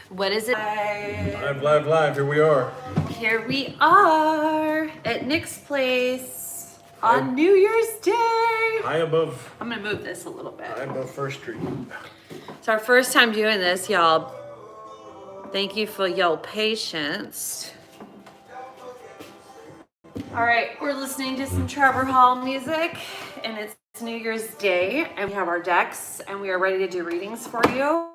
What is it? Live. Here we are. Here we are at Nick's place on New Year's Day. High above. I'm gonna move this a little bit. High above First Street. It's our first time doing this, y'all. Thank you for your patience. All right, we're listening to some Trevor Hall music, and it's New Year's Day, and we have our decks, and we are ready to do readings for you.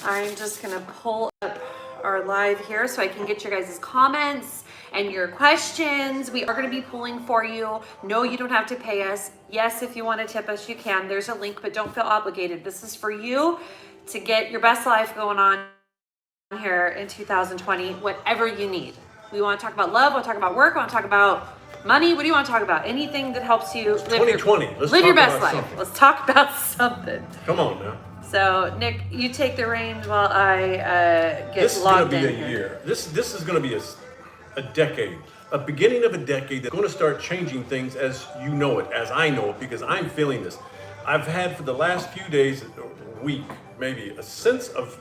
I'm just gonna pull up our live here so I can get your guys' comments and your questions. We are gonna be pulling for you. No, you don't have to pay us. Yes, if you wanna tip us, you can. There's a link, but don't feel obligated. This is for you to get your best life going on here in 2020, whatever you need. We wanna talk about love, we wanna talk about work, we wanna talk about money. What do you wanna talk about? Anything that helps you live 2020. live your best life. Let's talk about something. Come on now. So, Nick, you take the reins while I get logged in. This is going to be a year. This is going to be a decade, a beginning of a decade that's going to start changing things as you know it, as I know it, because I'm feeling this. I've had for the last few days, a week, maybe, a sense of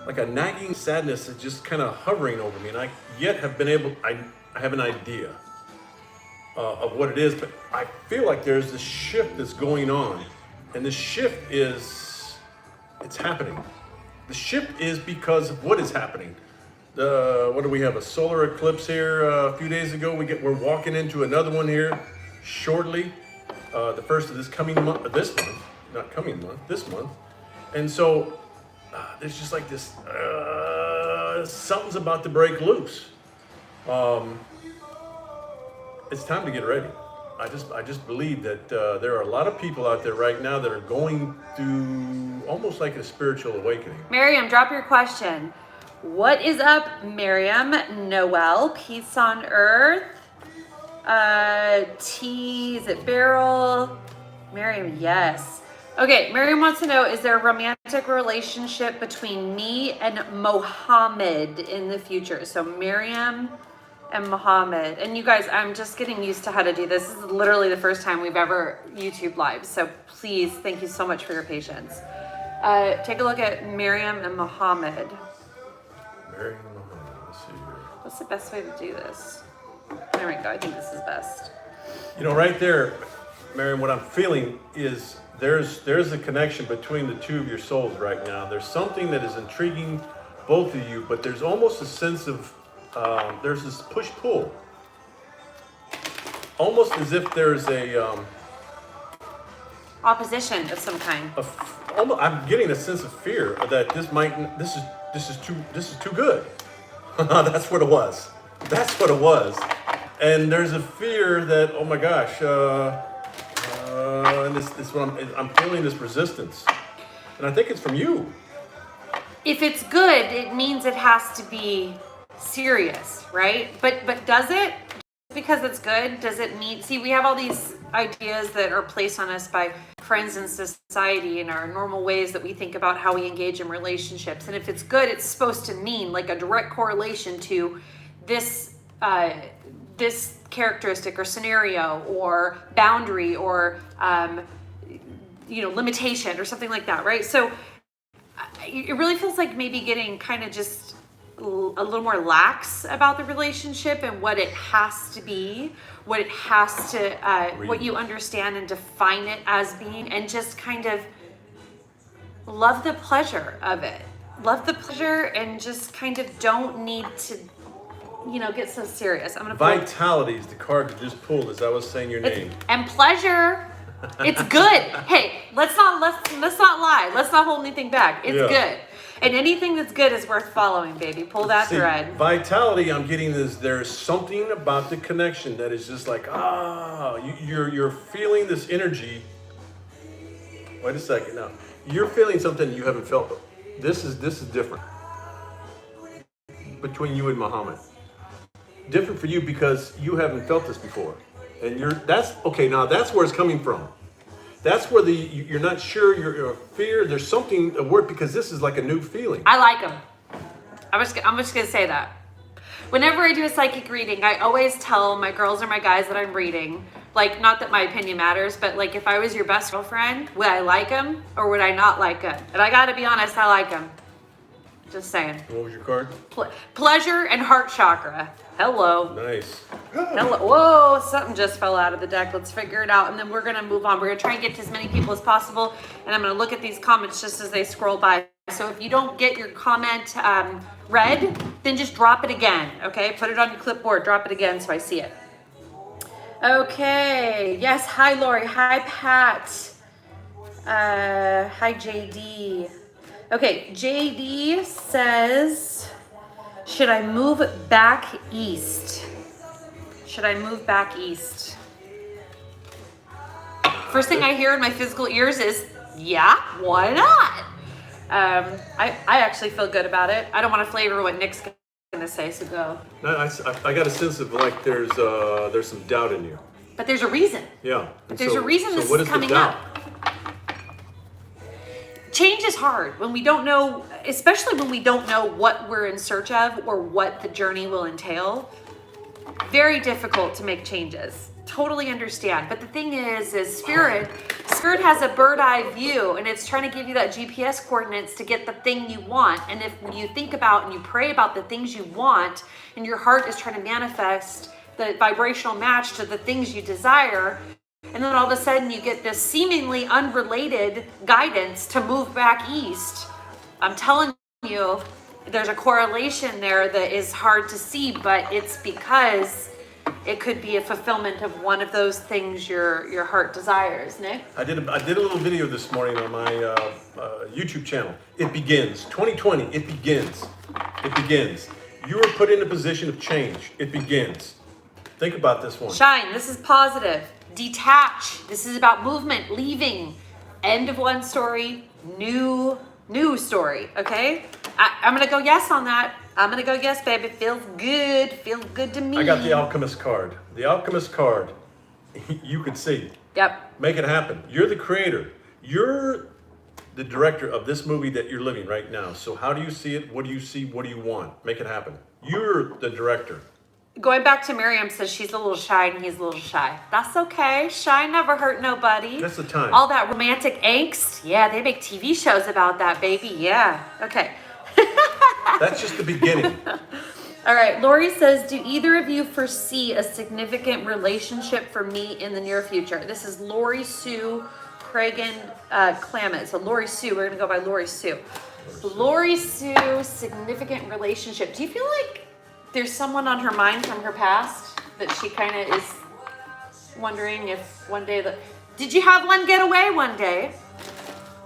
like a nagging sadness that's just kind of hovering over me, and I yet have been able. I have an idea of what it is, but I feel like there's this shift that's going on, and the shift is. It's happening. The shift is because of what is happening. What do we have? A solar eclipse here a few days ago. We're walking into another one here shortly. The first of this month. And so there's just like this. Something's about to break loose. It's time to get ready. I just believe that there are a lot of people out there right now that are going through almost like a spiritual awakening. Miriam, drop your question. What is up, Miriam? Noel, peace on earth. Is it Beryl? Miriam, yes. Okay, Miriam wants to know, is there a romantic relationship between me and Mohammed in the future? So Miriam and Mohammed. And you guys, I'm just getting used to how to do this. This is literally the first time we've ever YouTube live. So please, thank you so much for your patience. Take a look at Miriam and Mohammed. Miriam and Mohammed, let's see here. What's the best way to do this? There we go, I think this is best. You know, right there, Miriam, what I'm feeling is there's a connection between the two of your souls right now. There's something that is intriguing both of you, but there's almost a sense of there's this push-pull, almost as if there's a opposition of some kind. I'm getting a sense of fear that this is too good. That's what it was. And there's a fear that, oh my gosh, and this what I'm feeling, this resistance, and I think it's from you. If it's good, it means it has to be serious, right? But does it? Just because it's good, does it mean? See, we have all these ideas that are placed on us by friends and society and our normal ways that we think about how we engage in relationships. And if it's good, it's supposed to mean like a direct correlation to this this characteristic or scenario or boundary or limitation or something like that, right? So it really feels like maybe getting kind of just a little more lax about the relationship and what it has to be, what it has to, what you understand and define it as being, and just kind of love the pleasure of it. Love the pleasure and just kind of don't need to, get so serious. I'm gonna Vitality is the card that just pulled as I was saying your name. And pleasure. It's good. Hey, let's not lie. Let's not hold anything back. It's good. And anything that's good is worth following, baby. Pull that thread. Vitality, I'm getting this. There's something about the connection that is just like, you're feeling this energy. Wait a second now. You're feeling something you haven't felt. This is different between you and Muhammad. Different for you because you haven't felt this before, and that's okay. Now that's where it's coming from. That's where you're not sure, you're fear. There's something a word because this is like a new feeling. I like them. I'm just gonna say that. Whenever I do a psychic reading, I always tell my girls or my guys that I'm reading, like, not that my opinion matters, but like if I was your best girlfriend, would I like them or would I not like them? And I gotta be honest, I like them. Just saying. What was your card? Pleasure and heart chakra. Hello. Nice. Hello. Whoa, something just fell out of the deck. Let's figure it out. And then we're going to move on. We're going to try and get to as many people as possible. And I'm going to look at these comments just as they scroll by. So if you don't get your comment read, then just drop it again. Okay. Put it on your clipboard. Drop it again so I see it. Okay. Yes. Hi, Lori. Hi, Pat. Hi, JD. Okay. JD says, should I move back east? Should I move back east? First thing I hear in my physical ears is, yeah, why not? I actually feel good about it. I don't want to flavor what Nick's gonna say, so go. No, I got a sense of like there's some doubt in you. But there's a reason. Yeah. But there's a reason this is coming up. Change is hard when we don't know, especially when we don't know what we're in search of or what the journey will entail. Very difficult to make changes. Totally understand. But the thing is spirit has a bird eye view, and it's trying to give you that GPS coordinates to get the thing you want. And if you think about and you pray about the things you want, and your heart is trying to manifest the vibrational match to the things you desire, and then all of a sudden you get this seemingly unrelated guidance to move back east, I'm telling you, there's a correlation there that is hard to see, but it's because it could be a fulfillment of one of those things your heart desires. Nick? I did a little video this morning on my YouTube channel. It begins. 2020, it begins. It begins. You are put in a position of change. It begins. Think about this one. Shine, this is positive. Detach, this is about movement, leaving. End of one story, new story, okay? I'm gonna go yes on that. I'm gonna go yes, baby. Feels good to me. I got the Alchemist card. The Alchemist card, you could see. Yep. Make it happen. You're the creator. You're the director of this movie that you're living right now. So how do you see it? What do you see? What do you want? Make it happen. You're the director. Going back to Miriam says she's a little shy and he's a little shy. That's okay. Shy never hurt nobody. That's the time. All that romantic angst. Yeah, they make TV shows about that, baby. Yeah. Okay. That's just the beginning. All right. Lori says, do either of you foresee a significant relationship for me in the near future? This is Lori Sue Cragen Clammett. So Lori Sue, we're going to go by Lori Sue. Lori Sue, significant relationship. Do you feel like there's someone on her mind from her past that she kind of is wondering if one day did you have one get away one day?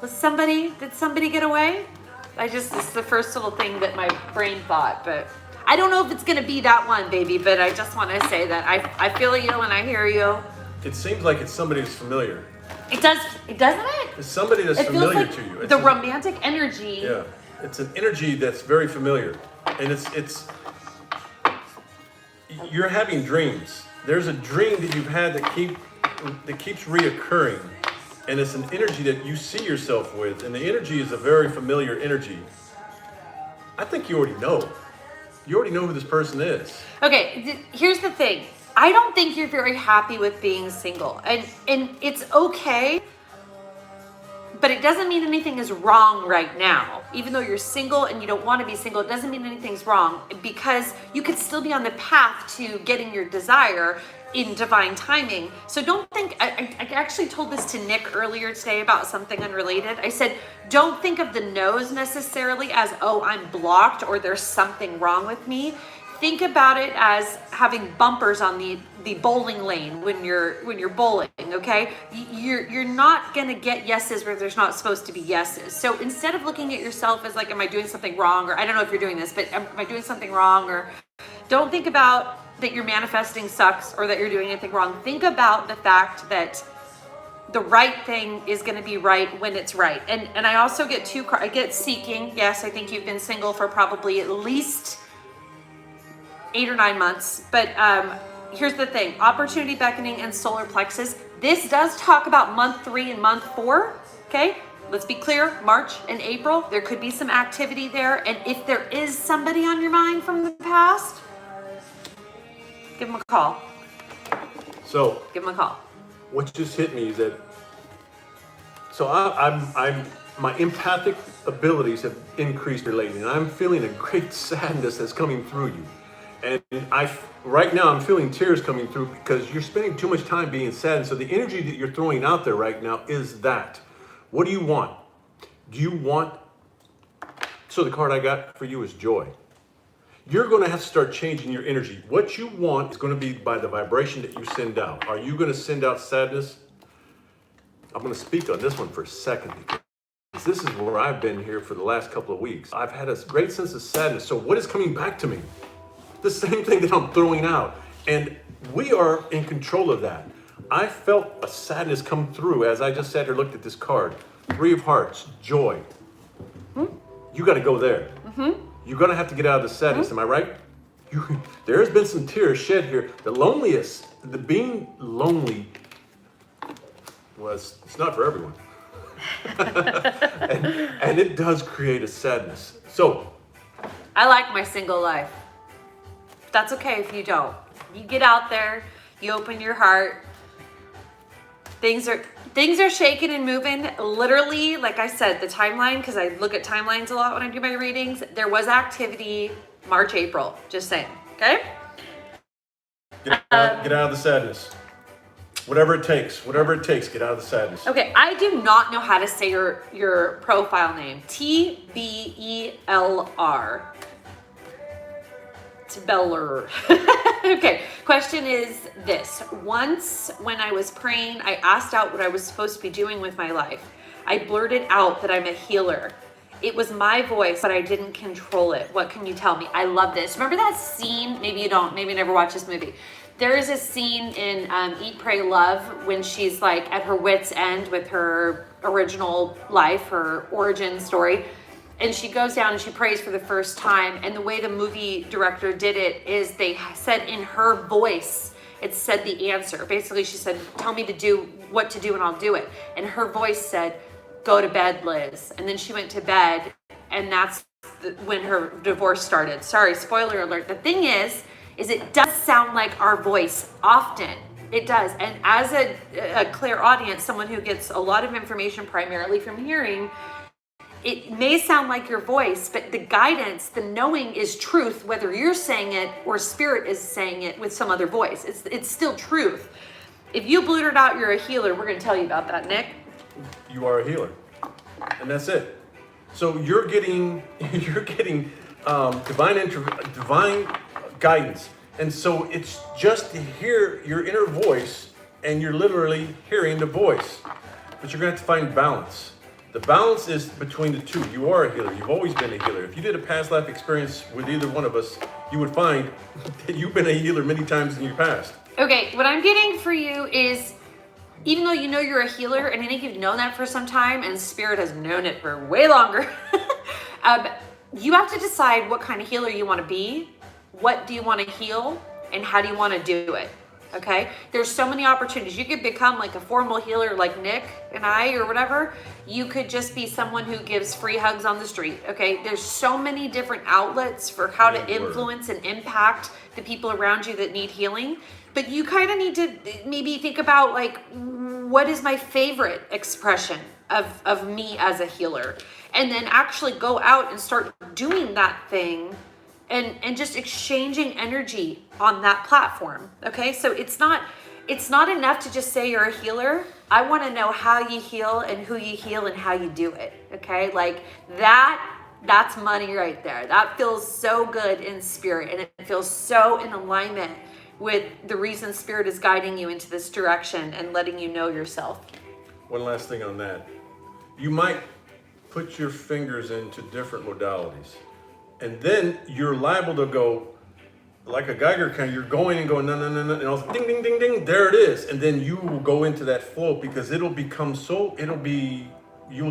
Did somebody get away? It's the first little thing that my brain thought, but I don't know if it's going to be that one, baby, but I just want to say that I feel you and I hear you. It seems like it's somebody who's familiar. It doesn't it? It's somebody that's familiar like to you. It's the romantic energy. Yeah. It's an energy that's very familiar. And it's you're having dreams. There's a dream that you've had that keeps reoccurring, and it's an energy that you see yourself with, and the energy is a very familiar energy. I think you already know. You already know who this person is. Okay, here's the thing. I don't think you're very happy with being single, and it's okay. But it doesn't mean anything is wrong right now. Even though you're single and you don't want to be single, it doesn't mean anything's wrong, because you could still be on the path to getting your desire in divine timing. So don't think, I actually told this to Nick earlier today about something unrelated. I said, don't think of the no's necessarily as, oh, I'm blocked or there's something wrong with me. Think about it as having bumpers on the bowling lane when you're bowling, okay? You're not gonna get yeses where there's not supposed to be yeses. So instead of looking at yourself as like, am I doing something wrong? Or I don't know if you're doing this, but am I doing something wrong? Or don't think about that you're manifesting sucks or that you're doing anything wrong. Think about the fact that the right thing is gonna be right when it's right. And I also get I get seeking. Yes, I think you've been single for probably at least 8 or 9 months, but here's the thing: opportunity beckoning and solar plexus. This does talk about month 3 and month 4. Okay, let's be clear: March and April, there could be some activity there, and if there is somebody on your mind from the past, give them a call. So give them a call. What just hit me is that, so I'm my empathic abilities have increased lately, and I'm feeling a great sadness that's coming through you. And right now, I'm feeling tears coming through because you're spending too much time being sad. And so the energy that you're throwing out there right now is that. What do you want? Do you want? So the card I got for you is joy. You're going to have to start changing your energy. What you want is going to be by the vibration that you send out. Are you going to send out sadness? I'm going to speak on this one for a second because this is where I've been here for the last couple of weeks. I've had a great sense of sadness. So what is coming back to me? The same thing that I'm throwing out. And we are in control of that. I felt a sadness come through as I just sat here, looked at this card. 3 of Hearts, joy. You got to go there. You're going to have to get out of the sadness. Am I right? There has been some tears shed here. The loneliest, the being lonely it's not for everyone. and it does create a sadness. So I like my single life. That's okay if you don't. You get out there, you open your heart. Things are shaking and moving. Literally, like I said, the timeline, because I look at timelines a lot when I do my readings, there was activity March, April. Just saying, okay? Get out of the sadness. Whatever it takes, get out of the sadness. Okay, I do not know how to say your profile name. Tbelr. Beller. Okay, question is this. Once when I was praying, I asked out what I was supposed to be doing with my life. I blurted out that I'm a healer. It was my voice, but I didn't control it. What can you tell me? I love this. Remember that scene? Maybe you don't, maybe you never watched this movie. There is a scene in Eat, Pray, Love when she's like at her wit's end with her original life, her origin story. And she goes down and she prays for the first time. And the way the movie director did it is they said in her voice, it said the answer. Basically, she said, tell me to do what to do and I'll do it. And her voice said, go to bed, Liz. And then she went to bed. And that's when her divorce started. Sorry, spoiler alert. The thing is it does sound like our voice often. It does. And as a clairaudient, someone who gets a lot of information primarily from hearing, it may sound like your voice, but the guidance, the knowing is truth, whether you're saying it or spirit is saying it with some other voice. It's still truth. If you blurted out you're a healer, we're going to tell you about that, Nick. You are a healer, and that's it. So you're getting divine guidance, and so it's just to hear your inner voice, and you're literally hearing the voice. But you're going to have to find balance. The balance is between the two. You are a healer. You've always been a healer. If you did a past life experience with either one of us, you would find that you've been a healer many times in your past. Okay, what I'm getting for you is, even though you know you're a healer, and I think you've known that for some time, and Spirit has known it for way longer, you have to decide what kind of healer you want to be, what do you want to heal, and how do you want to do it. Okay, there's so many opportunities. You could become like a formal healer like Nick and I or whatever. You could just be someone who gives free hugs on the street. Okay, there's so many different outlets for how to influence and impact the people around you that need healing. But you kind of need to maybe think about like, what is my favorite expression of me as a healer? And then actually go out and start doing that thing and just exchanging energy on that platform. Okay, so it's not enough to just say you're a healer. I want to know how you heal and who you heal and how you do it. Okay, like that's money right there. That feels so good in spirit, and it feels so in alignment with the reason Spirit is guiding you into this direction and letting you know yourself. One last thing on that. You might put your fingers into different modalities, and then you're liable to go like a Geiger counter. You're going and going, no, and all ding, ding, ding, ding, there it is. And then you will go into that flow because you'll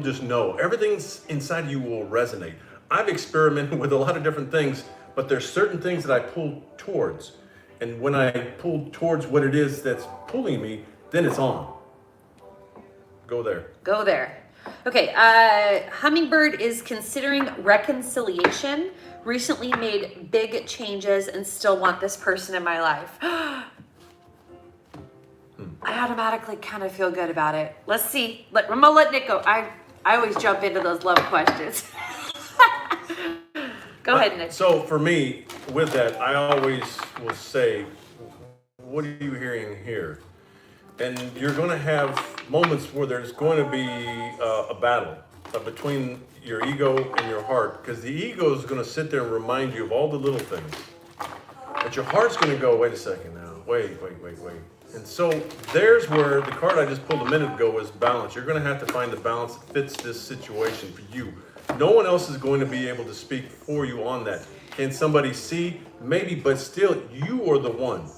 just know. Everything's inside you will resonate. I've experimented with a lot of different things, but there's certain things that I pull towards. And when I pull towards what it is that's pulling me, then it's on. Go there. Go there. Okay, Hummingbird is considering reconciliation, recently made big changes and still want this person in my life. I automatically kind of feel good about it. Let's see. I'm gonna let Nick go. I always jump into those love questions. Go ahead, Nick. So for me, with that, I always will say, what are you hearing here? And you're going to have moments where there's going to be a battle between your ego and your heart, because the ego is going to sit there and remind you of all the little things. But your heart's going to go, wait a second now, wait. And so there's where the card I just pulled a minute ago is balance. You're going to have to find the balance that fits this situation for you. No one else is going to be able to speak for you on that. Can somebody see? Maybe, but still, you are the one.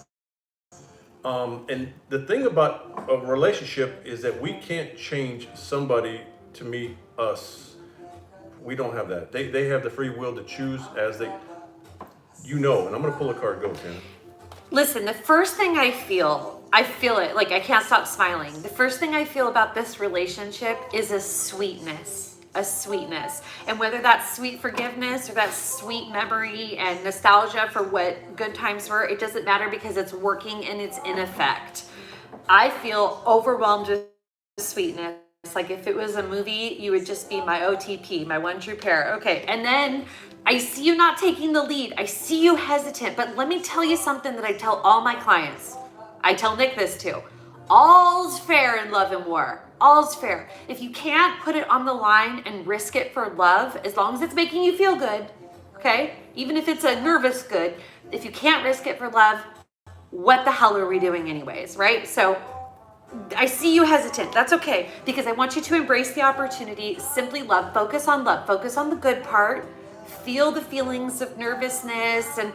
And the thing about a relationship is that we can't change somebody to meet us. We don't have that. They have the free will to choose as they, and I'm going to pull a card. Go, Tana. Listen, the first thing I feel it, like I can't stop smiling. The first thing I feel about this relationship is a sweetness. And whether that's sweet forgiveness or that sweet memory and nostalgia for what good times were, it doesn't matter because it's working and it's in effect. I feel overwhelmed with sweetness. Like if it was a movie, you would just be my OTP, my one true pair. Okay, and then I see you not taking the lead. I see you hesitant, but let me tell you something that I tell all my clients. I tell Nick this too. All's fair in love and war. All's fair. If you can't put it on the line and risk it for love, as long as it's making you feel good, okay? Even if it's a nervous good, if you can't risk it for love, what the hell are we doing anyways, right? So I see you hesitant. That's okay, because I want you to embrace the opportunity, simply love, focus on the good part, feel the feelings of nervousness and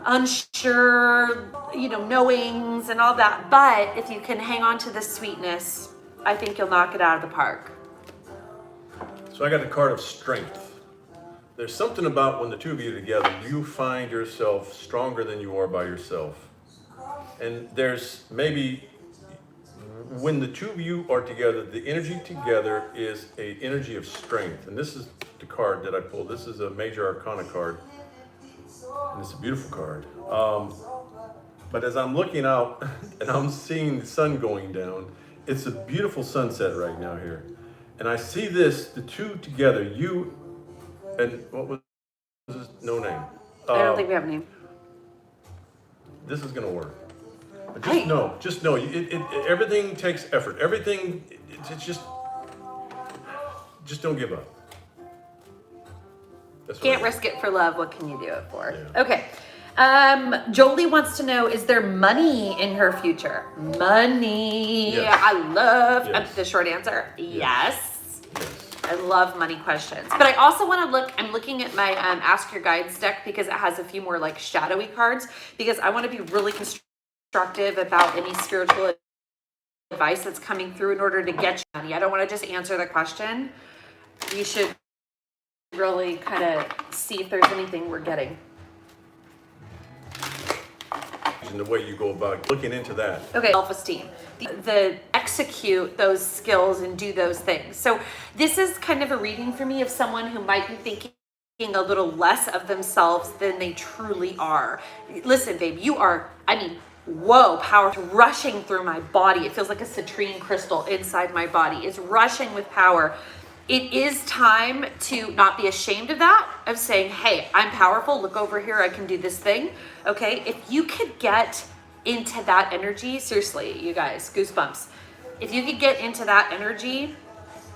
unsure, knowings and all that. But if you can hang on to the sweetness, I think you'll knock it out of the park. So I got the card of strength. There's something about when the two of you are together, you find yourself stronger than you are by yourself. And there's maybe, when the two of you are together, the energy together is an energy of strength. And this is the card that I pulled. This is a major arcana card. And it's a beautiful card. But as I'm looking out and I'm seeing the sun going down, it's a beautiful sunset right now here. And I see the two together, you and what was his no name? I don't think we have a name. This is going to work. But Hey. just know, everything takes effort. Everything, it's just don't give up. Can't risk it for love. What can you do it for? Yeah. Okay. Jolie wants to know, is there money in her future? Money. Yes. I love, Yes. the short answer, yes. Yes. I love money questions. But I also want to I'm looking at my Ask Your Guides deck because it has a few more like shadowy cards, because I want to be really constructive about any spiritual advice that's coming through in order to get you money. I don't want to just answer the question. You should really kind of see if there's anything we're getting. And the way you go about looking into that. Okay, self-esteem. The execute those skills and do those things. So this is kind of a reading for me of someone who might be thinking a little less of themselves than they truly are. Listen, babe, you are, whoa, power rushing through my body. It feels like a citrine crystal inside my body. It's rushing with power. It is time to not be ashamed of that, of saying, hey, I'm powerful. Look over here. I can do this thing. Okay. If you could get into that energy, seriously, you guys, goosebumps. If you could get into that energy,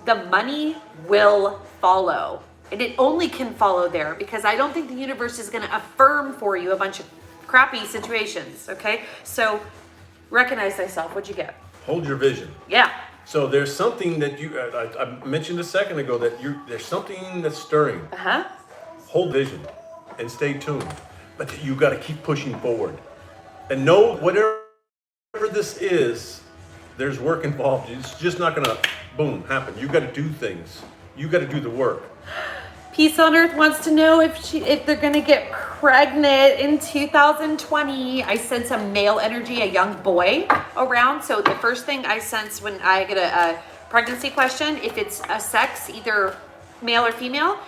the money will follow. And it only can follow there, because I don't think the universe is going to affirm for you a bunch of crappy situations. Okay. So recognize thyself. What'd you get? Hold your vision. Yeah. So there's something that I mentioned a second ago that there's something that's stirring. Uh-huh. Hold vision and stay tuned. But you got to keep pushing forward. And know whatever this is, there's work involved. It's just not going to, boom, happen. You got to do things. You got to do the work. Peace on Earth wants to know if they're going to get pregnant in 2020. I sense a male energy, a young boy around. So the first thing I sense when I get a pregnancy question, if it's a sex, either male or female,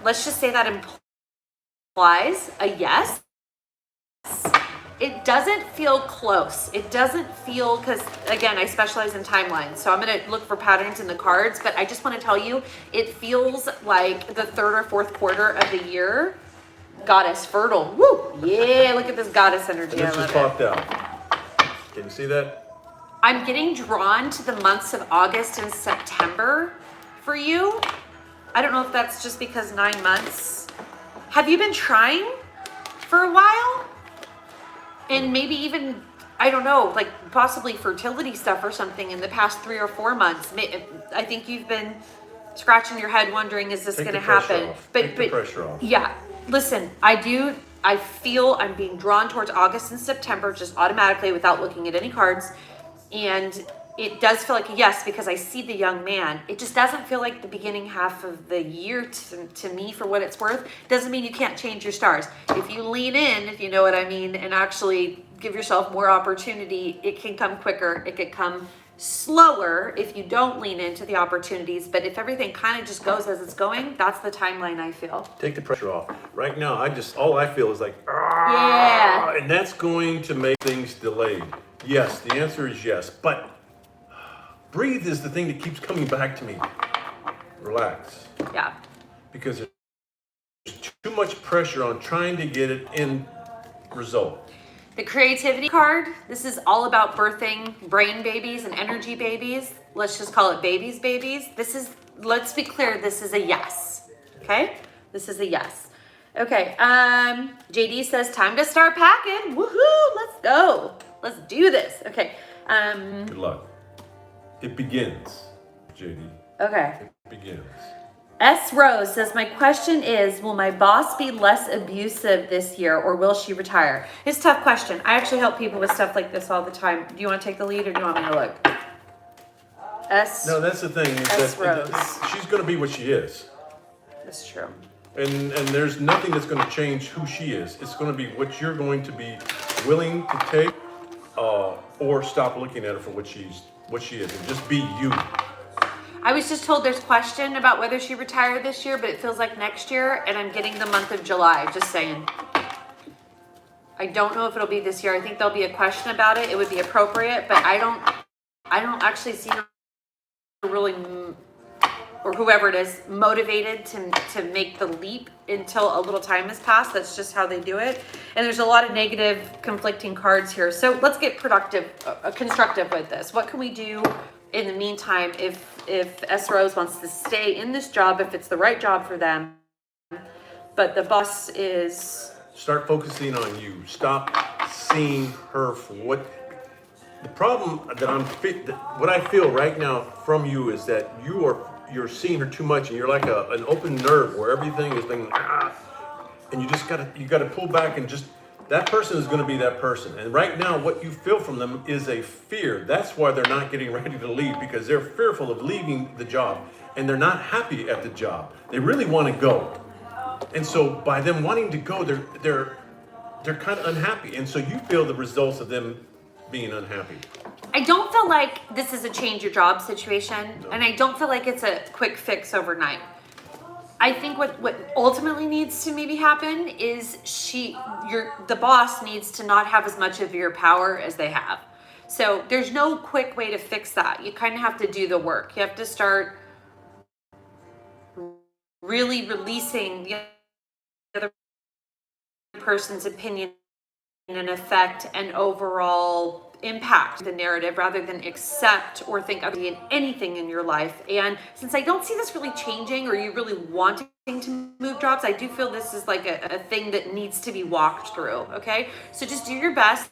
let's just say that implies a yes. It doesn't feel close. It doesn't feel, because again, I specialize in timelines, so I'm going to look for patterns in the cards, but I just want to tell you, it feels like the third or fourth quarter of the year. Goddess fertile. Woo! Yeah, look at this goddess energy. This just popped out. Can you see that? I'm getting drawn to the months of August and September for you. I don't know if that's just because 9 months. Have you been trying for a while? And maybe even, I don't know, like possibly fertility stuff or something in the past 3 or 4 months. I think you've been scratching your head wondering, is this going to happen? Take the pressure off. Yeah, listen, I feel I'm being drawn towards August and September just automatically without looking at any cards. And it does feel like a yes, because I see the young man. It just doesn't feel like the beginning half of the year to me, for what it's worth. Doesn't mean you can't change your stars. If you lean in, if you know what I mean, and actually give yourself more opportunity, it can come quicker. It could come slower if you don't lean into the opportunities. But if everything kind of just goes as it's going, that's the timeline I feel. Take the pressure off. Right now, all I feel is like, yeah. And that's going to make things delayed. Yes, the answer is yes, but breathe is the thing that keeps coming back to me. Relax. Yeah. Because there's too much pressure on trying to get it in result. The creativity card, this is all about birthing brain babies and energy babies. Let's just call it babies. Let's be clear, this is a yes. Okay? This is a yes. Okay, JD says time to start packing. Woohoo, let's go. Let's do this. Okay. Good luck. It begins, JD. Okay. It begins. S. Rose says, my question is, will my boss be less abusive this year, or will she retire? It's a tough question. I actually help people with stuff like this all the time. Do you want to take the lead, or do you want me to look? No, that's the thing. S. Rose. She's going to be what she is. That's true. And there's nothing that's going to change who she is. It's going to be what you're going to be willing to take, or stop looking at her for what she is, and just be you. I was just told there's a question about whether she retired this year, but it feels like next year, and I'm getting the month of July, just saying. I don't know if it'll be this year. I think there'll be a question about it. It would be appropriate, but I don't actually see her really, or whoever it is, motivated to make the leap until a little time has passed. That's just how they do it. And there's a lot of negative, conflicting cards here. So let's get constructive with this. What can we do in the meantime if S. Rose wants to stay in this job, if it's the right job for them, but the boss is... Start focusing on you. Stop seeing her for what... The problem that what I feel right now from you is that you're seeing her too much, and you're like an open nerve where everything is being and you gotta pull back, and just that person is going to be that person. And right now what you feel from them is a fear. That's why they're not getting ready to leave, because they're fearful of leaving the job, and they're not happy at the job. They really want to go, and so by them wanting to go, they're kind of unhappy, and so you feel the results of them being unhappy. I don't feel like this is a change your job situation, and I don't feel like it's a quick fix overnight. I think what ultimately needs to maybe happen is the boss needs to not have as much of your power as they have. So there's no quick way to fix that. You kind of have to do the work. You have to start really releasing the other person's opinion and effect and overall impact the narrative, rather than accept or think of anything in your life. And since I don't see this really changing, or you really wanting to move jobs, I do feel this is like a thing that needs to be walked through. Okay, so just do your best.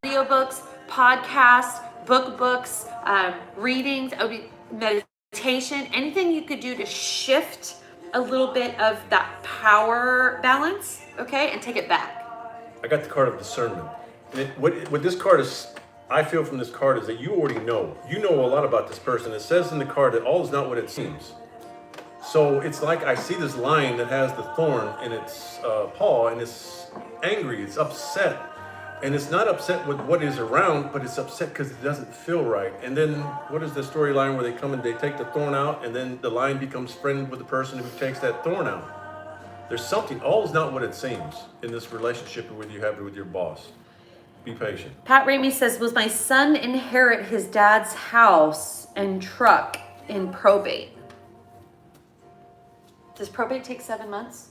Audiobooks, podcasts, books, readings, meditation, anything you could do to shift a little bit of that power balance, okay, and take it back. I got the card of discernment. And what this card is, I feel from this card, is that you already know. You know a lot about this person. It says in the card that all is not what it seems. So it's like I see this lion that has the thorn in its paw, and it's angry, it's upset. And it's not upset with what is around, but it's upset because it doesn't feel right. And then what is the storyline where they come and they take the thorn out, and then the lion becomes friends with the person who takes that thorn out? There's something, all is not what it seems in this relationship with you have with your boss. Be patient. Pat Ramey says, "Was my son inherit his dad's house and truck in probate?" Does probate take 7 months?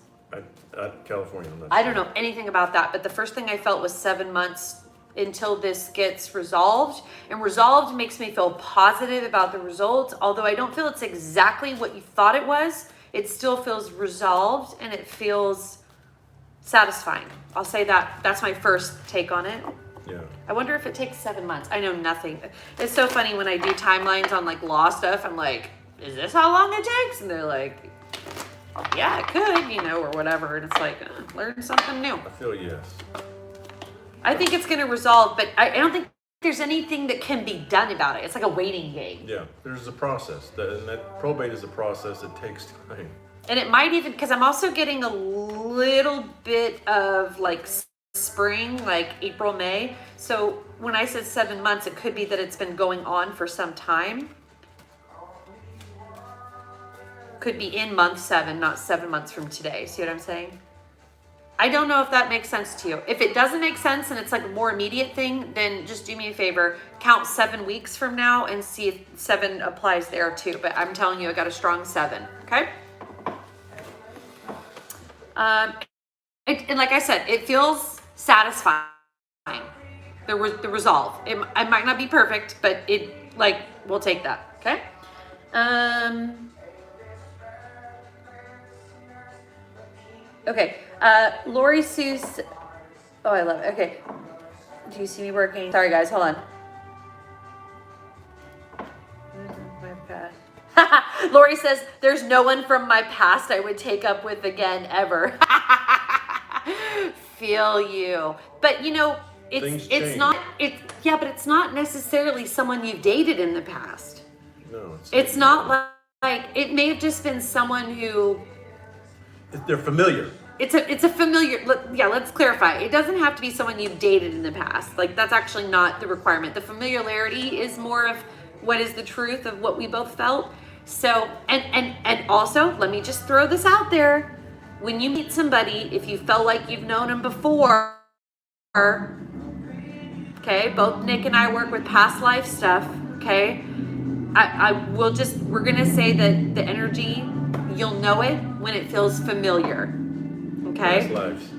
California, I'm not I sure. don't know anything about that, but the first thing I felt was 7 months until this gets resolved. And resolved makes me feel positive about the results, although I don't feel it's exactly what you thought it was. It still feels resolved and it feels satisfying. I'll say that. That's my first take on it. Yeah. I wonder if it takes 7 months. I know nothing. It's so funny when I do timelines on like law stuff. I'm like, is this how long it takes? And they're like, yeah, it could, you know, or whatever. And it's like, learn something new. I feel yes. I think it's going to resolve, but I don't think there's anything that can be done about it. It's like a waiting game. Yeah, there's a process. And that probate is a process that takes time. And it might even, because I'm also getting a little bit of like spring, like April, May. So when I said 7 months, it could be that it's been going on for some time. Could be in month 7, not 7 months from today. See what I'm saying? I don't know if that makes sense to you. If it doesn't make sense and it's like a more immediate thing, then just do me a favor, count 7 weeks from now and see if 7 applies there too. But I'm telling you, I got a strong 7, okay? And like I said, it feels satisfying. The resolve. It might not be perfect, but it, like, we'll take that, okay? Okay, Lori Seuss. Oh, I love it. Okay. Do you see me working? Sorry, guys, hold on. My past. Lori says, there's no one from my past I would take up with again, ever. Feel you. But, you know, it's not, but it's not necessarily someone you've dated in the past. No. It's not like, it may have just been someone who, they're familiar. it's a familiar, let's clarify. It doesn't have to be someone you've dated in the past. Like, that's actually not the requirement. The familiarity is more of what is the truth of what we both felt. So, and also, let me just throw this out there. When you meet somebody, if you felt like you've known them before, okay, both Nick and I work with past life stuff, okay? We're gonna say that the energy, you'll know it when it feels familiar. Okay. Past lives.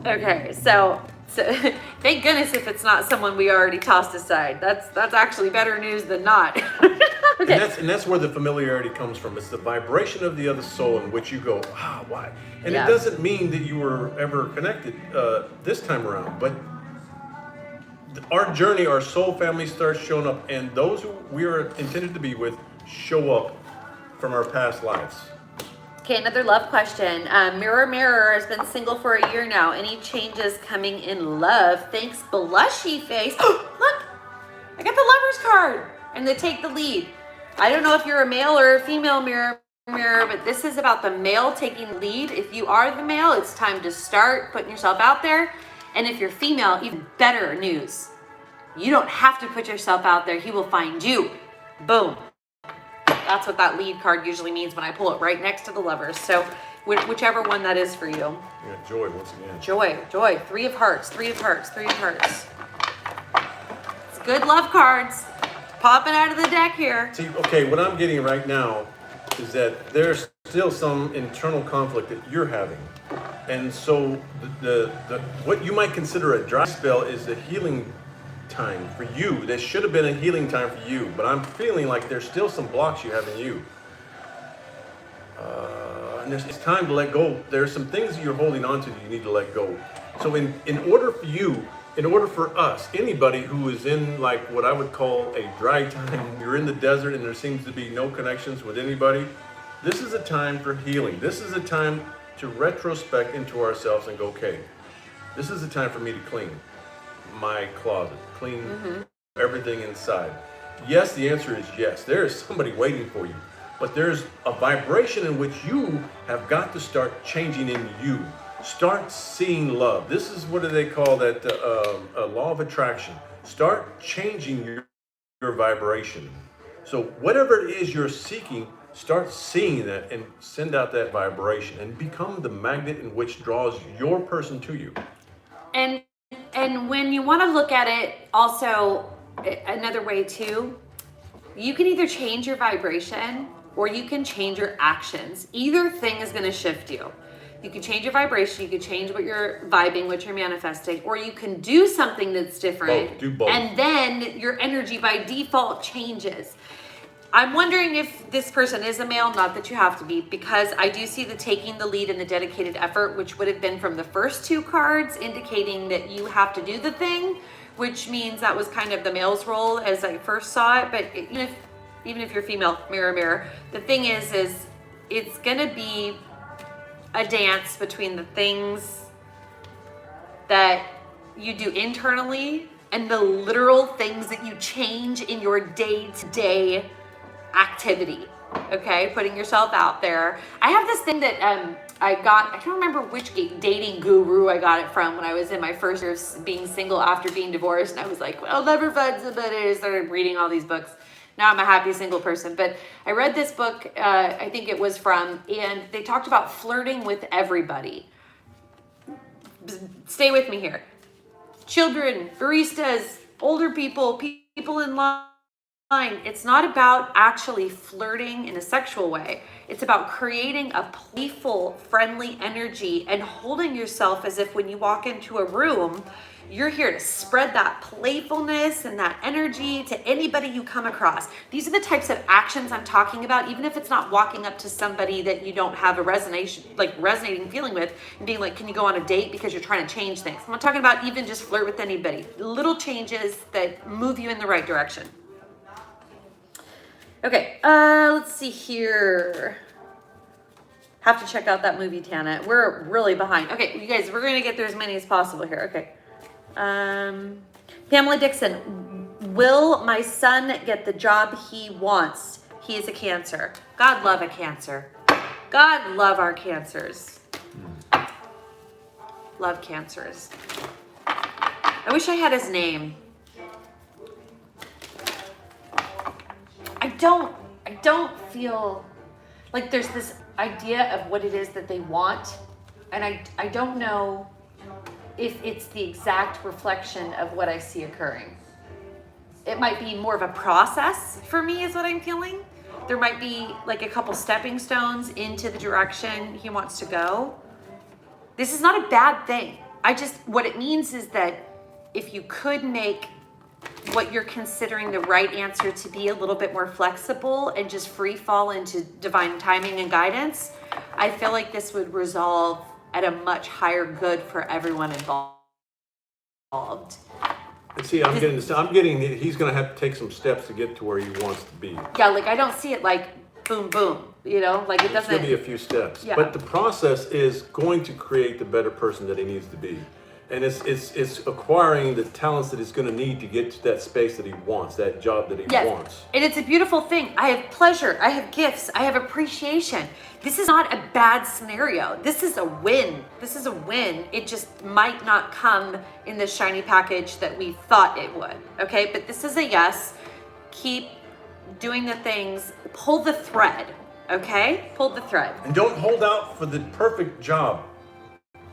Okay. So thank goodness if it's not someone we already tossed aside. That's actually better news than not. Okay. And that's where the familiarity comes from. It's the vibration of the other soul in which you go, why? And Yeah. it doesn't mean that you were ever connected this time around, but our journey, our soul family starts showing up, and those who we are intended to be with show up from our past lives. Okay, another love question. Mirror, mirror has been single for a year now. Any changes coming in love? Thanks, blushy face. Look, I got the lover's card, and they take the lead. I don't know if you're a male or a female, mirror, but this is about the male taking the lead. If you are the male, it's time to start putting yourself out there. And if you're female, even better news. You don't have to put yourself out there. He will find you. Boom. That's what that lead card usually means when I pull it right next to the lovers. So whichever one that is for you. Yeah, joy once again. Joy. 3 of hearts. It's good love cards. Popping out of the deck here. See, okay, what I'm getting right now is that there's still some internal conflict that you're having. And so the what you might consider a dry spell is a healing time for you. This should have been a healing time for you, but I'm feeling like there's still some blocks you have in you. And it's time to let go. There's some things that you're holding on to that you need to let go. So in order for us, anybody who is in like what I would call a dry time, you're in the desert and there seems to be no connections with anybody, this is a time for healing. This is a time to retrospect into ourselves and go, okay, this is a time for me to clean my closet, clean everything inside. Yes, the answer is yes. There is somebody waiting for you, but there's a vibration in which you have got to start changing in you. Start seeing love. This is what do they call that? Law of attraction. Start changing your vibration. So whatever it is you're seeking, Start seeing that and send out that vibration and become the magnet in which draws your person to you. And when you want to look at it also another way too, you can either change your vibration or you can change your actions. Either thing is going to shift you. You can change your vibration, you can change what you're vibing, what you're manifesting, or you can do something that's different. Do both. And then your energy by default changes. I'm wondering if this person is a male, not that you have to be, because I do see the taking the lead and the dedicated effort, which would have been from the first two cards, indicating that you have to do the thing, which means that was kind of the male's role as I first saw it. But even if you're female, mirror, mirror, the thing is it's gonna be a dance between the things that you do internally and the literal things that you change in your day-to-day activity. Okay, putting yourself out there. I have this thing that I can't remember which dating guru I got it from when I was in my first year of being single after being divorced, and I was like, well, I'll never find somebody. I started reading all these books. Now I'm a happy single person. But I read this book, I think it was from, and they talked about flirting with everybody. Stay with me here. Children, baristas, older people, people in line. It's not about actually flirting in a sexual way. It's about creating a playful, friendly energy and holding yourself as if when you walk into a room, you're here to spread that playfulness and that energy to anybody you come across. These are the types of actions I'm talking about, even if it's not walking up to somebody that you don't have a resonating feeling with and being like, can you go on a date because you're trying to change things. I'm not talking about even just flirt with anybody. Little changes that move you in the right direction. Okay, let's see here. Have to check out that movie, Tana. We're really behind. Okay, you guys, we're gonna get through as many as possible here. Okay. Pamela Dixon, will my son get the job he wants? He is a Cancer. God love a Cancer. God love our Cancers. Love Cancers. I wish I had his name. I don't feel like there's this idea of what it is that they want, and I don't know if it's the exact reflection of what I see occurring. It might be more of a process for me is what I'm feeling. There might be like a couple stepping stones into the direction he wants to go. This is not a bad thing. What it means is that if you could make what you're considering the right answer to be a little bit more flexible and just free fall into divine timing and guidance, I feel like this would resolve at a much higher good for everyone involved. And see, I'm getting he's going to have to take some steps to get to where he wants to be. Yeah, like I don't see it like boom, boom, like it doesn't. It's going to be a few steps. Yeah. But the process is going to create the better person that he needs to be. And it's acquiring the talents that he's going to need to get to that space that he wants, that job that he wants. And it's a beautiful thing. I have pleasure. I have gifts. I have appreciation. This is not a bad scenario. This is a win. This is a win. It just might not come in the shiny package that we thought it would. Okay, but this is a yes. Keep doing the things. Pull the thread. Okay, pull the thread. And don't hold out for the perfect job.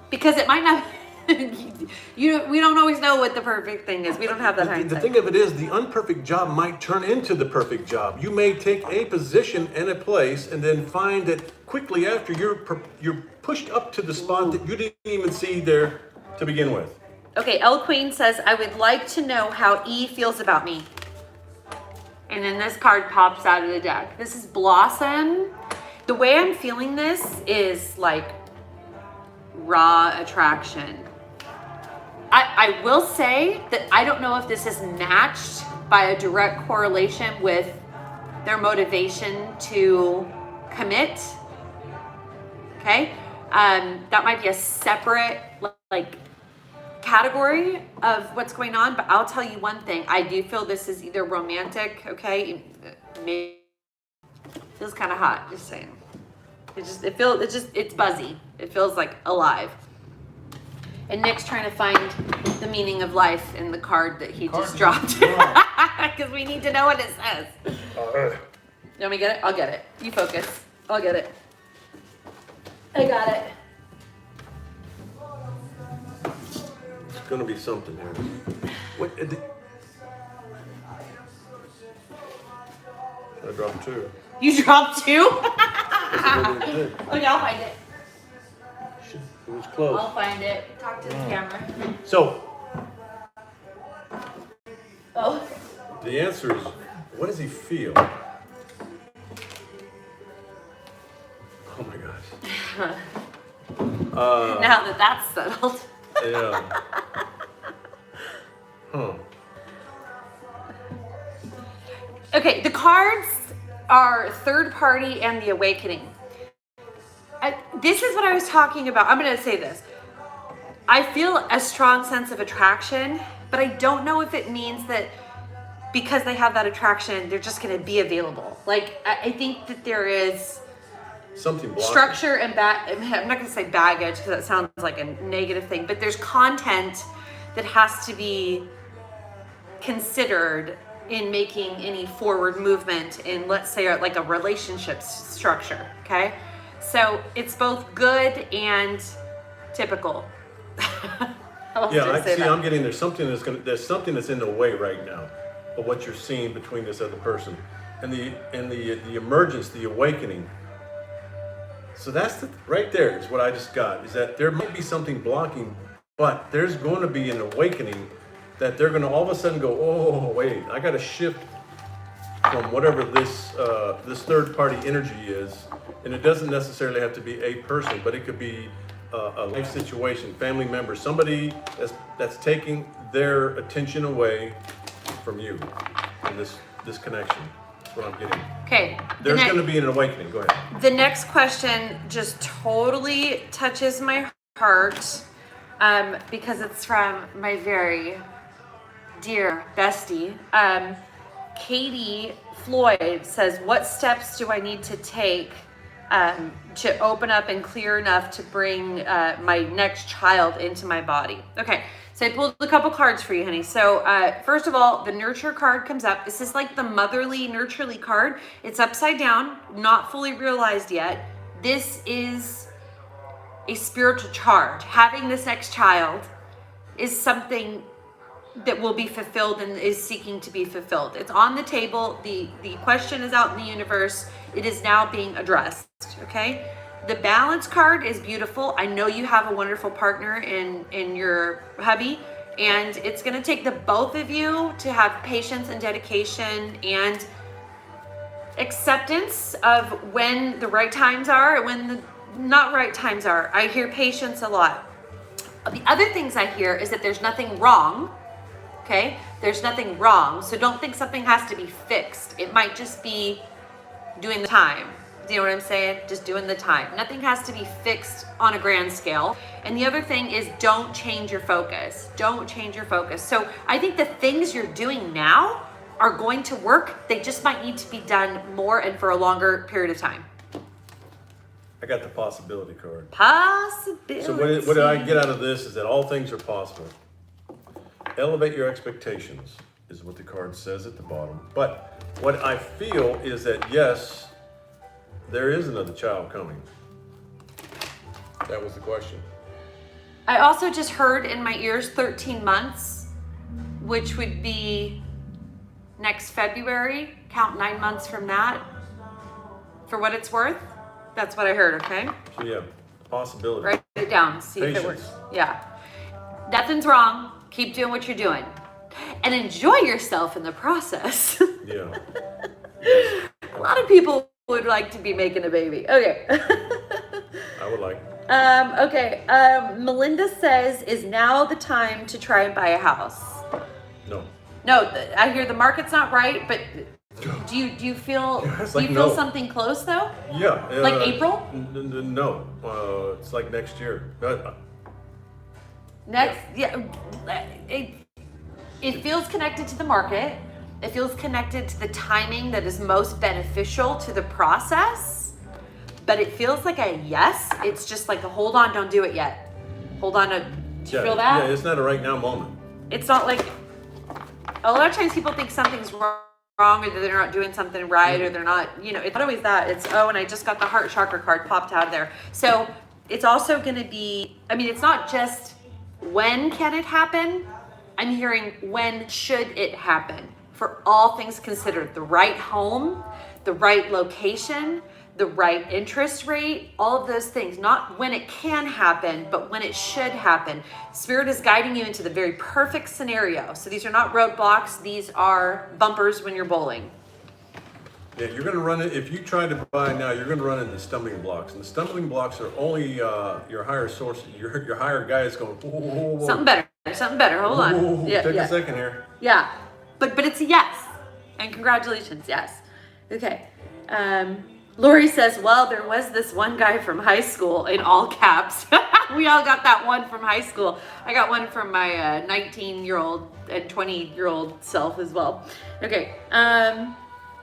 Because it might not. We don't always know what the perfect thing is. We don't have that hindsight. The thing of it is, the unperfect job might turn into the perfect job. You may take a position and a place, and then find that quickly after you're pushed up to the spot that you didn't even see there to begin with. Okay, L Queen says, I would like to know how E feels about me. And then this card pops out of the deck. This is Blossom. The way I'm feeling this is like raw attraction. I will say that I don't know if this is matched by a direct correlation with their motivation to commit. Okay, that might be a separate like category of what's going on. But I'll tell you one thing: I do feel this is either romantic. Okay, maybe feels kind of hot. Just saying. It's buzzy. It feels like alive. And Nick's trying to find the meaning of life in the card that he just dropped. Because we need to know what it says. You want me to get it? I'll get it. You focus. I'll get it. I got it. It's gonna be something here. What? I dropped 2. You dropped 2? Okay, I'll find it. it was close. I'll find it. Talk to the camera. So Oh. the answer is, what does he feel? Oh my gosh. Now that that's settled. Yeah. Huh. Okay, the cards are third party and the awakening. This is what I was talking about. I'm going to say this. I feel a strong sense of attraction, but I don't know if it means that because they have that attraction, they're just going to be available. Like, I think that there is Something blocking. structure and I'm not going to say baggage because that sounds like a negative thing, but there's content that has to be considered in making any forward movement in, let's say, like a relationship structure. Okay, so it's both good and typical. Yeah, I'm getting there's something that's in the way right now of what you're seeing between this other person and the emergence, the awakening. So that's right there is what I just got, is that there might be something blocking, but there's going to be an awakening that they're going to all of a sudden go, oh, wait, I got to shift from whatever this third party energy is. And it doesn't necessarily have to be a person, but it could be a life situation, family member, somebody that's taking their attention away from you in this connection. That's what I'm getting. Okay. There's going to be an awakening. Go ahead. The next question just totally touches my heart because it's from my very dear bestie. Katie Floyd says, what steps do I need to take to open up and clear enough to bring my next child into my body? Okay, so I pulled a couple cards for you, honey. So first of all, the nurture card comes up. This is like the motherly, nurturely card. It's upside down, not fully realized yet. This is a spiritual charge. Having this next child is something that will be fulfilled and is seeking to be fulfilled. It's on the table. The question is out in the universe. It is now being addressed, okay? The balance card is beautiful. I know you have a wonderful partner in your hubby, and it's gonna take the both of you to have patience and dedication and acceptance of when the right times are and when the not right times are. I hear patience a lot. The other things I hear is that there's nothing wrong. Okay, there's nothing wrong. So don't think something has to be fixed. It might just be doing the time. Do you know what I'm saying? Just doing the time. Nothing has to be fixed on a grand scale. And the other thing is, don't change your focus. Don't change your focus. So I think the things you're doing now are going to work. They just might need to be done more and for a longer period of time. I got the possibility card. Possibility. So what I get out of this is that all things are possible. Elevate your expectations is what the card says at the bottom. But what I feel is that, yes, there is another child coming. That was the question. I also just heard in my ears 13 months, which would be next February. Count 9 months from that. For what it's worth, that's what I heard, okay? So yeah, possibility. Write it down, see if it works. Patience. Yeah. Nothing's wrong. Keep doing what you're doing. And enjoy yourself in the process. Yeah. A lot of people would like to be making a baby. Okay. I would like. Okay. Melinda says, is now the time to try and buy a house? No. No, I hear the market's not right, but do you feel it's do you like feel no. something close though? Yeah. Like April? No. It's like next year. Next, yeah, it feels connected to the market. It feels connected to the timing that is most beneficial to the process. But it feels like a yes. It's just like a hold on, don't do it yet. Hold on, do you feel that? Yeah, it's not a right now moment. It's not like, a lot of times people think something's or that they're not doing something right, or they're not, it's not always that. It's, oh, and I just got the heart chakra card popped out of there. So it's also going to be, it's not just when can it happen. I'm hearing when should it happen, for all things considered. The right home, the right location, the right interest rate, all of those things. Not when it can happen, but when it should happen. Spirit is guiding you into the very perfect scenario. So these are not roadblocks. These are bumpers when you're bowling. Yeah, you're going to run it. If you try to buy now, you're going to run into stumbling blocks. And the stumbling blocks are only your higher source, your higher guy is going, whoa, whoa, whoa. Something better. Hold on. Whoa, take a second here. Yeah, but it's a yes. And congratulations, yes. Okay. Lori says, well, there was this one guy from high school, in all caps. We all got that one from high school. I got one from my 19-year-old and 20-year-old self as well. Okay.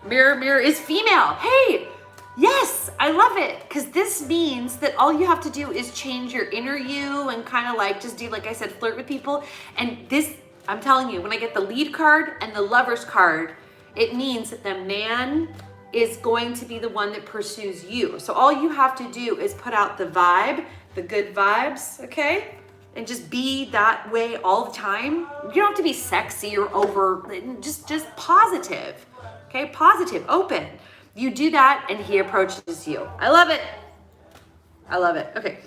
Mirror is female. Hey, yes, I love it. Because this means that all you have to do is change your inner you and kind of like just do, like I said, flirt with people. And this, I'm telling you, when I get the lead card and the lover's card, it means that the man is going to be the one that pursues you. So all you have to do is put out the vibe, the good vibes, okay? And just be that way all the time. You don't have to be sexy or over, just positive, okay? Positive, open. You do that and he approaches you. I love it. Okay.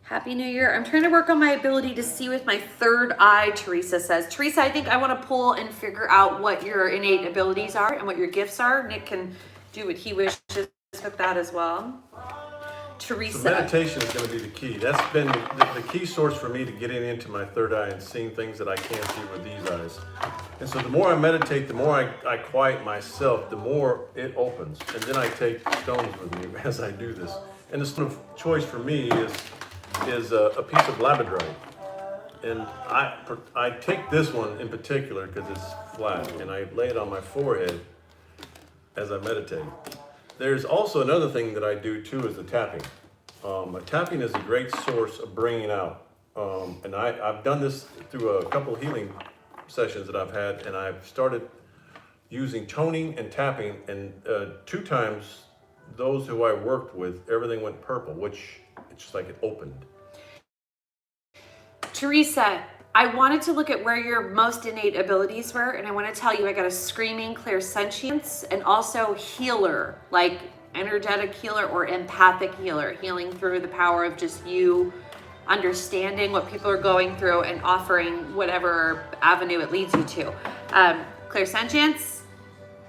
Happy New Year. I'm trying to work on my ability to see with my third eye, Teresa says. Teresa, I think I want to pull and figure out what your innate abilities are and what your gifts are. Nick can do what he wishes with that as well. Teresa. So meditation is going to be the key. That's been the key source for me to getting into my third eye and seeing things that I can't see with these eyes. And so the more I meditate, the more I quiet myself, the more it opens. And then I take stones with me as I do this. And the stone of choice for me is a piece of labradorite. And I take this one in particular because it's flat, and I lay it on my forehead as I meditate. There's also another thing that I do too, is the tapping. Tapping is a great source of bringing out. And I've done this through a couple healing sessions that I've had, and I've started using toning and tapping, and 2 times those who I worked with, everything went purple, which it's just like it opened. Teresa, I wanted to look at where your most innate abilities were, and I want to tell you I got a screaming clairsentience and also healer, like energetic healer or empathic healer, healing through the power of just you understanding what people are going through and offering whatever avenue it leads you to. Clairsentience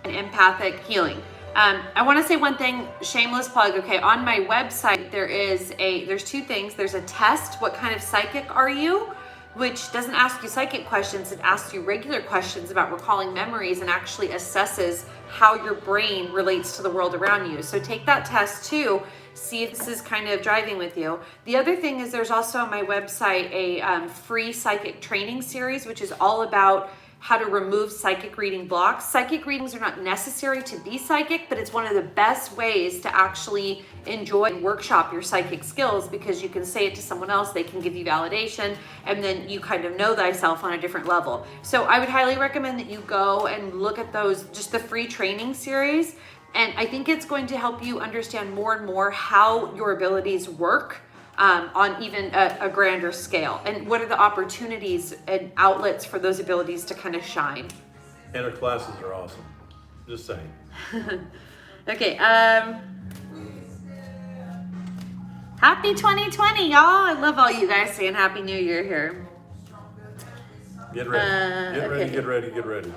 and empathic healing. I want to say one thing, shameless plug. Okay, on my website there's 2 things. There's a test, what kind of psychic are you, which doesn't ask you psychic questions, it asks you regular questions about recalling memories and actually assesses how your brain relates to the world around you. So take that test too, see if this is kind of driving with you. The other thing is there's also on my website a free psychic training series, which is all about how to remove psychic reading blocks. Psychic readings are not necessary to be psychic, but it's one of the best ways to actually enjoy and workshop your psychic skills, because you can say it to someone else, they can give you validation, and then you kind of know thyself on a different level. So I would highly recommend that you go and look at those, just the free training series. And I think it's going to help you understand more and more how your abilities work on even a grander scale, and what are the opportunities and outlets for those abilities to kind of shine. And our classes are awesome. Just saying. Okay. Happy 2020, y'all. I love all you guys saying Happy New Year here. Get ready. Get ready.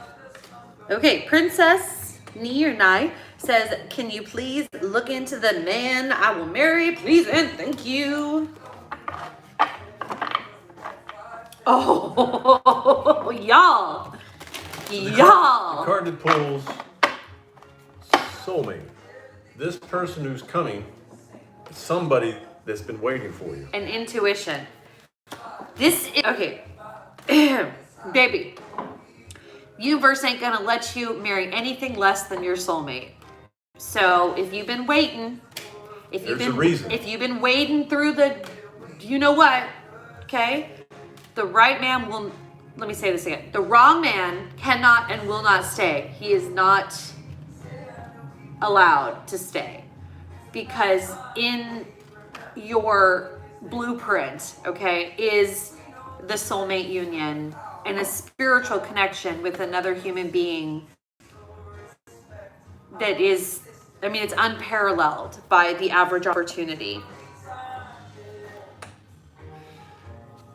Okay, Princess Nai says, can you please look into the man I will marry, please and thank you. Oh, y'all. The card that pulls soulmate. This person who's coming is somebody that's been waiting for you. An intuition. This is, okay. Baby, universe ain't gonna let you marry anything less than your soulmate. So if you've been waiting, if you've been wading through the, you know what, okay, the right man let me say this again. The wrong man cannot and will not stay. He is not allowed to stay, because in your blueprint, okay, is the soulmate union and a spiritual connection with another human being that is, I mean, it's unparalleled by the average opportunity.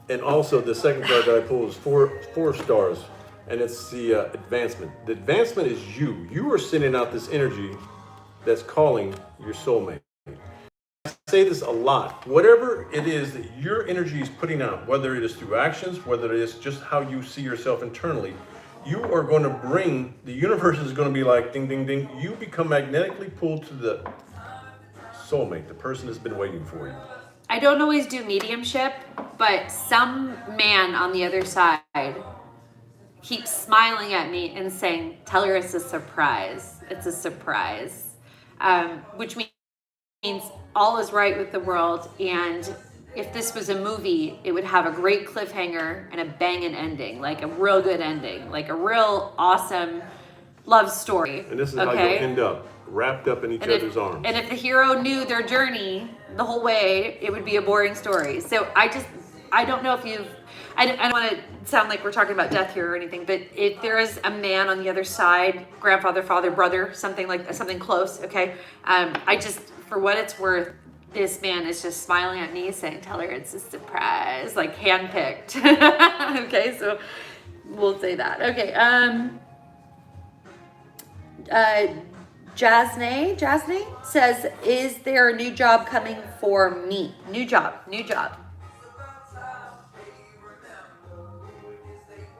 And also, the second card that I pulled is four stars, and it's the advancement. The advancement is you. You are sending out this energy that's calling your soulmate. I say this a lot. Whatever it is that your energy is putting out, whether it is through actions, whether it is just how you see yourself internally, you are going to bring, the universe is going to be like ding, ding, ding. You become magnetically pulled to the soulmate, the person that's been waiting for you. I don't always do mediumship, but some man on the other side keeps smiling at me and saying, tell her it's a surprise. It's a surprise. Which means all is right with the world. And if this was a movie, it would have a great cliffhanger and a banging ending, like a real good ending, like a real awesome love story. And this is how you'll end up, wrapped up in each other's arms. And if the hero knew their journey the whole way, it would be a boring story. So I don't know if I don't want to sound like we're talking about death here or anything, but if there is a man on the other side, grandfather, father, brother, something like that, something close, okay? For what it's worth, this man is just smiling at me saying, tell her it's a surprise, like handpicked. Okay, so we'll say that. Okay, Jasne says, is there a new job coming for me? New job.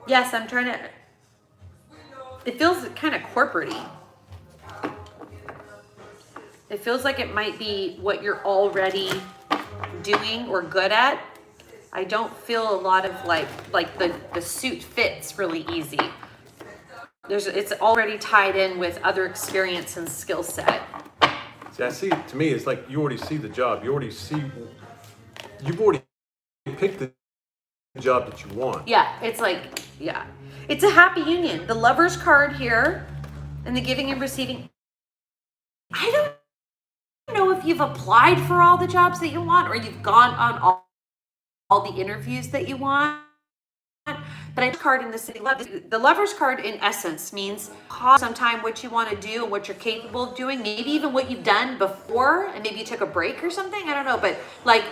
Yes, I'm trying to, it feels kind of corporate-y. It feels like it might be what you're already doing or good at. I don't feel a lot of like the suit fits really easy. It's already tied in with other experience and skill set. See, I see, to me, it's like you already see the job. You've already picked the job that you want. Yeah, it's like, yeah. It's a happy union. The Lover's card here and the giving and receiving. I don't know if you've applied for all the jobs that you want or you've gone on all the interviews that you want. But I card in the city love. The Lover's card in essence means sometime what you want to do and what you're capable of doing, maybe even what you've done before, and maybe you took a break or something. I don't know, but like,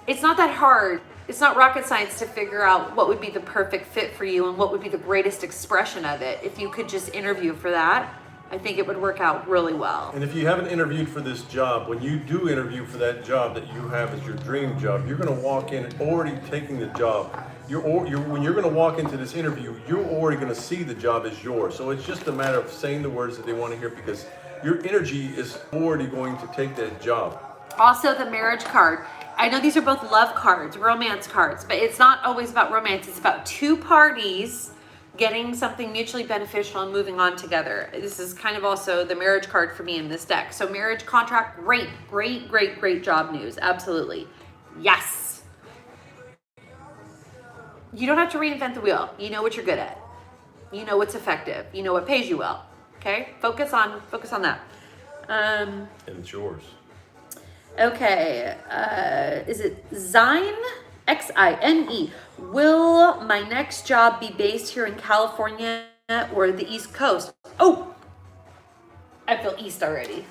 it's not that hard. It's not rocket science to figure out what would be the perfect fit for you and what would be the greatest expression of it. If you could just interview for that, I think it would work out really well. And if you haven't interviewed for this job, when you do interview for that job that you have as your dream job, you're going to walk in already taking the job. When you're going to walk into this interview, you're already going to see the job as yours. So it's just a matter of saying the words that they want to hear, because your energy is already going to take that job. Also, the marriage card. I know these are both love cards, romance cards, but it's not always about romance. It's about two parties getting something mutually beneficial and moving on together. This is kind of also the marriage card for me in this deck. So marriage contract, great job news. Absolutely. Yes. You don't have to reinvent the wheel. You know what you're good at. You know what's effective. You know what pays you well. Okay? Focus on that. And it's yours. Okay, is it Xine? Xine. Will my next job be based here in California or the East Coast? Oh, I feel East already.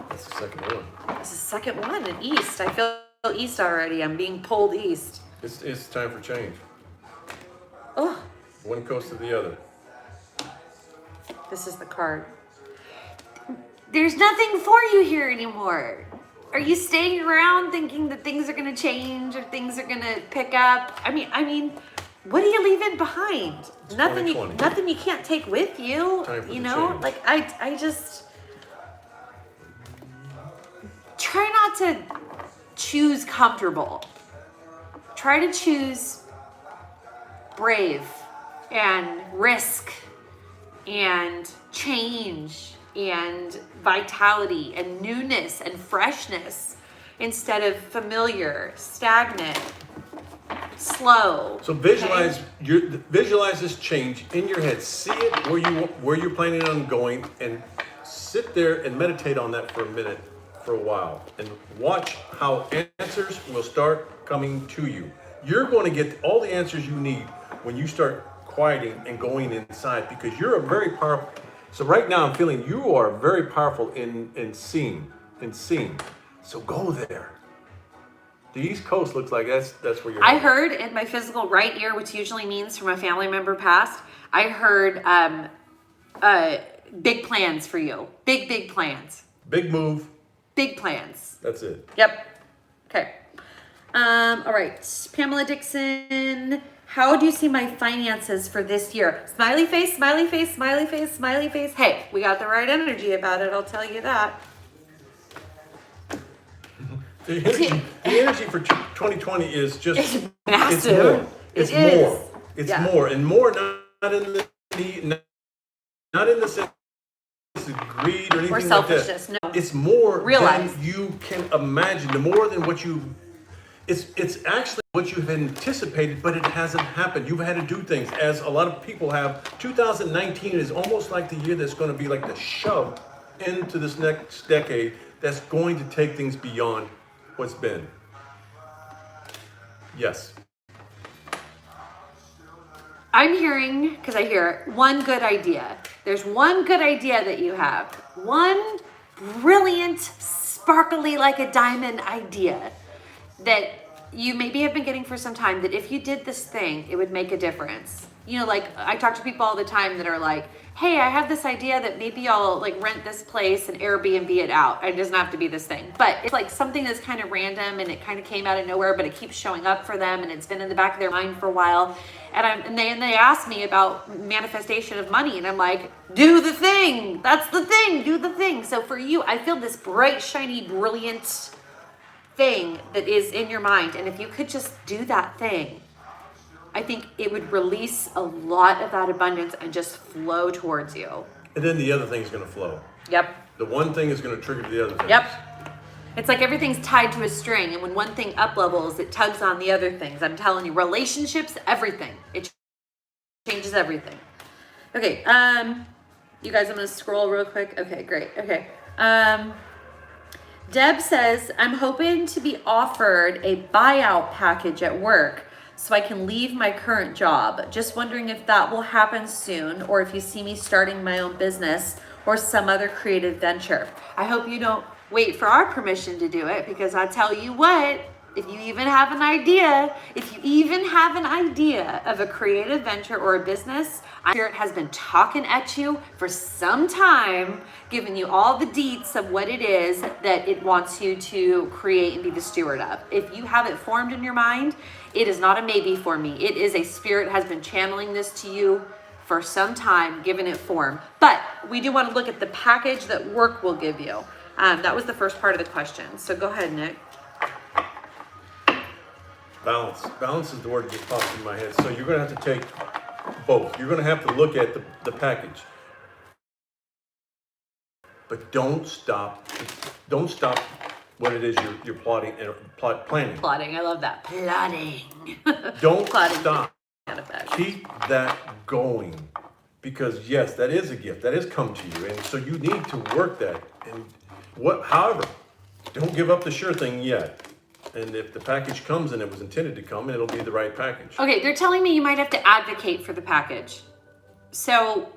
That's the second one. That's the second one in East. I feel East already. I'm being pulled East. It's time for change. Oh. One coast to the other. This is the card. There's nothing for you here anymore. Are you staying around thinking that things are going to change or things are going to pick up? I mean, what are you leaving behind? It's nothing you can't take with you. Time for you the know, change. like I just try not to choose comfortable. Try to choose brave and risk and change and vitality and newness and freshness instead of familiar, stagnant, slow. So visualize this change in your head. See it where you're planning on going, and sit there and meditate on that for a minute, for a while, and watch how answers will start coming to you. You're going to get all the answers you need when you start quieting and going inside, because you're a very powerful. So right now I'm feeling you are very powerful in seeing. So go there. The East Coast looks like that's where you're. I heard in my physical right ear, which usually means from a family member passed, I heard big plans for you. Big plans. Big move. Big plans. That's it. Yep. Okay. All right. Pamela Dixon. How do you see my finances for this year? Smiley face, smiley face, smiley face, smiley face. Hey, we got the right energy about it, I'll tell you that. The energy for 2020 is just It's massive. It's It is. more. It's Yeah. more and more. Not in the sense of greed or anything Or like selfishness, that. no. It's more Realize. than you can imagine. The more than what you. It's actually what you've anticipated, but it hasn't happened. You've had to do things, as a lot of people have. 2019 is almost like the year that's going to be like the shove into this next decade that's going to take things beyond what's been. Yes. I'm hearing, because I hear one good idea. There's one good idea that you have. One brilliant, sparkly like a diamond idea that you maybe have been getting for some time, that if you did this thing, it would make a difference. You know, like I talk to people all the time that are like, hey, I have this idea that maybe I'll like rent this place and Airbnb it out. It doesn't have to be this thing, but it's like something that's kind of random and it kind of came out of nowhere, but it keeps showing up for them and it's been in the back of their mind for a while. And they ask me about manifestation of money, and I'm like, do the thing. That's the thing. Do the thing. So for you, I feel this bright, shiny, brilliant thing that is in your mind, and if you could just do that thing, I think it would release a lot of that abundance and just flow towards you. And then the other thing's going to flow. Yep. The one thing is going to trigger the other thing. Yep. It's like everything's tied to a string, and when one thing up levels, it tugs on the other things. I'm telling you, relationships, everything. It changes everything. Okay, you guys, I'm gonna scroll real quick. Okay, great. Okay. Deb says, I'm hoping to be offered a buyout package at work so I can leave my current job. Just wondering if that will happen soon, or if you see me starting my own business or some other creative venture. I hope you don't wait for our permission to do it, because I tell you what, if you even have an idea of a creative venture or a business, Spirit has been talking at you for some time, giving you all the deets of what it is that it wants you to create and be the steward of. If you have it formed in your mind, it is not a maybe for me. It is a Spirit has been channeling this to you for some time, giving it form. But we do want to look at the package that work will give you. That was the first part of the question. So go ahead, Nick. Balance. Balance is the word that just popped in my head. So you're going to have to take both. You're going to have to look at the package. But don't stop. Don't stop what it is you're plotting and planning. Plotting. I love that. Plotting. Don't Plotting. stop. Keep that going. Because yes, that is a gift. That has come to you. And so you need to work that. And however, don't give up the sure thing yet. And if the package comes and it was intended to come, it'll be the right package. Okay, they're telling me you might have to advocate for the package. So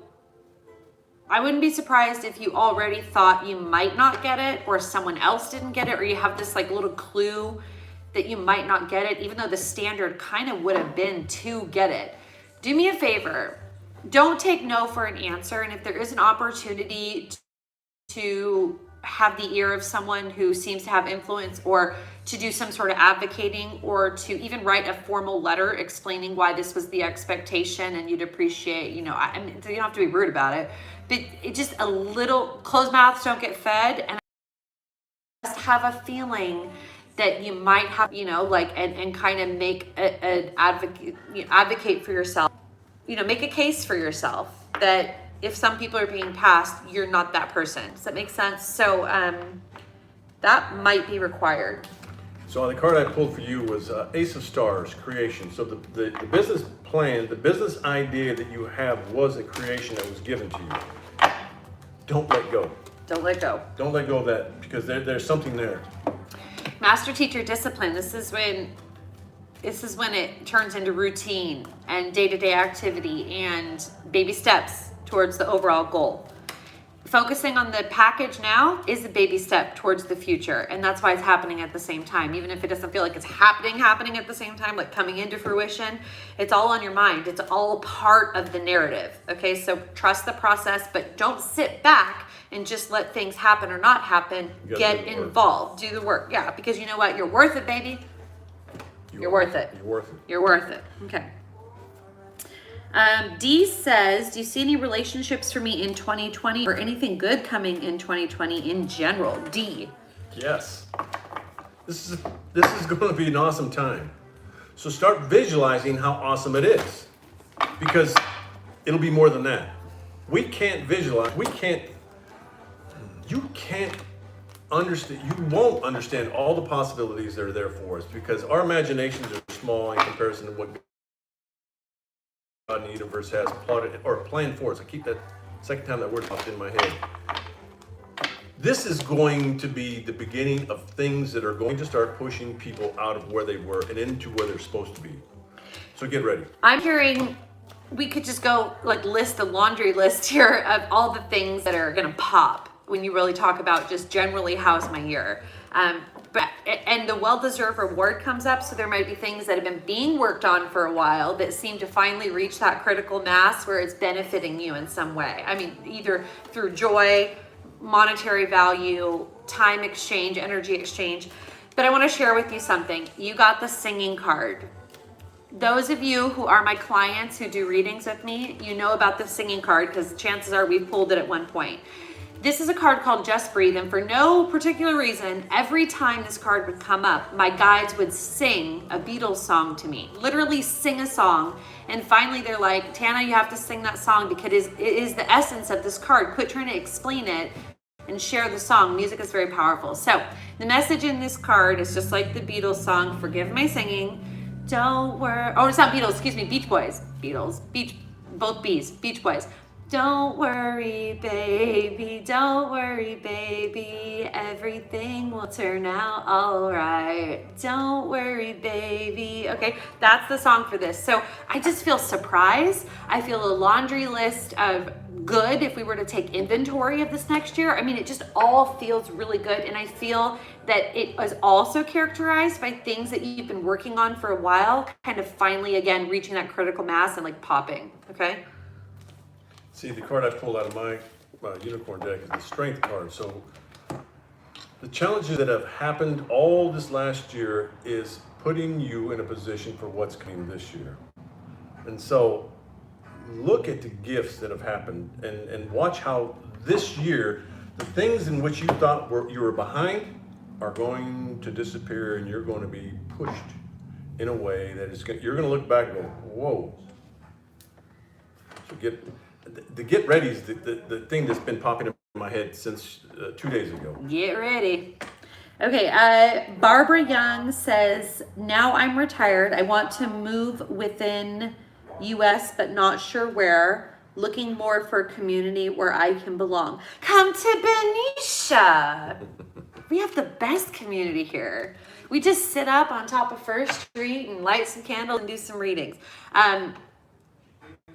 I wouldn't be surprised if you already thought you might not get it, or someone else didn't get it, or you have this like little clue that you might not get it, even though the standard kind of would have been to get it. Do me a favor. Don't take no for an answer. And if there is an opportunity to have the ear of someone who seems to have influence, or to do some sort of advocating, or to even write a formal letter explaining why this was the expectation and you'd appreciate, you know, I mean, you don't have to be rude about it, but it just a little, closed mouths don't get fed. And I just have a feeling that you might have, you know, like, and kind of make an advocate for yourself, you know, make a case for yourself that if some people are being passed, you're not that person. Does that make sense? So that might be required. So the card I pulled for you was Ace of Stars, creation. So the business plan, the business idea that you have was a creation that was given to you. Don't let go. Don't let go. Don't let go of that, because there's something there. Master teacher discipline. This is when it turns into routine and day-to-day activity and baby steps towards the overall goal. Focusing on the package now is a baby step towards the future, and that's why it's happening at the same time. Even if it doesn't feel like it's happening at the same time, like coming into fruition, it's all on your mind. It's all part of the narrative. Okay, so trust the process, but don't sit back and just let things happen or not happen. Get involved. Do the work. Yeah, because you know what? You're worth it, baby. You're worth it. You're worth it. You're worth it. Okay. D says, do you see any relationships for me in 2020 or anything good coming in 2020 in general? D. Yes. This is going to be an awesome time. So start visualizing how awesome it is, because it'll be more than that. We can't visualize. You can't understand. You won't understand all the possibilities that are there for us, because our imaginations are small in comparison to what God in the universe has plotted or planned for us. I keep that second time that word popped in my head. This is going to be the beginning of things that are going to start pushing people out of where they were and into where they're supposed to be. So get ready. I'm hearing we could just go like list a laundry list here of all the things that are going to pop when you really talk about just generally how's my year. And the well-deserved reward comes up, so there might be things that have been being worked on for a while that seem to finally reach that critical mass where it's benefiting you in some way. I mean, either through joy, monetary value, time exchange, energy exchange. But I want to share with you something. You got the singing card. Those of you who are my clients who do readings with me, you know about the singing card because chances are we've pulled it at one point. This is a card called Just Breathe, and for no particular reason, every time this card would come up, my guides would sing a Beatles song to me, literally sing a song, and finally they're like, Tana, you have to sing that song because it is the essence of this card. Quit trying to explain it and share the song. Music is very powerful. So the message in this card is just like the Beatles song, forgive my singing, don't worry, oh, it's not Beatles, excuse me, Beach Boys, both B's, Beach Boys. Don't worry, baby, don't worry, baby, everything will turn out all right. Don't worry, baby. Okay, that's the song for this. So I just feel surprised. I feel a laundry list of good if we were to take inventory of this next year. I mean, it just all feels really good. And I feel that it is also characterized by things that you've been working on for a while, kind of finally, again, reaching that critical mass and like popping, okay? See, the card I pulled out of my unicorn deck is the Strength card. So the challenges that have happened all this last year is putting you in a position for what's coming this year. And so look at the gifts that have happened and watch how this year, the things in which you thought you were behind are going to disappear, and you're going to be pushed in a way that you're going to look back and go, whoa. So get ready is the thing that's been popping in my head since 2 days ago. Get ready. Okay, Barbara Young says, now I'm retired. I want to move within US, but not sure where. Looking more for a community where I can belong. Come to Benicia. We have the best community here. We just sit up on top of First Street and light some candles and do some readings.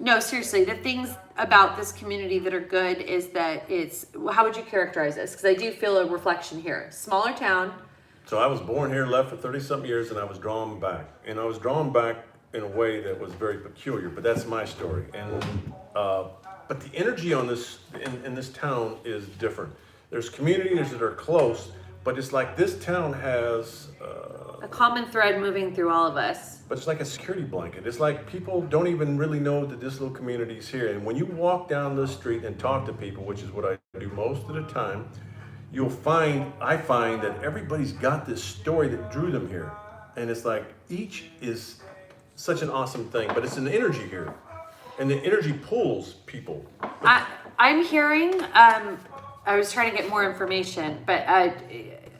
No, seriously, the things about this community that are good is that it's, how would you characterize this? Because I do feel a reflection here. Smaller town. So I was born here, left for 30-something years, and I was drawn back. And I was drawn back in a way that was very peculiar, but that's my story. And but the energy on this in this town is different. There's communities that are close, but it's like this town has a common thread moving through all of us. But it's like a security blanket. It's like people don't even really know that this little community is here. And when you walk down the street and talk to people, which is what I do most of the time, I find that everybody's got this story that drew them here. And it's like each is such an awesome thing, but it's an energy here. And the energy pulls people. I'm hearing, I was trying to get more information, but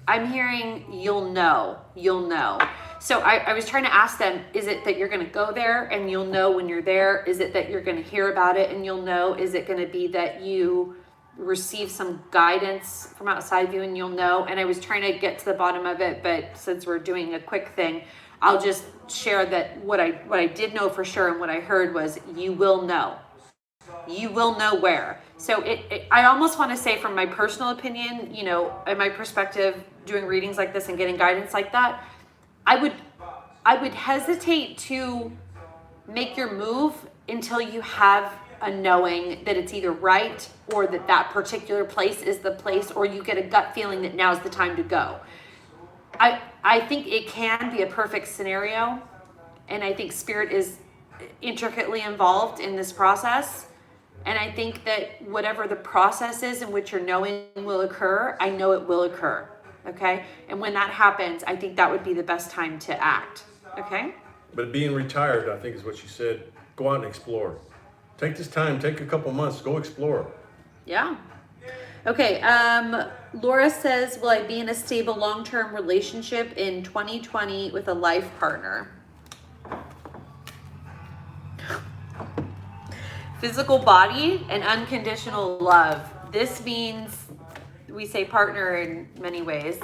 I'm hearing you'll know. So I was trying to ask them, is it that you're going to go there and you'll know when you're there? Is it that you're going to hear about it and you'll know? Is it going to be that you receive some guidance from outside of you and you'll know? And I was trying to get to the bottom of it, but since we're doing a quick thing, I'll just share that what I did know for sure and what I heard was you will know. You will know where. So I almost want to say, from my personal opinion, you know, in my perspective, doing readings like this and getting guidance like that, I would hesitate to make your move until you have a knowing that it's either right or that particular place is the place, or you get a gut feeling that now's the time to go. I think it can be a perfect scenario, and I think spirit is intricately involved in this process. And I think that whatever the process is in which your knowing will occur, I know it will occur. Okay? And when that happens, I think that would be the best time to act. Okay? But being retired, I think is what you said. Go out and explore. Take this time, take a couple months, go explore. Yeah. Okay, Laura says, will I be in a stable long-term relationship in 2020 with a life partner? Physical body and unconditional love. This means we say partner in many ways.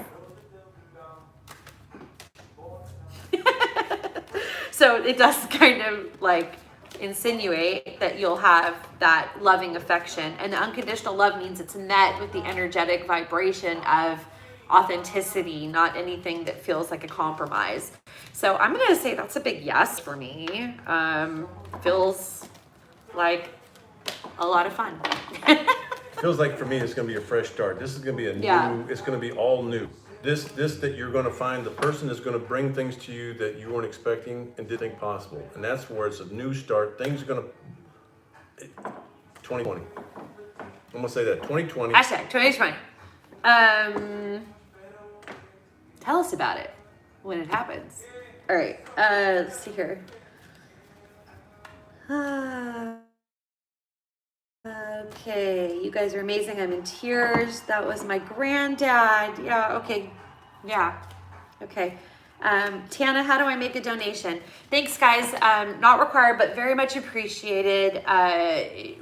So it does kind of like insinuate that you'll have that loving affection, and the unconditional love means it's met with the energetic vibration of authenticity, not anything that feels like a compromise. So I'm gonna say that's a big yes for me. Feels like a lot of fun. Feels like for me it's going to be a fresh start. This is going to be a new, it's going to be all new. This that you're going to find the person is going to bring things to you that you weren't expecting and didn't think possible. And that's where it's a new start. Things are going to 2020. I'm going to say that 2020. Hashtag 2020. Tell us about it when it happens. All right. Let's see here. Okay, you guys are amazing. I'm in tears. That was my granddad. Yeah, okay. Yeah. Okay. Tana, how do I make a donation? Thanks, guys. Not required, but very much appreciated.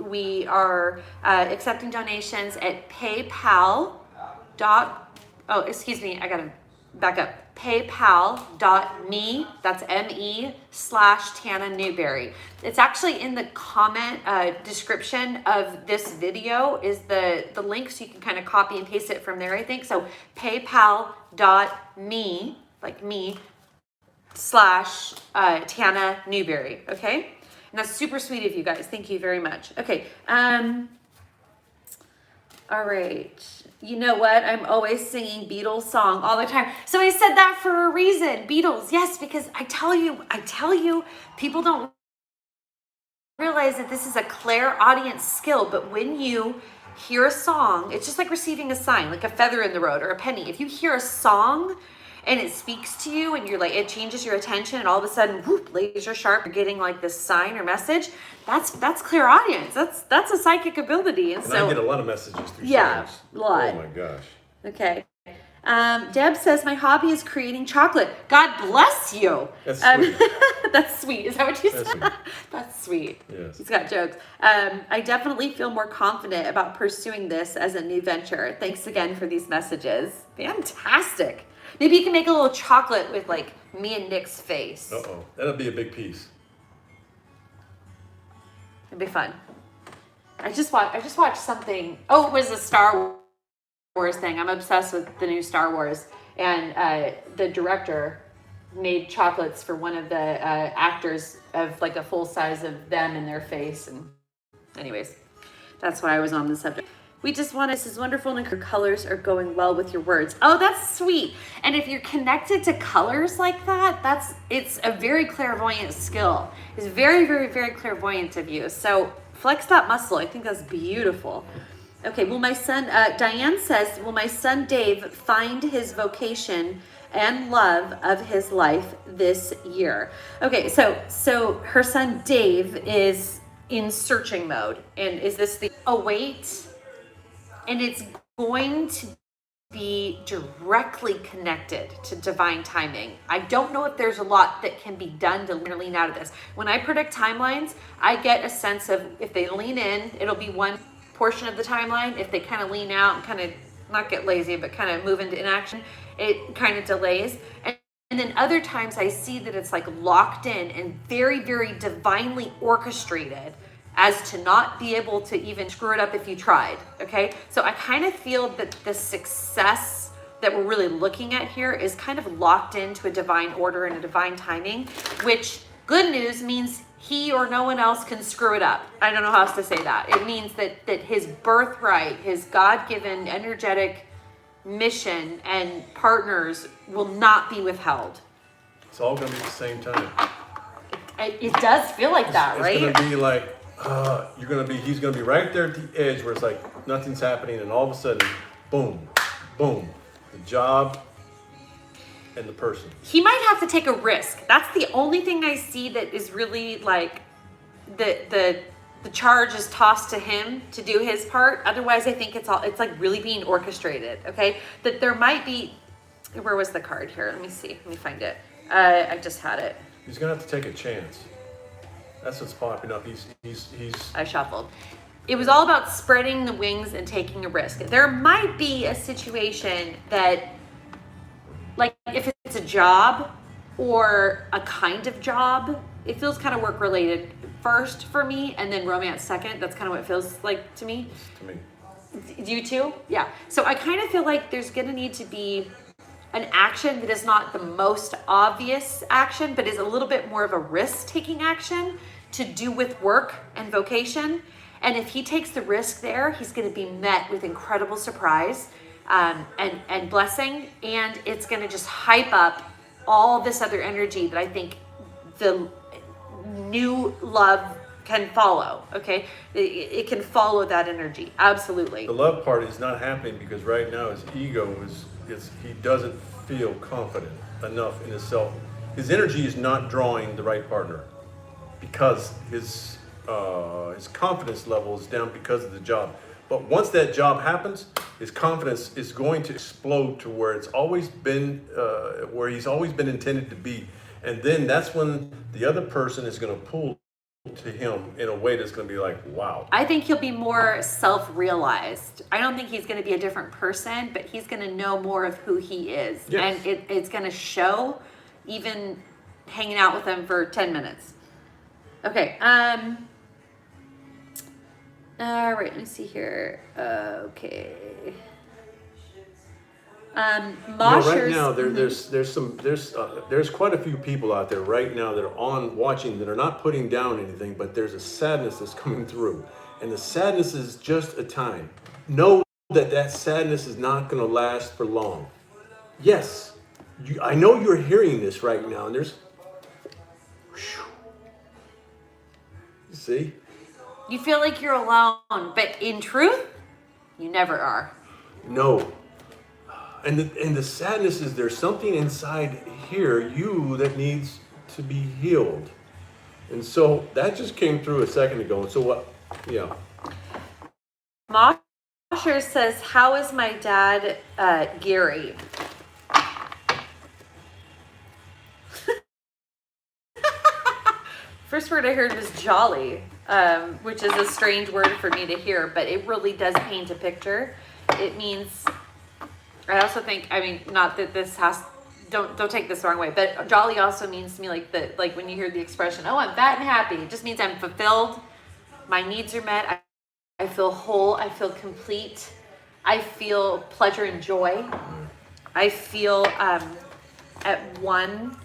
We are accepting donations at PayPal. Oh, excuse me. I gotta back up. PayPal.me, that's me/Tana Newberry. It's actually in the comment description of this video is the link, so you can kind of copy and paste it from there, I think. So PayPal.me, like me, /Tana Newberry, okay? And that's super sweet of you guys. Thank you very much. Okay, all right. You know what? I'm always singing Beatles song all the time. So I said that for a reason. Beatles, yes, because I tell you, people don't realize that this is a clairaudience skill, but when you hear a song, it's just like receiving a sign, like a feather in the road or a penny. If you hear a song and it speaks to you and you're like, it changes your attention, and all of a sudden, whoop, laser sharp, you're getting like this sign or message, that's clairaudience. That's a psychic ability. And so I get a lot of messages through songs. A lot. Oh my gosh. Okay. Deb says, my hobby is creating chocolate. God bless you. That's sweet. That's sweet. Is that what you said? Sweet. That's sweet. Yes. He's got jokes. I definitely feel more confident about pursuing this as a new venture. Thanks again for these messages. Fantastic. Maybe you can make a little chocolate with like me and Nick's face. Uh-oh. That'll be a big piece. It'd be fun. I just watched something. Oh, it was a Star Wars thing. I'm obsessed with the new Star Wars, and the director made chocolates for one of the actors of like a full size of them in their face. And anyways, that's why I was on the subject. We just want, this is wonderful, and your colors are going well with your words. Oh, that's sweet. And if you're connected to colors like that, it's a very clairvoyant skill. It's very, very, very clairvoyant of you. So flex that muscle. I think that's beautiful. Okay, will my son, Diane says, will my son Dave find his vocation and love of his life this year? Okay, so her son Dave is in searching mode. And is this the await? And it's going to be directly connected to divine timing. I don't know if there's a lot that can be done to lean out of this. When I predict timelines, I get a sense of if they lean in, it'll be one portion of the timeline. If they kind of lean out and kind of not get lazy, but kind of move into inaction, it kind of delays. And then other times I see that it's like locked in and very, very divinely orchestrated as to not be able to even screw it up if you tried, okay? So I kind of feel that the success that we're really looking at here is kind of locked into a divine order and a divine timing, which good news means he or no one else can screw it up. I don't know how else to say that. It means that his birthright, his God-given energetic mission and partners will not be withheld. It's all going to be at the same time. It does feel like that, right? It's going to be like, he's going to be right there at the edge where it's like nothing's happening, and all of a sudden, boom, boom, the job and the person. He might have to take a risk. That's the only thing I see that is really like the charge is tossed to him to do his part. Otherwise, I think it's like really being orchestrated. Okay, that there might be. Where was the card here? Let me see. Let me find it. I just had it. He's gonna have to take a chance. That's what's popping up. He's. I shuffled. It was all about spreading the wings and taking a risk. There might be a situation that, like, if it's a job or a kind of job, it feels kind of work related first for me, and then romance second. That's kind of what it feels like to me. To me. You too? Yeah. So I kind of feel like there's going to need to be an action that is not the most obvious action, but is a little bit more of a risk-taking action to do with work and vocation. And if he takes the risk there, he's going to be met with incredible surprise and blessing, and it's going to just hype up all this other energy that I think the new love can follow. Okay, it can follow that energy. Absolutely. The love part is not happening because right now his ego is he doesn't feel confident enough in himself. His energy is not drawing the right partner because his confidence level is down because of the job. But once that job happens, his confidence is going to explode to where it's always been, where he's always been intended to be. And then that's when the other person is going to pull to him in a way that's going to be like, wow. I think he'll be more self-realized. I don't think he's going to be a different person, but he's going to know more of who he is. Yes. And it's going to show even hanging out with him for 10 minutes. Okay. All right, let me see here. Okay. Right now there's quite a few people out there right now that are watching that are not putting down anything, but there's a sadness that's coming through, and the sadness is just a time. Know that sadness is not going to last for long. Yes, I know you're hearing this right now, and there's, you see. You feel like you're alone, but in truth, you never are. No. And the sadness is there's something inside here, you, that needs to be healed. And so that just came through a second ago. And so what? Yeah. Mosher says, how is my dad, Gary? First word I heard was jolly, which is a strange word for me to hear, but it really does paint a picture. It means, I also think, I mean, not that this has, don't take this the wrong way, but jolly also means to me like when you hear the expression, oh, I'm fat and happy. It just means I'm fulfilled. My needs are met. I feel whole. I feel complete. I feel pleasure and joy. I feel at one.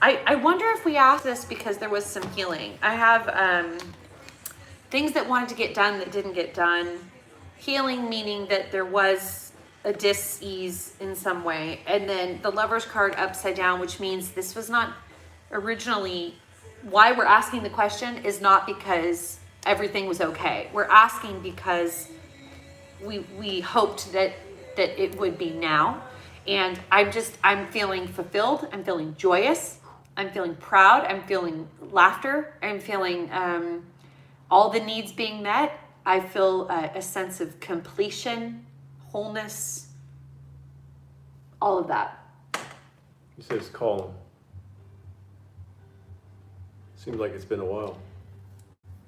I wonder if we asked this because there was some healing. I have things that wanted to get done that didn't get done. Healing meaning that there was a dis-ease in some way. And then the Lover's card upside down, which means this was not originally, why we're asking the question is not because everything was okay. We're asking because we hoped that it would be now. And I'm feeling fulfilled. I'm feeling joyous. I'm feeling proud. I'm feeling laughter. I'm feeling all the needs being met. I feel a sense of completion, wholeness, all of that. He says, call him. Seems like it's been a while.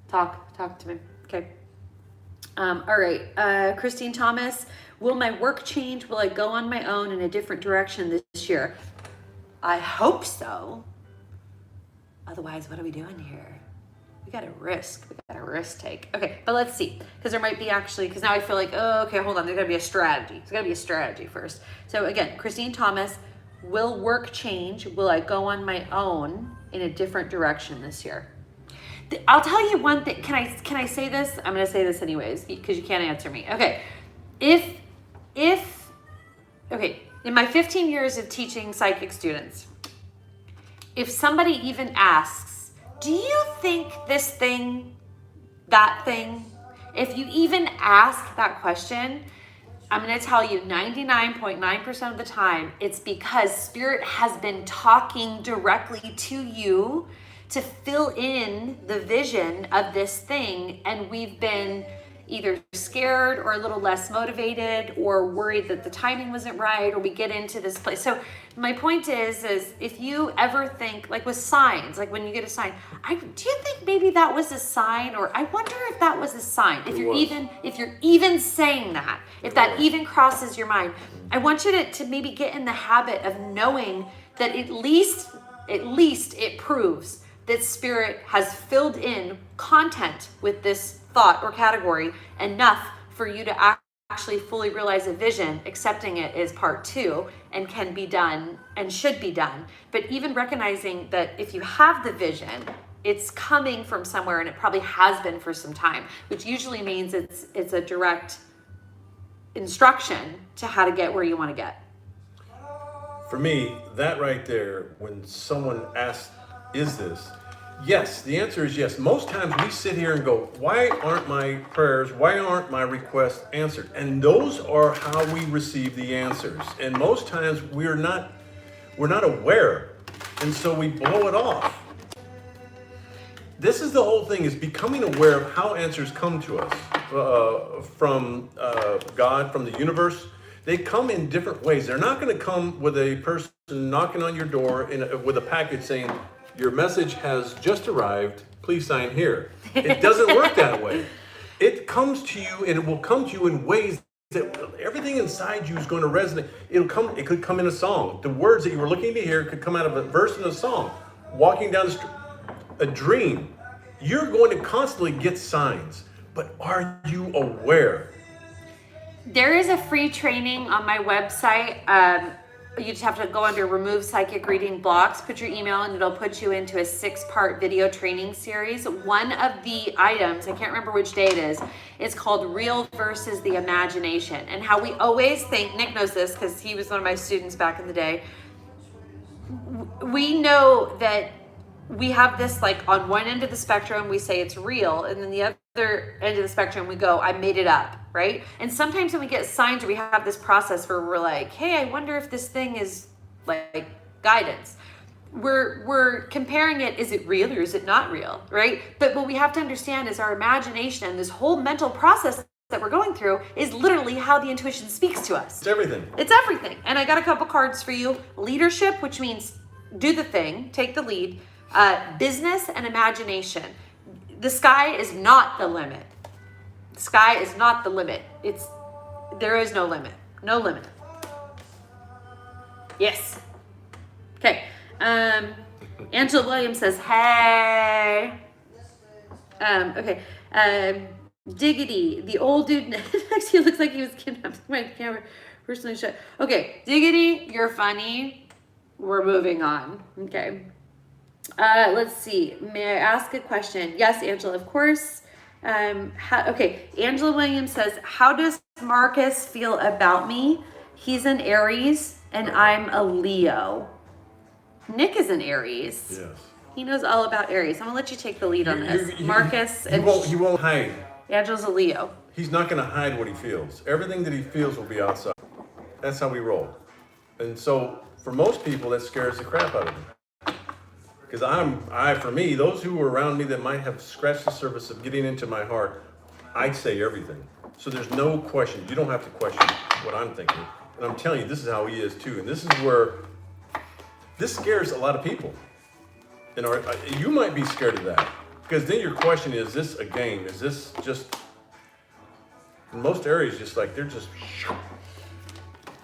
Talk to me. Okay. All right. Christine Thomas, will my work change? Will I go on my own in a different direction this year? I hope so. Otherwise, what are we doing here? We got a risk. We got a risk take. Okay, but let's see. Because there might be actually, because now I feel like, oh, okay, hold on. There's got to be a strategy. There's got to be a strategy first. So again, Christine Thomas, will work change? Will I go on my own in a different direction this year? I'll tell you one thing. Can I say this? I'm going to say this anyways because you can't answer me. Okay. Okay, in my 15 years of teaching psychic students, if somebody even asks, do you think this thing, that thing, if you even ask that question, I'm going to tell you 99.9% of the time, it's because Spirit has been talking directly to you to fill in the vision of this thing, and we've been either scared or a little less motivated or worried that the timing wasn't right, or we get into this place. So my point is if you ever think, like with signs, like when you get a sign, do you think maybe that was a sign? Or I wonder if that was a sign. If you're even saying that, if that even crosses your mind, I want you to maybe get in the habit of knowing that at least it proves that Spirit has filled in content with this thought or category enough for you to actually fully realize a vision. Accepting it is part 2 and can be done and should be done. But even recognizing that if you have the vision, it's coming from somewhere, and it probably has been for some time, which usually means it's a direct instruction to how to get where you want to get. For me, that right there, when someone asks, is this? Yes, the answer is yes. Most times we sit here and go, why aren't my prayers, why aren't my requests answered? And those are how we receive the answers. And most times we're not aware. And so we blow it off. This is the whole thing, is becoming aware of how answers come to us from God, from the universe. They come in different ways. They're not going to come with a person knocking on your door with a package saying, your message has just arrived, please sign here. It doesn't work that way. It comes to you, and it will come to you in ways that everything inside you is going to resonate. It could come in a song. The words that you were looking to hear could come out of a verse in a song. Walking down the street, a dream. You're going to constantly get signs, but are you aware? There is a free training on my website. You just have to go under remove psychic reading blocks, put your email, and it'll put you into a 6-part video training series. One of the items, I can't remember which day it is called Real versus the Imagination. And how we always think, Nick knows this because he was one of my students back in the day, we know that we have this, like, on one end of the spectrum, we say it's real, and then the other end of the spectrum, we go, I made it up, right? And sometimes when we get signs, or we have this process where we're like, hey, I wonder if this thing is like guidance. We're comparing it, is it real or is it not real, right? But what we have to understand is our imagination and this whole mental process that we're going through is literally how the intuition speaks to us. It's everything. It's everything. And I got a couple cards for you. Leadership, which means do the thing, take the lead. Business and imagination. The sky is not the limit. The sky is not the limit. There is no limit. No limit. Yes. Okay. Angela Williams says, hey. Okay. Diggity, the old dude actually looks like he was kidnapped. My camera personally shut. Okay. Diggity, you're funny. We're moving on. Okay. Let's see. May I ask a question? Yes, Angela, of course. Okay. Angela Williams says, how does Marcus feel about me? He's an Aries and I'm a Leo. Nick is an Aries. Yes. He knows all about Aries. I'm gonna let you take the lead on this. Marcus he won't hide. Angela's a Leo. He's not going to hide what he feels. Everything that he feels will be outside. That's how we roll. And so for most people, that scares the crap out of them. Because for me, those who are around me that might have scratched the surface of getting into my heart, I'd say everything. So there's no question. You don't have to question what I'm thinking. And I'm telling you, this is how he is too. And this is where this scares a lot of people. And you might be scared of that. Because then your question is this a game? Is this just, in most areas, just like they're just.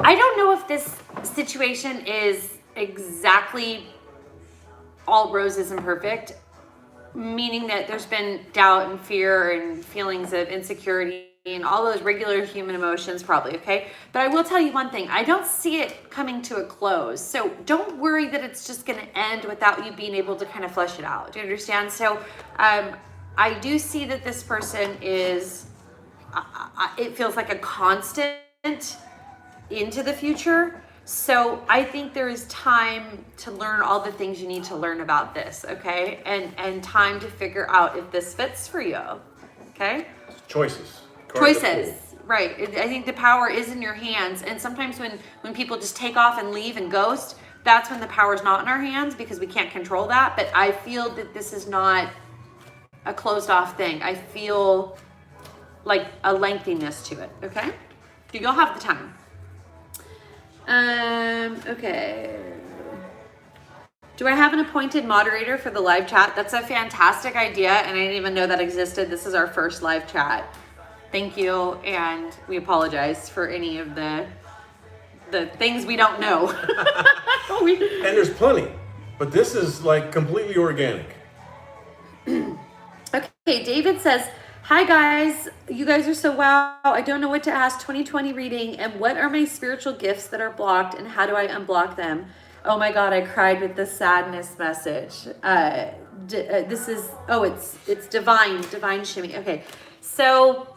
I don't know if this situation is exactly all roses and perfect, meaning that there's been doubt and fear and feelings of insecurity and all those regular human emotions probably, okay? But I will tell you one thing, I don't see it coming to a close. So don't worry that it's just gonna end without you being able to kind of flesh it out. Do you understand? So I do see that this person is, it feels like a constant into the future. So I think there is time to learn all the things you need to learn about this, okay? And time to figure out if this fits for you, okay? Choices. Choices, right. I think the power is in your hands. And sometimes when people just take off and leave and ghost, that's when the power is not in our hands because we can't control that. But I feel that this is not a closed off thing. I feel like a lengthiness to it, okay? You'll have the time. Okay. Do I have an appointed moderator for the live chat? That's a fantastic idea, and I didn't even know that existed. This is our first live chat. Thank you, and we apologize for any of the things we don't know. And there's plenty, but this is like completely organic. Okay, David says, hi guys, you guys are so wow. I don't know what to ask. 2020 reading, and what are my spiritual gifts that are blocked, and how do I unblock them? Oh my God, I cried with the sadness message. This is, it's divine shimmy. Okay, so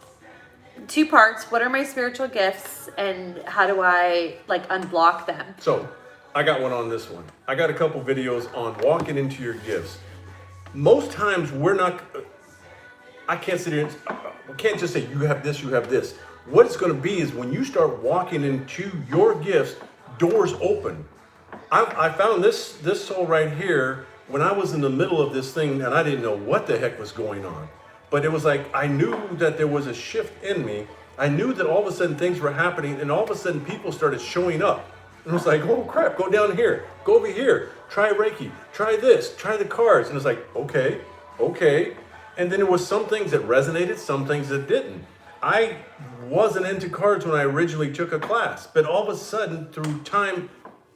2 parts. What are my spiritual gifts, and how do I like unblock them? So I got one on this one. I got a couple videos on walking into your gifts. Most times I can't sit here we can't just say you have this, you have this. What it's going to be is when you start walking into your gifts, doors open. I found this soul right here when I was in the middle of this thing and I didn't know what the heck was going on. But it was like I knew that there was a shift in me. I knew that all of a sudden things were happening, and all of a sudden people started showing up. And it was like, oh crap, go down here, go over here, try Reiki, try this, try the cards. And it's like, okay. And then there was some things that resonated, some things that didn't. I wasn't into cards when I originally took a class, but all of a sudden through time,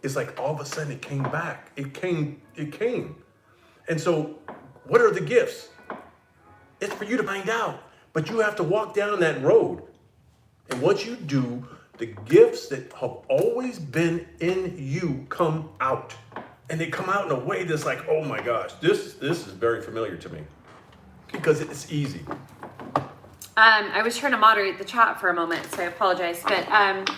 it's like all of a sudden it came back. It came. And so what are the gifts? It's for you to find out, but you have to walk down that road. And once you do, the gifts that have always been in you come out. And they come out in a way that's like, oh my gosh, this is very familiar to me. Because it's easy. I was trying to moderate the chat for a moment, so I apologize. But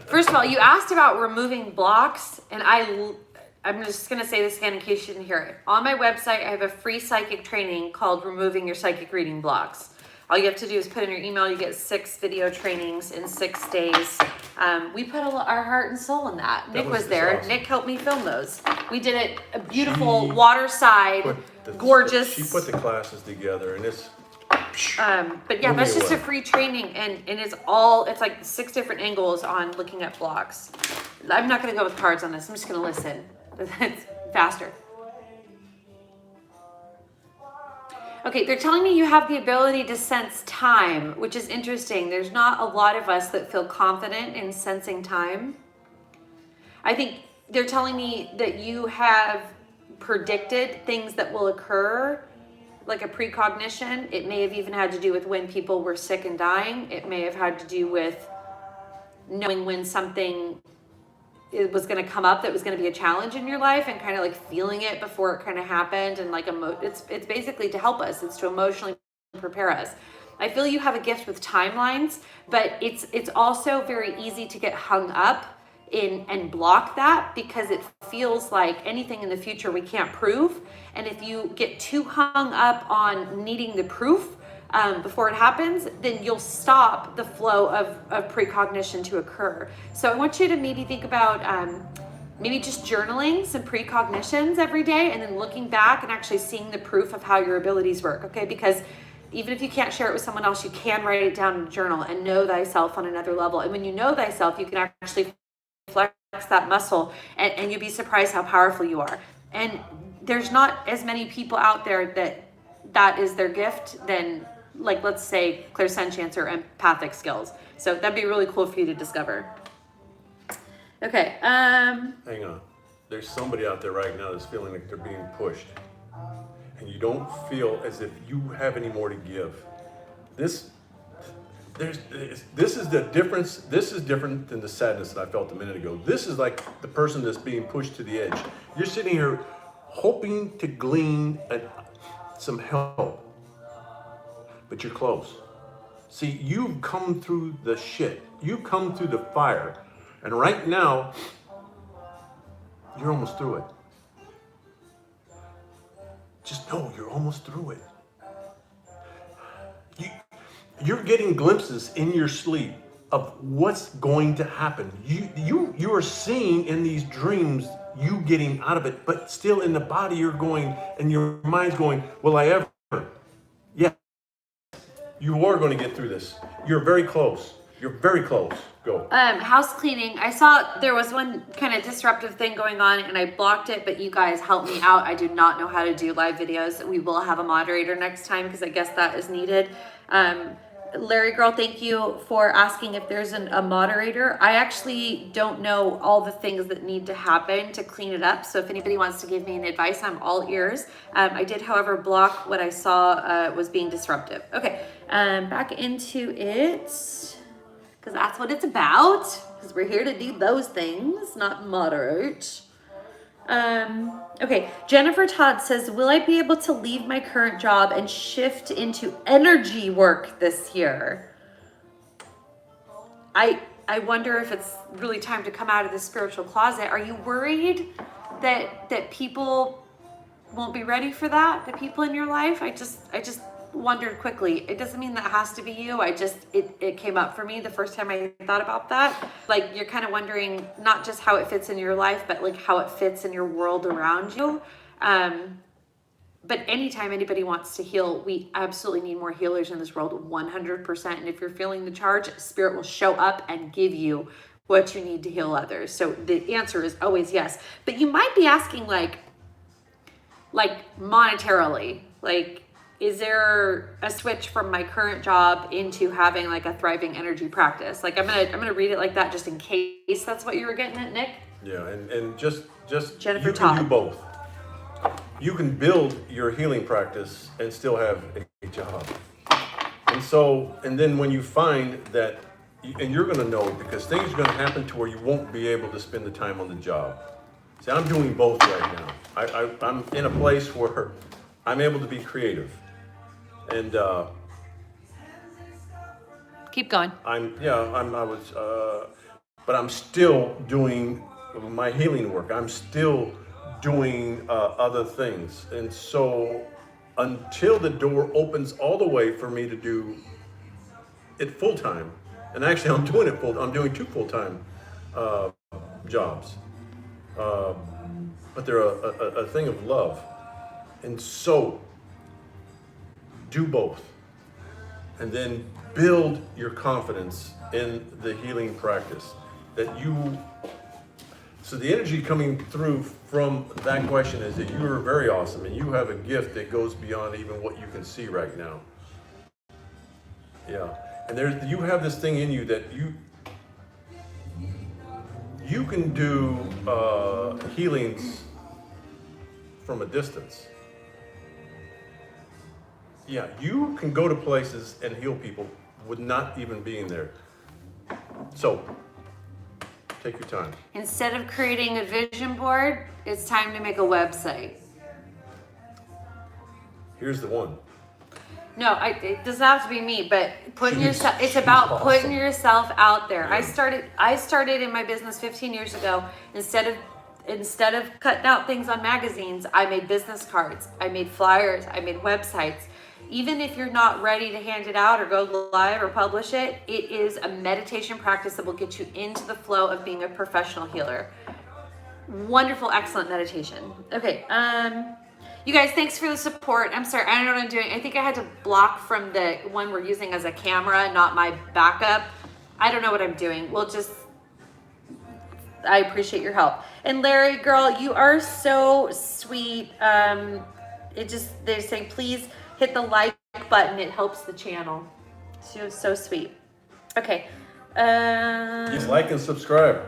first of all, you asked about removing blocks, and I'm just going to say this again in case you didn't hear it. On my website, I have a free psychic training called Removing Your Psychic Reading Blocks. All you have to do is put in your email. You get 6 video trainings in 6 days. We put our heart and soul in that. Nick was there. Awesome. Nick helped me film those. We did it a beautiful waterside, gorgeous. She put the classes together, and it's. But yeah, that's just a free training, and it's like 6 different angles on looking at blocks. I'm not going to go with cards on this. I'm just going to listen. It's faster. Okay, they're telling me you have the ability to sense time, which is interesting. There's not a lot of us that feel confident in sensing time. I think they're telling me that you have predicted things that will occur, like a precognition. It may have even had to do with when people were sick and dying. It may have had to do with knowing when something it was going to come up that was going to be a challenge in your life, and kind of like feeling it before it kind of happened. And like it's basically to help us. It's to emotionally prepare us. I feel you have a gift with timelines, but it's also very easy to get hung up in and block that, because it feels like anything in the future we can't prove. And if you get too hung up on needing the proof before it happens, then you'll stop the flow of precognition to occur. So I want you to maybe think about maybe just journaling some precognitions every day, and then looking back and actually seeing the proof of how your abilities work, okay? Because even if you can't share it with someone else, you can write it down in a journal and know thyself on another level. And when you know thyself, you can actually flex that muscle, and you'd be surprised how powerful you are. And there's not as many people out there that is their gift than, like, let's say clairsentience or empathic skills. So that'd be really cool for you to discover. Okay. Hang on. There's somebody out there right now that's feeling like they're being pushed, and you don't feel as if you have any more to give. This is the difference. This is different than the sadness that I felt a minute ago. This is like the person that's being pushed to the edge. You're sitting here hoping to glean some help, but you're close. See, you've come through the shit. You've come through the fire. And right now, you're almost through it. Just know you're almost through it. You're getting glimpses in your sleep of what's going to happen. You are seeing in these dreams you getting out of it, but still in the body you're going, and your mind's going, will I ever? Yeah, you are going to get through this. You're very close. You're very close. Go. House cleaning. I saw there was one kind of disruptive thing going on and I blocked it, but you guys helped me out. I do not know how to do live videos. We will have a moderator next time because I guess that is needed. Larry Girl, thank you for asking if there's a moderator. I actually don't know all the things that need to happen to clean it up. So if anybody wants to give me an advice, I'm all ears. I did, however, block what I saw was being disruptive. Okay, back into it, because that's what it's about. Because we're here to do those things, not moderate. Okay, Jennifer Todd says, will I be able to leave my current job and shift into energy work this year? I wonder if it's really time to come out of the spiritual closet. Are you worried that people won't be ready for that? The people in your life? I just wondered quickly. It doesn't mean that has to be you. It came up for me the first time I thought about that. Like, you're kind of wondering not just how it fits in your life, but like how it fits in your world around you. But anytime anybody wants to heal, we absolutely need more healers in this world, 100%. And if you're feeling the charge, Spirit will show up and give you what you need to heal others. So the answer is always yes. But you might be asking, like monetarily, like, is there a switch from my current job into having like a thriving energy practice? Like, I'm gonna read it like that just in case that's what you were getting at, Nick. Yeah, and just Jennifer you Todd. can do both. You can build your healing practice and still have a job. And then when you find that, and you're gonna know, because things are gonna happen to where you won't be able to spend the time on the job. See, I'm doing both right now. I'm in a place where I'm able to be creative. And Keep going. but I'm still doing my healing work. I'm still doing other things. And so until the door opens all the way for me to do it full time, and actually I'm doing 2 full-time jobs. But they're a thing of love. And so do both, and then build your confidence in the healing practice. So the energy coming through from that question is that you are very awesome, and you have a gift that goes beyond even what you can see right now. Yeah, and you have this thing in you that you can do healings from a distance. Yeah, you can go to places and heal people with not even being there. So, take your time. Instead of creating a vision board, it's time to make a website. Here's the one. No, it doesn't have to be me, but it's about putting yourself out there. Yeah. I started in my business 15 years ago. Instead of cutting out things on magazines, I made business cards, I made flyers, I made websites. Even if you're not ready to hand it out or go live or publish it, it is a meditation practice that will get you into the flow of being a professional healer. Wonderful, excellent meditation. Okay, You guys, thanks for the support. I'm sorry, I don't know what I'm doing. I think I had to block from the one we're using as a camera, not my backup. I don't know what I'm doing. I appreciate your help. And Larry, girl, you are so sweet. They're saying, please hit the like button. It helps the channel. So sweet. Okay. Just like and subscribe.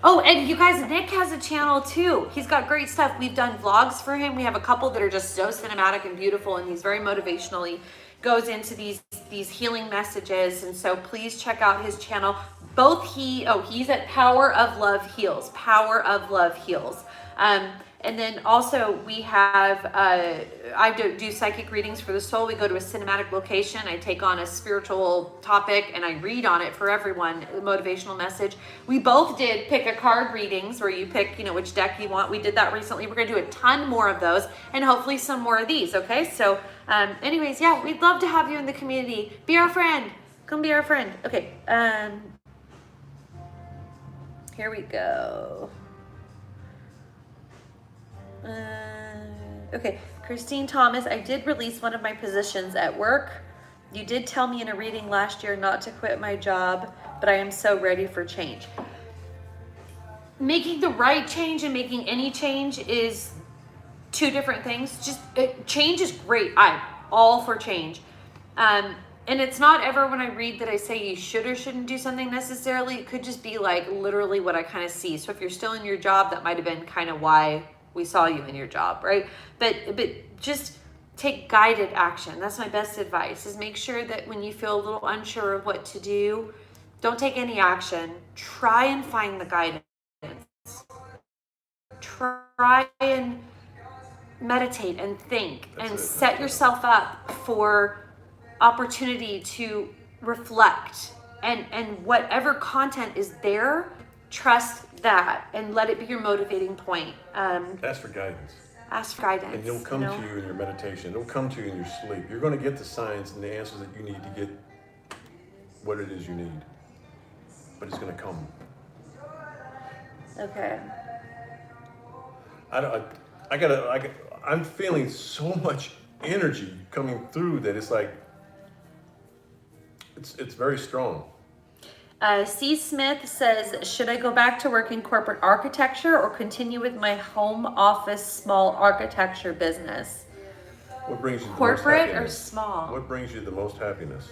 Oh, and you guys, Nick has a channel too. He's got great stuff. We've done vlogs for him. We have a couple that are just so cinematic and beautiful, and he's very motivational. He goes into these healing messages, and so please check out his channel. He's at Power of Love Heals. Power of Love Heals. And then also we have, I do psychic readings for the soul. We go to a cinematic location. I take on a spiritual topic and I read on it for everyone, a motivational message. We both did pick a card readings where you pick, which deck you want. We did that recently. We're going to do a ton more of those and hopefully some more of these. Okay. So, anyways, yeah, we'd love to have you in the community. Be our friend. Come be our friend. Okay. Here we go. Okay, Christine Thomas, I did release one of my positions at work. You did tell me in a reading last year not to quit my job, but I am so ready for change. Making the right change and making any change is two different things. Change is great. I'm all for change. And it's not ever when I read that I say you should or shouldn't do something necessarily. It could just be like literally what I kind of see. So if you're still in your job, that might have been kind of why we saw you in your job, right? But just take guided action. That's my best advice, is make sure that when you feel a little unsure of what to do, don't take any action. Try and find the guidance. Try and meditate and think and set yourself up for opportunity to reflect. And whatever content is there, trust that and let it be your motivating point. Ask for guidance. Ask for guidance. And it'll come to you in your meditation. It'll come to you in your sleep. You're going to get the signs and the answers that you need to get what it is you need. But it's going to come. Okay. I'm feeling so much energy coming through that it's like, it's very strong. C. Smith says, should I go back to work in corporate architecture or continue with my home office small architecture business? What brings you the corporate most happiness? Or small? What brings you the most happiness?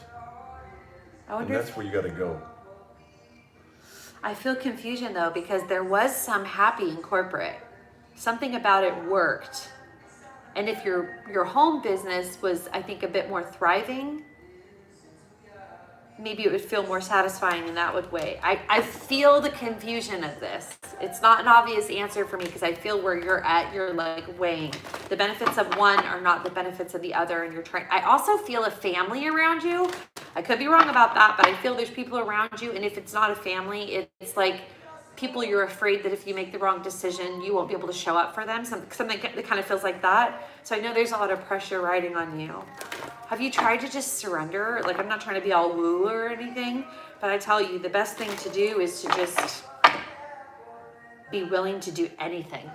And that's where you got to go. I feel confusion though, because there was some happy in corporate. Something about it worked. And if your home business was, I think, a bit more thriving, maybe it would feel more satisfying in that way. I feel the confusion of this. It's not an obvious answer for me because I feel where you're at, you're like weighing. The benefits of one are not the benefits of the other, and you're trying. I also feel a family around you. I could be wrong about that, but I feel there's people around you, and if it's not a family, it's like people you're afraid that if you make the wrong decision, you won't be able to show up for them. Something that kind of feels like that. So I know there's a lot of pressure riding on you. Have you tried to just surrender? Like, I'm not trying to be all woo or anything, but I tell you, the best thing to do is to just be willing to do anything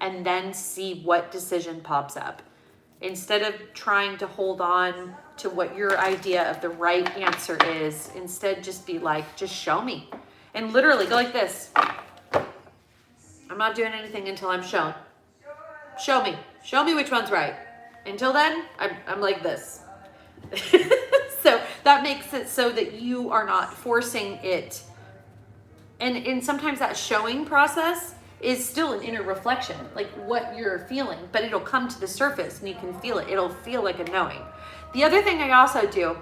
and then see what decision pops up. Instead of trying to hold on to what your idea of the right answer is, instead just be like, just show me. And literally go like this. I'm not doing anything until I'm shown. Show me. Show me which one's right. Until then, I'm like this. So that makes it so that you are not forcing it. And sometimes that showing process is still an inner reflection, like what you're feeling, but it'll come to the surface and you can feel it. It'll feel like a knowing. The other thing I also do,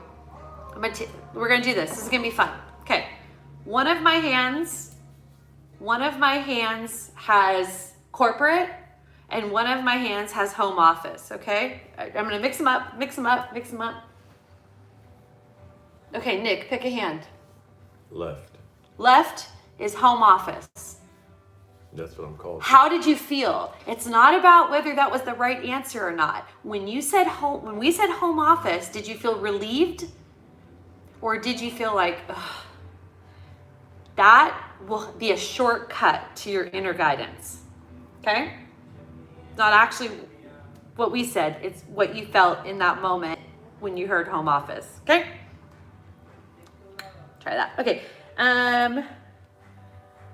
we're going to do this. This is going to be fun. Okay. One of my hands has corporate, and one of my hands has home office, okay? I'm going to mix them up. Okay, Nick, pick a hand. Left. Left is home office. That's what I'm called. How did you feel? It's not about whether that was the right answer or not. When we said home office, did you feel relieved? Or did you feel like, ugh? That will be a shortcut to your inner guidance. Okay? Not actually what we said. It's what you felt in that moment when you heard home office. Okay? Try that. Okay.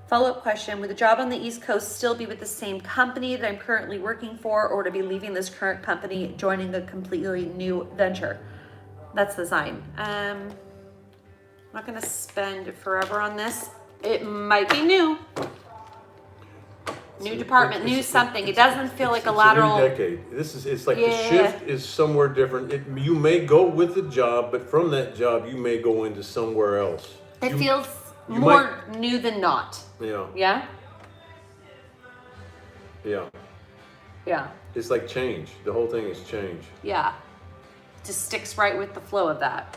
Follow-up question. Would the job on the East Coast still be with the same company that I'm currently working for, or to be leaving this current company, joining a completely new venture? That's the sign. I'm not going to spend forever on this. It might be new. New department, new something. It doesn't feel like a lateral. It's a new decade. It's like the shift is somewhere different. You may go with the job, but from that job, you may go into somewhere else. It feels more new than not. Yeah. Yeah? Yeah. Yeah. It's like change. The whole thing is change. Yeah. Just sticks right with the flow of that.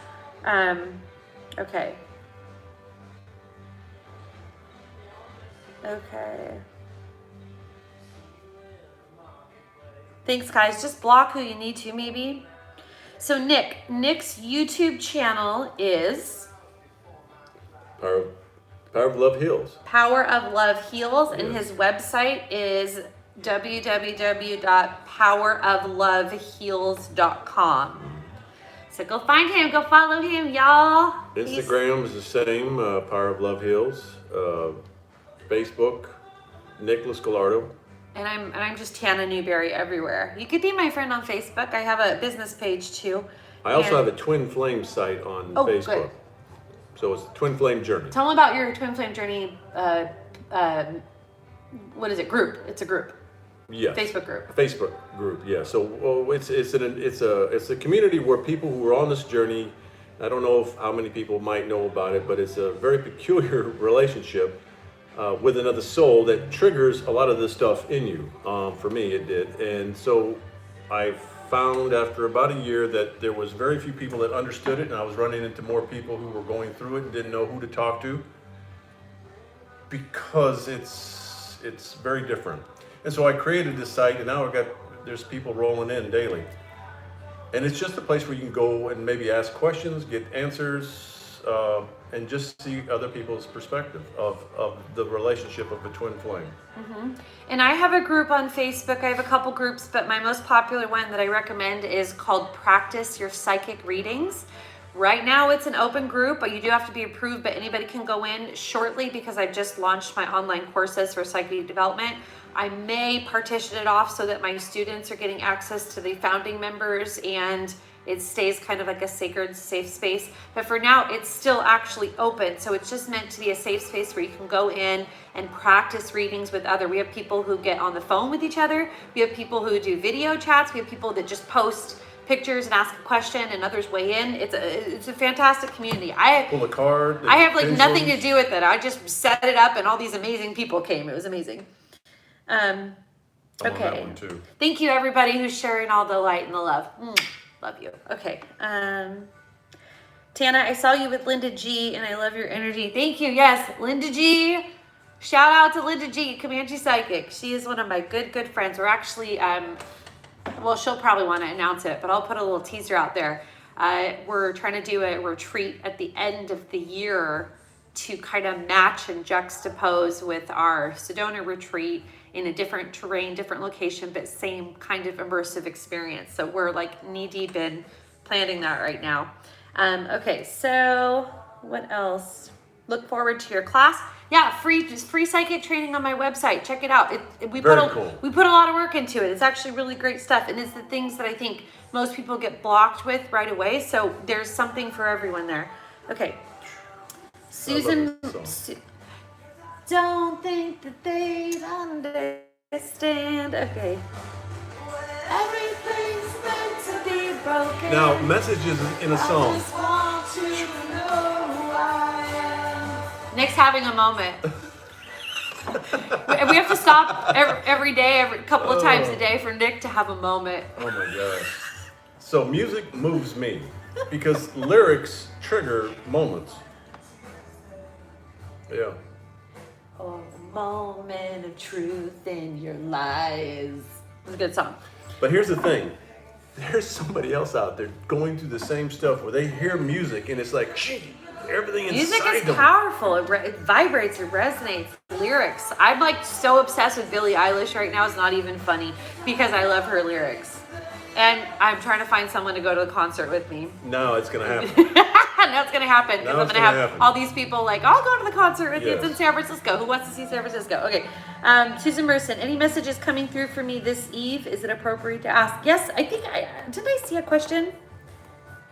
Okay. Okay. Thanks, guys. Just block who you need to, maybe. So Nick's YouTube channel is Power of Love Heals. Power of Love Heals, and his website is www.powerofloveheals.com. So go find him, go follow him, y'all. Instagram is the same, Power of Love Heals. Facebook, Nicholas Gallardo. And I'm just Tana Newberry everywhere. You could be my friend on Facebook. I have a business page too. I also have a Twin Flame site on Facebook. Good. So it's Twin Flame Journey. Tell them about your Twin Flame Journey. What is it? Group. It's a group. Yes. Facebook group. Facebook group. Yeah. So it's a community where people who are on this journey. I don't know how many people might know about it, but it's a very peculiar relationship with another soul that triggers a lot of this stuff in you. For me, it did, and so I found after about a year that there was very few people that understood it, and I was running into more people who were going through it and didn't know who to talk to because it's very different. And so I created this site, and now there's people rolling in daily, and it's just a place where you can go and maybe ask questions, get answers. And just see other people's perspective of the relationship of the twin flame. Mm-hmm. And I have a group on Facebook. I have a couple groups, but my most popular one that I recommend is called Practice Your Psychic Readings. Right now it's an open group, but you do have to be approved, but anybody can go in shortly because I've just launched my online courses for psychic development. I may partition it off so that my students are getting access to the founding members and it stays kind of like a sacred, safe space. But for now, it's still actually open. So it's just meant to be a safe space where you can go in and practice readings with other. We have people who get on the phone with each other. We have people who do video chats. We have people that just post pictures and ask a question and others weigh in. It's a fantastic community. Pull a card. I have like nothing to do with it. I just set it up and all these amazing people came. It was amazing. I'm on that Okay. one too. Thank you everybody who's sharing all the light and the love. Love you. Okay. Tana, I saw you with Linda G and I love your energy. Thank you. Yes, Linda G. Shout out to Linda G, Comanche Psychic. She is one of my good friends. We're actually, well, she'll probably want to announce it, but I'll put a little teaser out there. We're trying to do a retreat at the end of the year to kind of match and juxtapose with our Sedona retreat in a different terrain, different location, but same kind of immersive experience. So we're like knee deep in planning that right now. Okay, so what else? Look forward to your class. Yeah, free psychic training on my website. Check it out. We put a lot of work into it. It's actually really great stuff. And it's the things that I think most people get blocked with right away. So there's something for everyone there. Okay. Susan, don't think that they'd understand. Okay. Everything's meant to be broken. Now, messages in a song. I just want you to know who I am. Nick's having a moment. We have to stop every day, every couple of times a day for Nick to have a moment. Oh my gosh. So music moves me because lyrics trigger moments. Yeah. Oh, the moment of truth in your lies. It's a good song. But here's the thing. There's somebody else out there going through the same stuff where they hear music and it's like, everything inside Music is them. powerful. It vibrates, it resonates. Lyrics. I'm like so obsessed with Billie Eilish right now. It's not even funny because I love her lyrics. And I'm trying to find someone to go to the concert with me. No, it's gonna happen. Now it's gonna happen because Now I'm it's gonna gonna have happen. all these people like, I'll go to the concert with you. It's Yes. in San Francisco. Who wants to see San Francisco? Okay. Susan Merson, any messages coming through for me this eve? Is it appropriate to ask? Yes, I think did I see a question?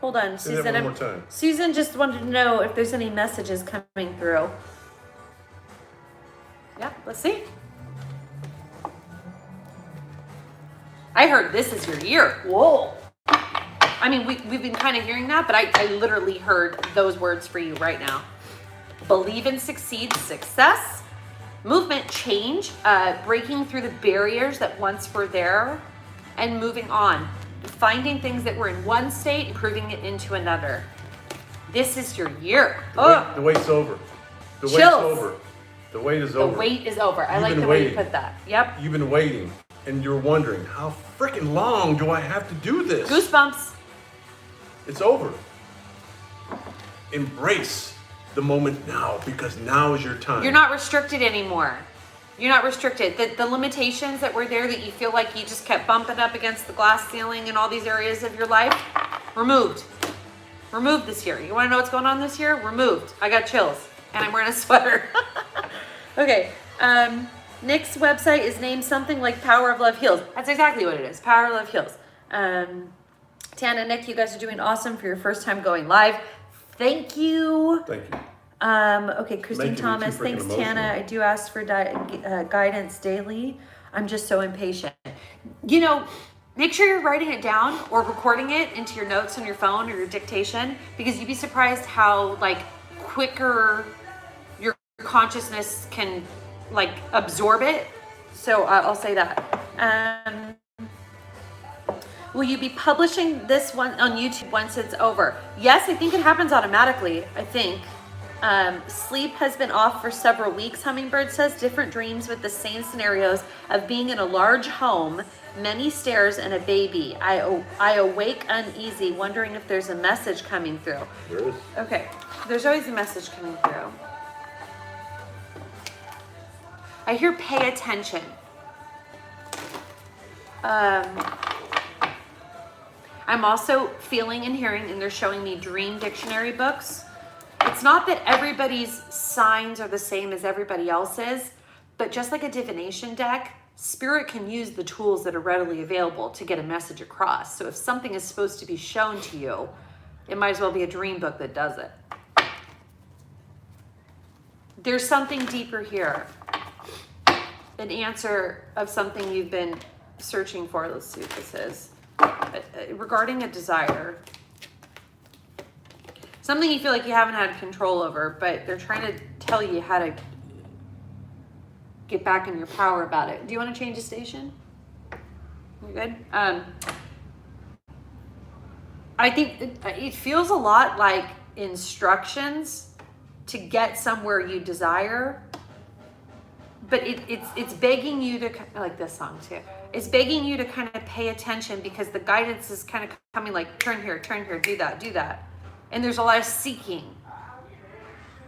Hold on, Say that Susan. one more time. Susan just wanted to know if there's any messages coming through. Yeah, let's see. I heard this is your year. Whoa. I mean, we've been kind of hearing that, but I literally heard those words for you right now. Believe and succeed, success, movement, change, breaking through the barriers that once were there, and moving on. Finding things that were in one state, improving it into another. This is your year. The wait's over. The wait's Chills. over. The wait is The over. wait is over. I You've like been the way you waiting. put that. Yep. You've been waiting, and you're wondering, how freaking long do I have to do this? Goosebumps. It's over. Embrace the moment now, because now is your time. You're not restricted anymore. You're not restricted. The limitations that were there that you feel like you just kept bumping up against the glass ceiling in all these areas of your life, removed. Removed this year. You want to know what's going on this year? Removed. I got chills, and I'm wearing a sweater. Okay. Nick's website is named something like Power of Love Heals. That's exactly what it is. Power of Love Heals. Tana, Nick, you guys are doing awesome for your first time going live. Thank you. Thank you. Okay, Christine Making me too Thomas, freaking thanks emotional. Tana. I do ask for guidance daily. I'm just so impatient. You know, make sure you're writing it down or recording it into your notes on your phone or your dictation, because you'd be surprised how like quicker your consciousness can like absorb it. So I'll say that. Will you be publishing this one on YouTube once it's over? Yes, I think it happens automatically, I think. Sleep has been off for several weeks, Hummingbird says. Different dreams with the same scenarios of being in a large home, many stairs, and a baby. I awake uneasy, wondering if there's a message coming through. There is. Okay, there's always a message coming through. I hear pay attention. I'm also feeling and hearing, and they're showing me dream dictionary books. It's not that everybody's signs are the same as everybody else's, but just like a divination deck, spirit can use the tools that are readily available to get a message across. So if something is supposed to be shown to you, it might as well be a dream book that does it. There's something deeper here. An answer of something you've been searching for. Let's see what this is. Regarding a desire. Something you feel like you haven't had control over, but they're trying to tell you how to get back in your power about it. Do you want to change the station? You good? I think it feels a lot like instructions to get somewhere you desire, but it's begging you to, I like this song too. It's begging you to kind of pay attention, because the guidance is kind of coming like, turn here, do that, do that. And there's a lot of seeking.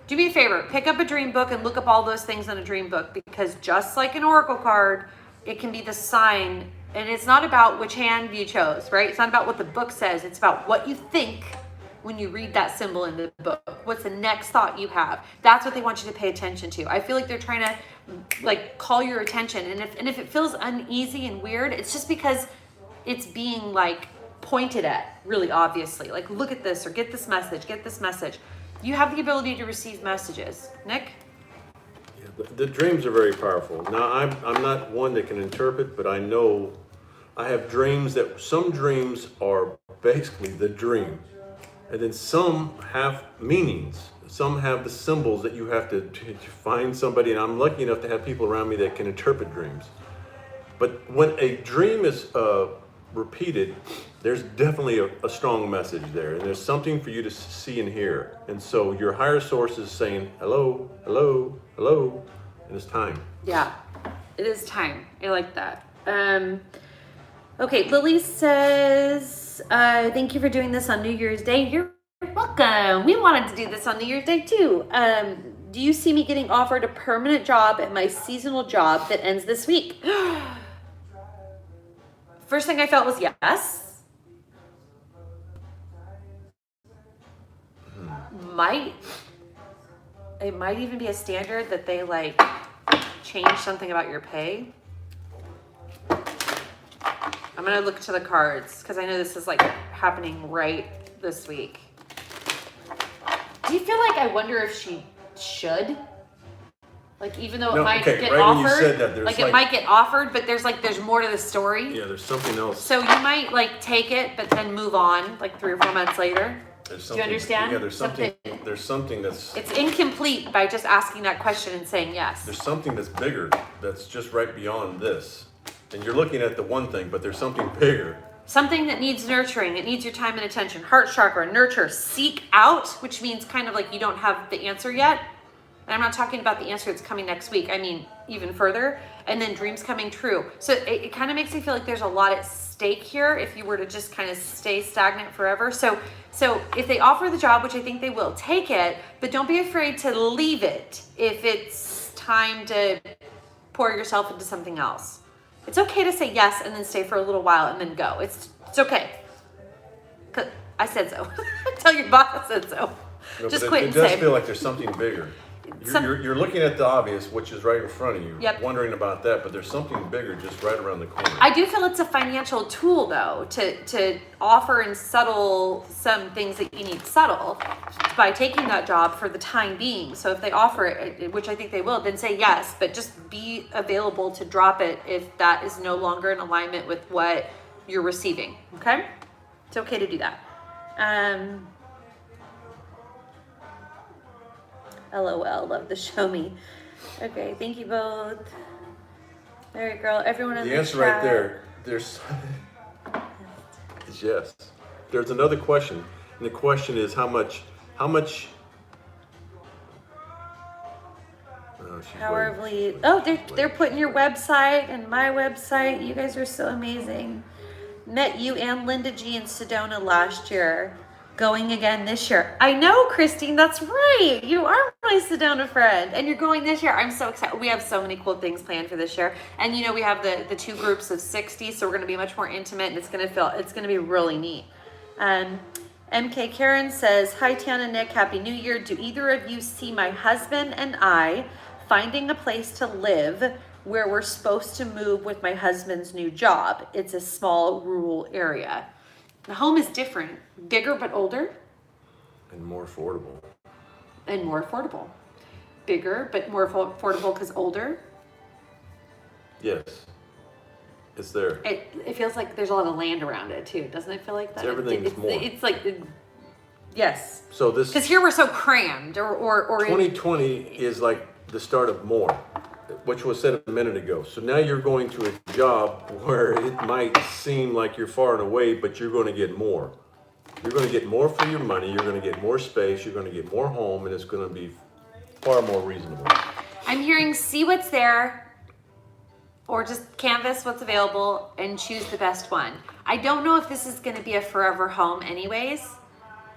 Do me a favor, pick up a dream book and look up all those things in a dream book, because just like an oracle card, it can be the sign, and it's not about which hand you chose, right? It's not about what the book says. It's about what you think when you read that symbol in the book. What's the next thought you have? That's what they want you to pay attention to. I feel like they're trying to like call your attention. And if it feels uneasy and weird, it's just because it's being like pointed at really obviously. Like, look at this, or get this message, get this message. You have the ability to receive messages. Nick? Yeah, the dreams are very powerful. Now, I'm not one that can interpret, but I know I have dreams that some dreams are basically the dream. And then some have meanings. Some have the symbols that you have to find somebody. And I'm lucky enough to have people around me that can interpret dreams. But when a dream is repeated, there's definitely a strong message there. And there's something for you to see and hear. And so your higher source is saying, hello, hello, hello. And it's time. Yeah, it is time. I like that. Okay, Lily says, thank you for doing this on New Year's Day. You're welcome. We wanted to do this on New Year's Day too. Do you see me getting offered a permanent job at my seasonal job that ends this week? First thing I felt was yes. It might even be a standard that they like change something about your pay. I'm gonna look to the cards because I know this is like happening right this week. Do you feel like I wonder if she should? Like even though it might get right offered, when you said that, there's like it might get offered, but there's more to the story. Yeah, there's something else. So you might like take it, but then move on like 3 or 4 months later. Do you understand? Yeah, there's something that's... It's incomplete by just asking that question and saying yes. There's something that's bigger, that's just right beyond this. And you're looking at the one thing, but there's something bigger. Something that needs nurturing. It needs your time and attention. Heart chakra, nurture, seek out, which means kind of like you don't have the answer yet. And I'm not talking about the answer that's coming next week. I mean, even further. And then dreams coming true. So it kind of makes me feel like there's a lot at stake here if you were to just kind of stay stagnant forever. So if they offer the job, which I think they will, take it, but don't be afraid to leave it if it's time to pour yourself into something else. It's okay to say yes and then stay for a little while and then go. It's okay. 'Cause I said so. Tell your boss I said so. No, just but quit it and does say. feel like there's something bigger. You're looking at the obvious, which is right in front of you, wondering about that, but there's something bigger just right around the corner. I do feel it's a financial tool, though, to offer and settle some things that you need settled by taking that job for the time being. So if they offer it, which I think they will, then say yes, but just be available to drop it if that is no longer in alignment with what you're receiving, okay? It's okay to do that. LOL, love the show me. Okay, thank you both. All right, girl, everyone in the answer chat. right there, is yes. There's another question, and the question is how much they're putting your website and my website. You guys are so amazing. Met you and Linda G in Sedona last year. Going again this year. I know, Christine, that's right. You are my Sedona friend. And you're going this year. I'm so excited. We have so many cool things planned for this year. And you know, we have the 2 groups of 60, so we're gonna be much more intimate and it's gonna be really neat. MK Karen says, hi Tana, Nick, Happy New Year. Do either of you see my husband and I finding a place to live where we're supposed to move with my husband's new job? It's a small rural area. The home is different, bigger but older. And more affordable. And more affordable. Bigger but more affordable because older. Yes. It's there. It feels like there's a lot of land around it too. Doesn't it feel like that? Everything's more. It's like, yes. So this... Because here we're so crammed or 2020 is like the start of more, which was said a minute ago. So now you're going to a job where it might seem like you're far and away, but you're going to get more. You're going to get more for your money. You're going to get more space. You're going to get more home, and it's going to be far more reasonable. I'm hearing see what's there, or just canvas what's available and choose the best one. I don't know if this is going to be a forever home anyways.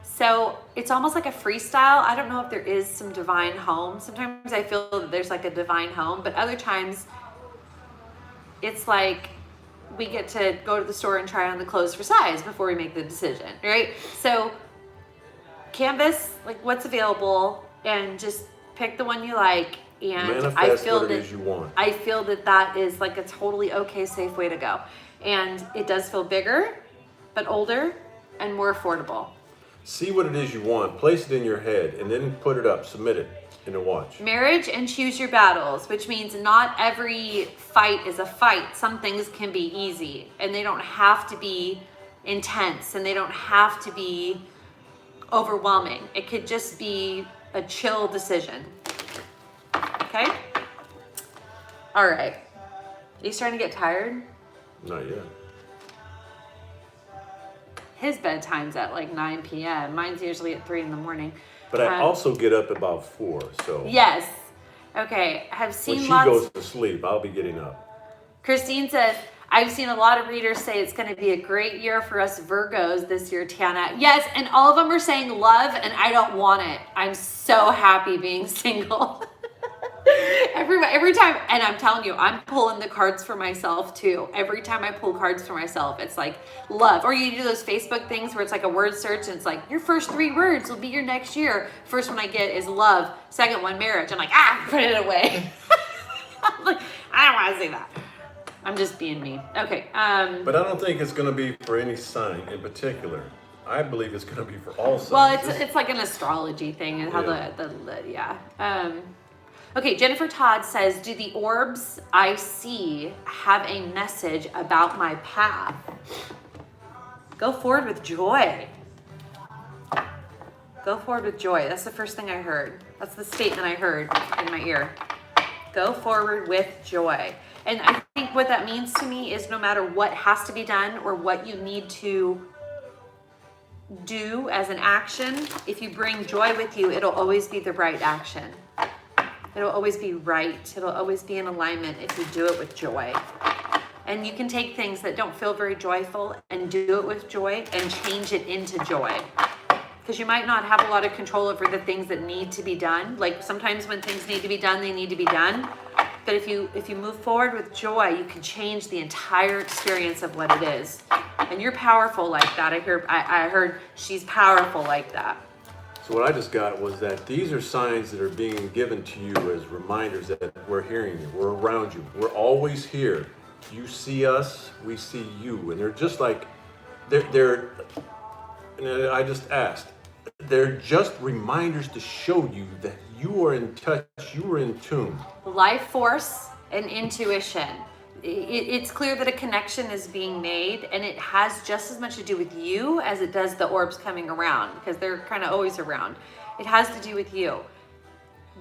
So it's almost like a freestyle. I don't know if there is some divine home. Sometimes I feel that there's like a divine home, but other times it's like we get to go to the store and try on the clothes for size before we make the decision, right? So canvas, like what's available, and just pick the one you like. And manifest I feel what that it is you want. I feel that is like a totally okay, safe way to go. And it does feel bigger, but older and more affordable. See what it is you want, place it in your head, and then put it up, submit it, and then watch. Marriage and choose your battles, which means not every fight is a fight. Some things can be easy, and they don't have to be intense, and they don't have to be overwhelming. It could just be a chill decision. Okay? All right. Are you starting to get tired? Not yet. His bedtime's at like 9 p.m. Mine's usually at 3 in the morning. But I also get up about 4, so. Yes. Okay. I've seen when she lots. goes to sleep, I'll be getting up. Christine says, I've seen a lot of readers say it's going to be a great year for us Virgos this year, Tana. Yes, and all of them are saying love, and I don't want it. I'm so happy being single. Every time, and I'm telling you, I'm pulling the cards for myself too. Every time I pull cards for myself, it's like love. Or you do those Facebook things where it's like a word search and it's like your first 3 words will be your next year. First one I get is love. Second one, marriage. I'm like, put it away. I'm like, I don't want to say that. I'm just being me. Okay. But I don't think it's going to be for any sign in particular. I believe it's going to be for all signs. Well, it's like an astrology thing and how Okay, Jennifer Todd says, do the orbs I see have a message about my path? Go forward with joy. Go forward with joy. That's the first thing I heard. That's the statement I heard in my ear. Go forward with joy. And I think what that means to me is no matter what has to be done or what you need to do as an action, if you bring joy with you, it'll always be the right action. It'll always be right. It'll always be in alignment if you do it with joy. And you can take things that don't feel very joyful and do it with joy and change it into joy. Because you might not have a lot of control over the things that need to be done. Like sometimes when things need to be done, they need to be done. But if you move forward with joy, you can change the entire experience of what it is. And you're powerful like that. I heard she's powerful like that. So what I just got was that these are signs that are being given to you as reminders that we're hearing you, we're around you, we're always here. You see us, we see you, and they're just like they're. And I just asked, they're just reminders to show you that you are in touch, you are in tune. Life force and intuition. It's clear that a connection is being made, and it has just as much to do with you as it does the orbs coming around, because they're kind of always around. It has to do with you.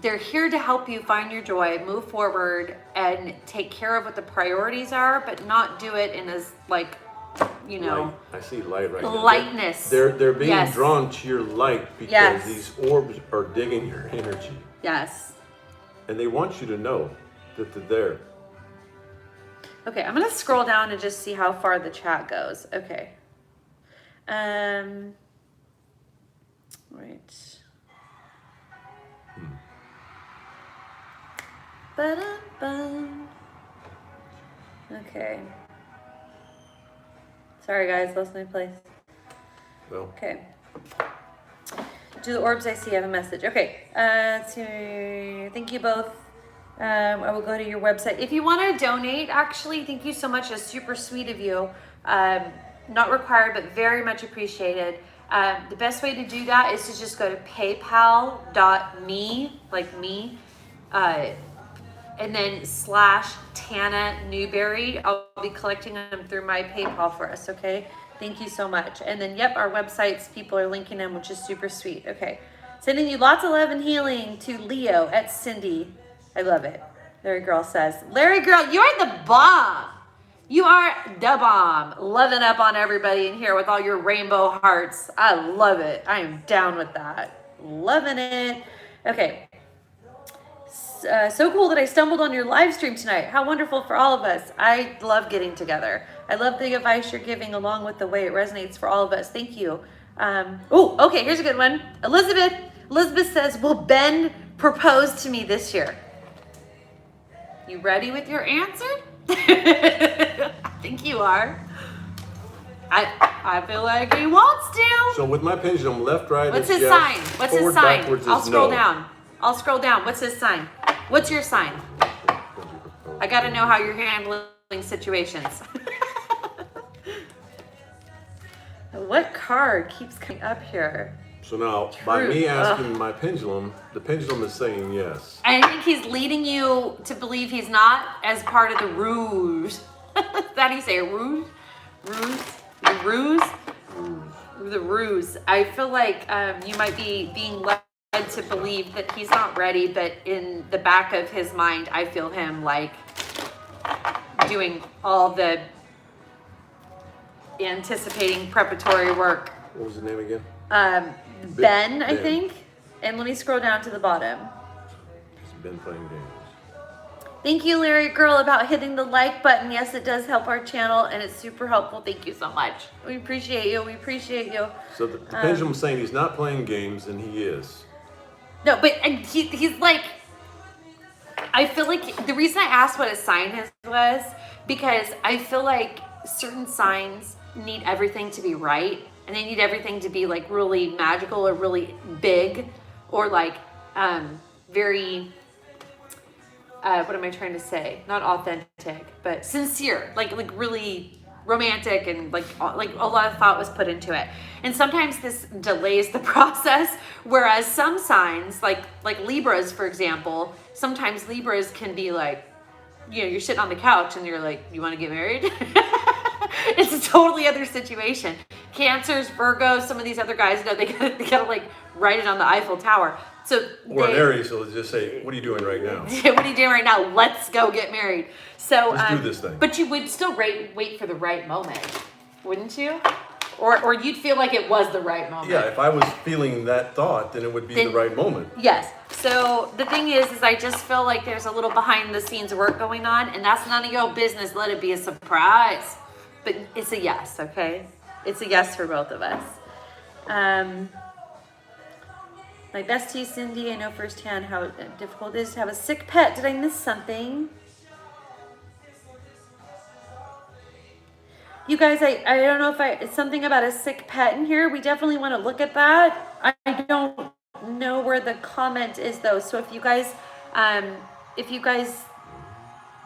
They're here to help you find your joy, move forward, and take care of what the priorities are, but not do it in as like, you know, light. I see light right now. Lightness. They're being drawn to your light because these orbs are digging your energy. Yes. And they want you to know that they're there. Okay, I'm gonna scroll down and just see how far the chat goes. Okay. Right. Ba-dum-bum. Okay. Sorry guys, lost my place. Well. Okay. Do the orbs I see have a message? Okay. Let's see. Thank you both. I will go to your website. If you want to donate, actually, thank you so much. It's super sweet of you. Not required, but very much appreciated. The best way to do that is to just go to paypal.me, like me, and then /Tana Newberry. I'll be collecting them through my PayPal for us, okay? Thank you so much. And then, yep, our websites, people are linking them, which is super sweet. Okay. Sending you lots of love and healing to Leo at Cindy. I love it. Larry Girl says, Larry Girl, you are the bomb. You are the bomb. Loving up on everybody in here with all your rainbow hearts. I love it. I am down with that. Loving it. Okay. So cool that I stumbled on your live stream tonight. How wonderful for all of us. I love getting together. I love the advice you're giving along with the way it resonates for all of us. Thank you. Okay, here's a good one. Elizabeth says, will Ben propose to me this year? You ready with your answer? I think you are. I feel like he wants to. So with my pendulum, left, right. What's his sign? What's his sign? I'll scroll no. down. I'll scroll down. What's his sign? What's your sign? I got to know how you're handling situations. What card keeps coming up here? So now, by me asking my pendulum, the pendulum is saying yes. I think he's leading you to believe he's not as part of the ruse. That do you say ruse? Ruse? The ruse? The ruse. I feel like you might be being led to believe that he's not ready, but in the back of his mind, I feel him like doing all the anticipating preparatory work. What was the name again? Ben, I think. And let me scroll down to the bottom. He's been playing games. Thank you, Larry Girl, about hitting the like button. Yes, it does help our channel, and it's super helpful. Thank you so much. We appreciate you. We appreciate you. So the pendulum's saying he's not playing games, and he is. No, but he's like, I feel like the reason I asked what a sign is was because I feel like certain signs need everything to be right, and they need everything to be like really magical or really big or like very what am I trying to say? Not authentic, but sincere, like really romantic, and like a lot of thought was put into it. And sometimes this delays the process, whereas some signs, like Libras, for example, sometimes Libras can be like, you know, you're sitting on the couch and you're like, you want to get married? It's a totally other situation. Cancers, Virgos, some of these other guys, they gotta like write it on the Eiffel Tower. So or an Aries will just say, what are you doing right now? What are you doing right now? Let's go get married. So let's do this thing. But you would still wait for the right moment, wouldn't you? Or you'd feel like it was the right moment. Yeah, if I was feeling that thought, then it would be the right moment. Yes. So the thing is I just feel like there's a little behind the scenes work going on, and that's none of your business. Let it be a surprise. But it's a yes, okay? It's a yes for both of us. My bestie Cindy, I know firsthand how difficult it is to have a sick pet. Did I miss something? You guys, I don't know if it's something about a sick pet in here. We definitely want to look at that. I don't know where the comment is though. So if you guys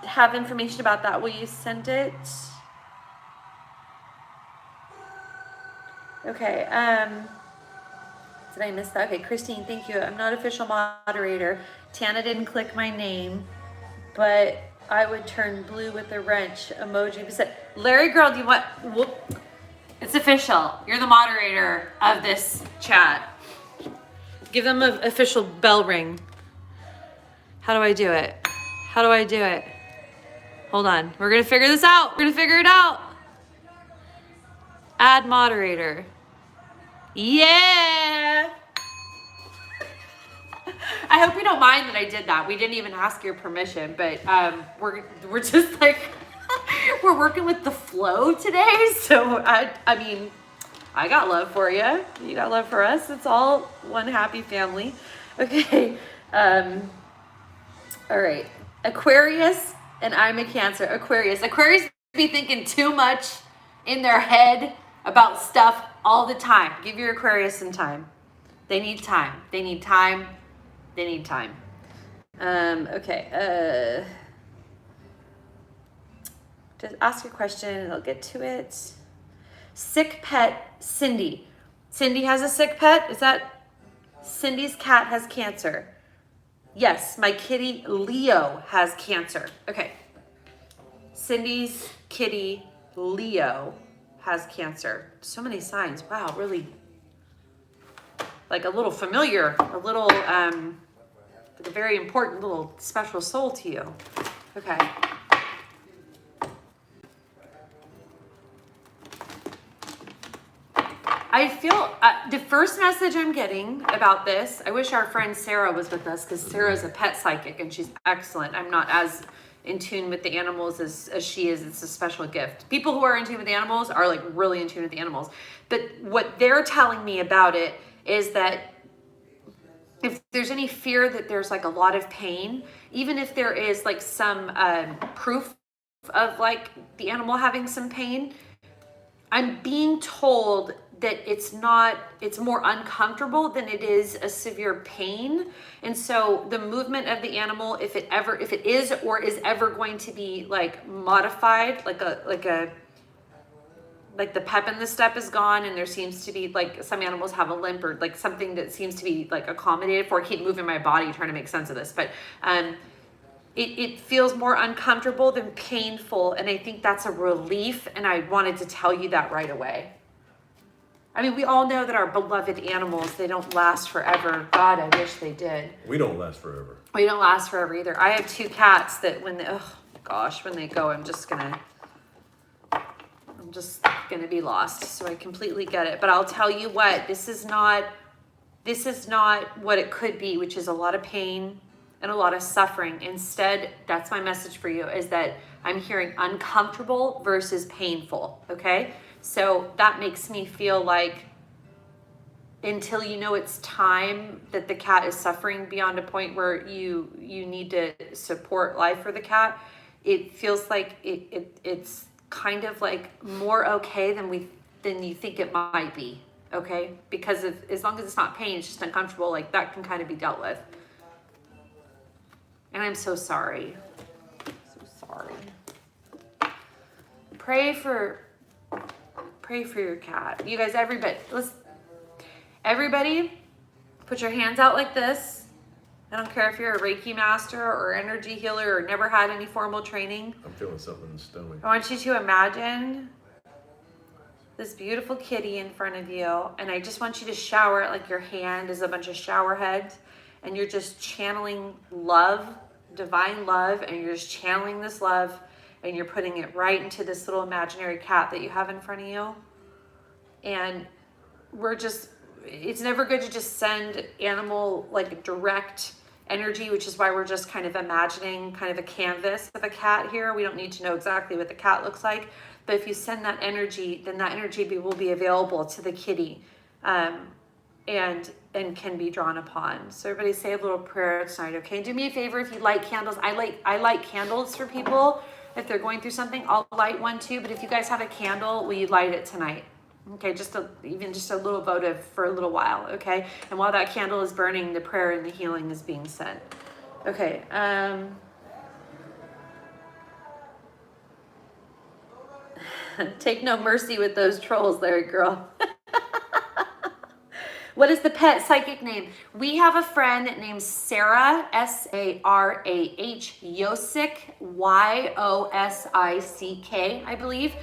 have information about that, will you send it? Okay, did I miss that? Okay, Christine, thank you. I'm not official moderator. Tana didn't click my name, but I would turn blue with the wrench emoji. Larry girl, do you want, whoop. It's official. You're the moderator of this chat. Give them an official bell ring. How do I do it? How do I do it? Hold on. We're going to figure this out. We're going to figure it out. Add moderator. Yeah. I hope you don't mind that I did that. We didn't even ask your permission, but we're just like we're working with the flow today. So I mean, I got love for you. You got love for us. It's all one happy family. Okay. All right. Aquarius, and I'm a Cancer. Aquarius be thinking too much in their head about stuff all the time. Give your Aquarius some time. They need time. They need time. They need time. Okay. Just ask your question and I'll get to it. Sick pet, Cindy. Cindy has a sick pet? Is that Cindy's cat has cancer? Yes, my kitty Leo has cancer. Okay. Cindy's kitty Leo has cancer. So many signs. Wow, really like a little familiar, a little like a very important little special soul to you. Okay. I feel the first message I'm getting about this, I wish our friend Sarah was with us because Sarah's a pet psychic and she's excellent. I'm not as in tune with the animals as she is. It's a special gift. People who are in tune with the animals are like really in tune with the animals. But what they're telling me about it is that if there's any fear that there's like a lot of pain, even if there is like some proof of like the animal having some pain, I'm being told that it's more uncomfortable than it is a severe pain. And so the movement of the animal, if it is or is ever going to be like modified, like the pep in the step is gone, and there seems to be like some animals have a limp or like something that seems to be like accommodated for. I keep moving my body trying to make sense of this, but it feels more uncomfortable than painful, and I think that's a relief, and I wanted to tell you that right away. I mean, we all know that our beloved animals, they don't last forever. God, I wish they did. We don't last forever. We don't last forever either. I have 2 cats that when they go, I'm just gonna be lost. So I completely get it. But I'll tell you what, this is not what it could be, which is a lot of pain and a lot of suffering. Instead, that's my message for you, is that I'm hearing uncomfortable versus painful, okay? So that makes me feel like until you know it's time that the cat is suffering beyond a point where you need to support life for the cat, it feels like it's kind of like more okay than you think it might be. Okay, because as long as it's not pain, it's just uncomfortable, like that can kind of be dealt with. And I'm so sorry. So sorry. Pray for your cat. You guys, everybody, put your hands out like this. I don't care if you're a Reiki master or energy healer or never had any formal training. I'm feeling something in the stomach. I want you to imagine this beautiful kitty in front of you, and I just want you to shower it like your hand is a bunch of shower heads, and you're just channeling love, divine love, and you're just channeling this love, and you're putting it right into this little imaginary cat that you have in front of you. And it's never good to just send animal like direct energy, which is why we're just kind of imagining kind of a canvas of a cat here. We don't need to know exactly what the cat looks like, but if you send that energy, then that energy will be available to the kitty, and can be drawn upon. So everybody say a little prayer tonight, okay? Do me a favor, if you light candles, I light candles for people if they're going through something. I'll light one too, but if you guys have a candle, will you light it tonight? Okay, even just a little votive for a little while, okay? And while that candle is burning, the prayer and the healing is being sent. Okay, take no mercy with those trolls there, girl. What is the pet psychic name? We have a friend named Sarah, Sarah, Yosick, Yosick, I believe.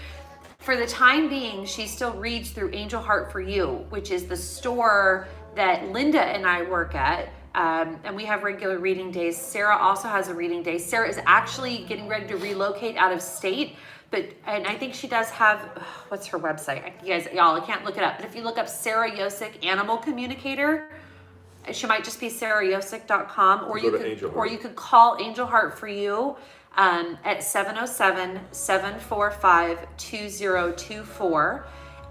For the time being, she still reads through Angel Heart for You, which is the store that Linda and I work at. And we have regular reading days. Sarah also has a reading day. Sarah is actually getting ready to relocate out of state. And I think she does have, what's her website? Y'all, I can't look it up. But if you look up Sarah Yosick, Animal Communicator, she might just be sarahYosick.com, or you could call Angel Heart for You at 707-745-2024,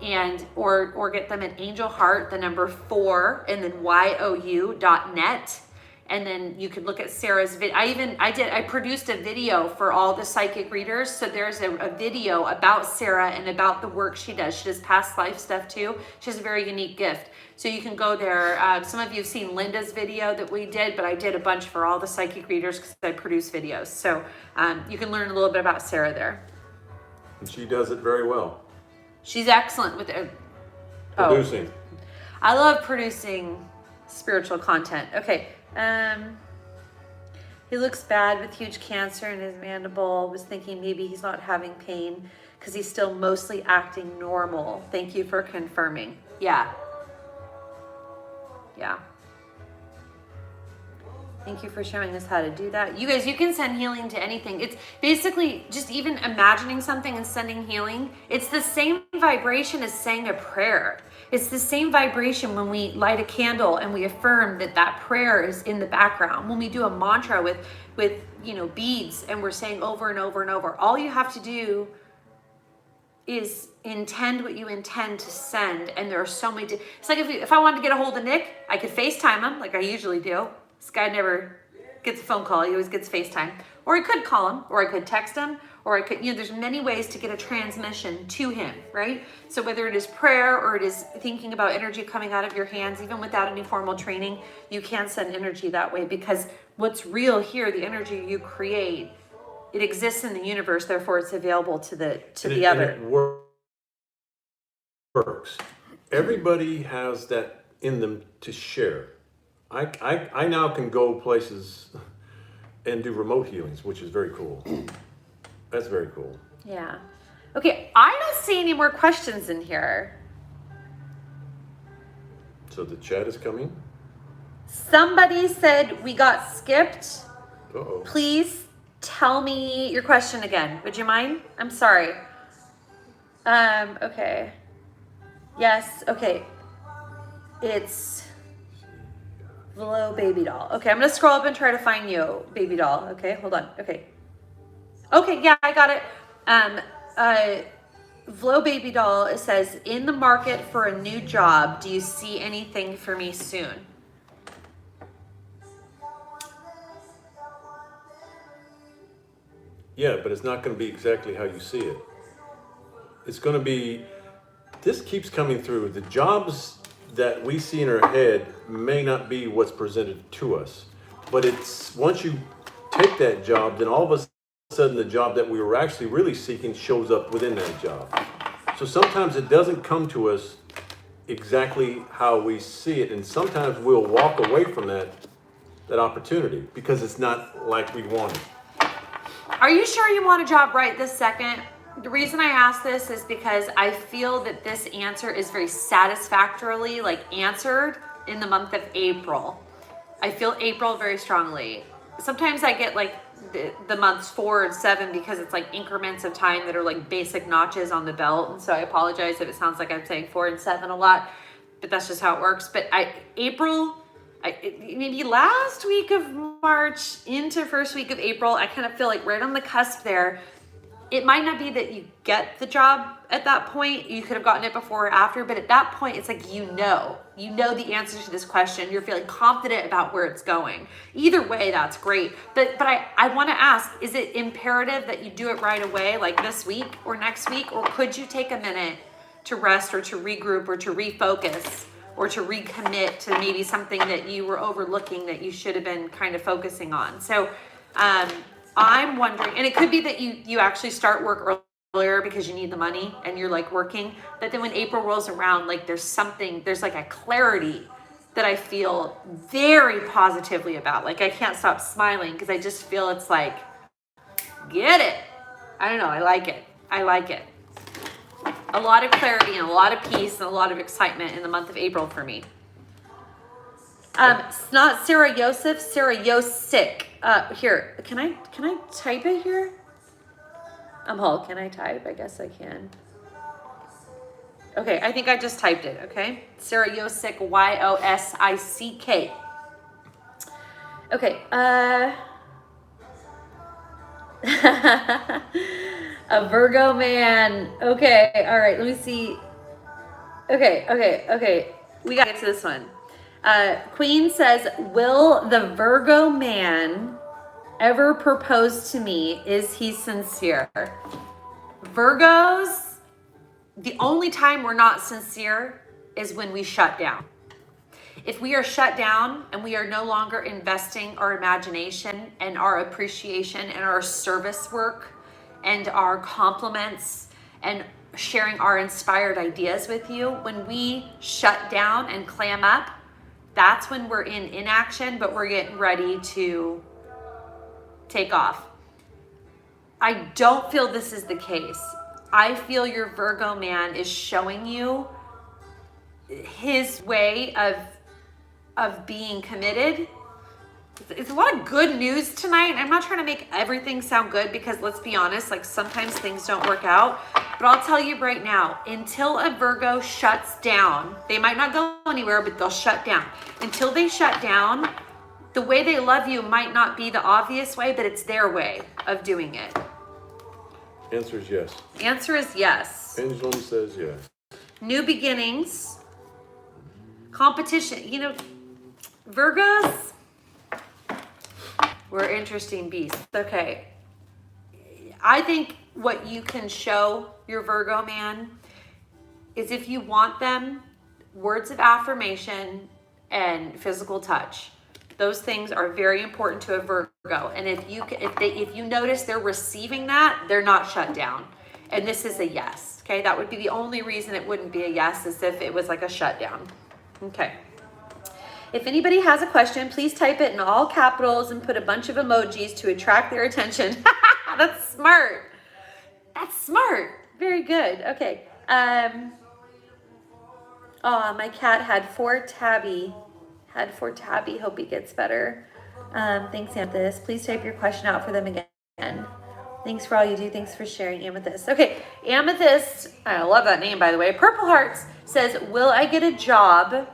and or get them at Angel Heart, the number 4, and then YOU.net. And then you could look at Sarah's video. I produced a video for all the psychic readers. So there's a video about Sarah and about the work she does. She does past life stuff too. She has a very unique gift. So you can go there. Some of you have seen Linda's video that we did, but I did a bunch for all the psychic readers because I produce videos. So you can learn a little bit about Sarah there. And she does it very well. She's excellent with it. Producing. I love producing spiritual content. Okay. He looks bad with huge cancer in his mandible. Was thinking maybe he's not having pain because he's still mostly acting normal. Thank you for confirming. Yeah. Thank you for showing us how to do that. You guys, you can send healing to anything. It's basically just even imagining something and sending healing. It's the same vibration as saying a prayer. It's the same vibration when we light a candle and we affirm that prayer is in the background. When we do a mantra with beads and we're saying over and over and over, all you have to do is intend what you intend to send. And there are so many. It's like if I wanted to get a hold of Nick, I could FaceTime him like I usually do. This guy never gets a phone call. He always gets FaceTime. Or I could call him, or I could text him, or I could, there's many ways to get a transmission to him, right? So whether it is prayer or it is thinking about energy coming out of your hands, even without any formal training, you can send energy that way, because what's real here, the energy you create, it exists in the universe, therefore it's available to the other. And it works. Everybody has that in them to share. I now can go places and do remote healings, which is very cool. That's very cool. Yeah. Okay, I don't see any more questions in here. So the chat is coming? Somebody said we got skipped. Uh-oh. Please tell me your question again. Would you mind? I'm sorry. Okay. Yes, okay. It's Hello, baby doll. Okay, I'm gonna scroll up and try to find you, baby doll. Okay, hold on. Okay, yeah, I got it. Vlo Baby Doll, it says, in the market for a new job, do you see anything for me soon? Yeah, but it's not going to be exactly how you see it. It's going to be, this keeps coming through. The jobs that we see in our head may not be what's presented to us. But it's once you take that job, then all of a sudden the job that we were actually really seeking shows up within that job. So sometimes it doesn't come to us exactly how we see it. And sometimes we'll walk away from that opportunity because it's not like we want it. Are you sure you want a job right this second? The reason I ask this is because I feel that this answer is very satisfactorily answered in the month of April. I feel April very strongly. Sometimes I get the months 4 and 7 because it's increments of time that are basic notches on the belt. And so I apologize if it sounds like I'm saying 4 and 7 a lot, but that's just how it works. But maybe last week of March into first week of April, I kind of feel like right on the cusp there. It might not be that you get the job at that point. You could have gotten it before or after, but at that point, it's you know the answer to this question. You're feeling confident about where it's going. Either way, that's great. But I want to ask, is it imperative that you do it right away, like this week or next week? Or could you take a minute to rest or to regroup or to refocus or to recommit to maybe something that you were overlooking that you should have been kind of focusing on? So, I'm wondering, and it could be that you actually start work earlier because you need the money and you're working, but then when April rolls around, there's a clarity that I feel very positively about. I can't stop smiling because I just feel it's get it. I don't know, I like it. A lot of clarity and a lot of peace and a lot of excitement in the month of April for me. It's not Sarah Yosef, Sarah Yosik. Here, can I type it here? Paul, can I type? I guess I can. Okay, I think I just typed it, okay? Sarah Yosick, Yosick. Okay, a Virgo man. Okay, all right, let me see. Okay. We gotta get to this one. Queen says, will the Virgo man ever propose to me? Is he sincere? Virgos, the only time we're not sincere is when we shut down. If we are shut down and we are no longer investing our imagination and our appreciation and our service work and our compliments and sharing our inspired ideas with you, when we shut down and clam up, that's when we're in inaction, but we're getting ready to take off. I don't feel this is the case. I feel your Virgo man is showing you his way of being committed. It's a lot of good news tonight. I'm not trying to make everything sound good because let's be honest, sometimes things don't work out. But I'll tell you right now, until a Virgo shuts down, they might not go anywhere, but they'll shut down. Until they shut down, the way they love you might not be the obvious way, but it's their way of doing it. Answer is yes. Answer is yes. Pendulum says yes. New beginnings. Competition. Virgos, we're interesting beasts. Okay. I think what you can show your Virgo man is if you want them, words of affirmation and physical touch. Those things are very important to a Virgo. And if you notice they're receiving that, they're not shut down. And this is a yes. Okay. That would be the only reason it wouldn't be a yes, is if it was a shutdown. Okay. If anybody has a question, please type it in all capitals and put a bunch of emojis to attract their attention. That's smart. That's smart. Very good. Okay. My cat had 4 tabby. Hope he gets better. Thanks, Amethyst. Please type your question out for them again. Thanks for all you do. Thanks for sharing, Amethyst. Okay, Amethyst, I love that name, by the way. Purple Hearts says, will I get a job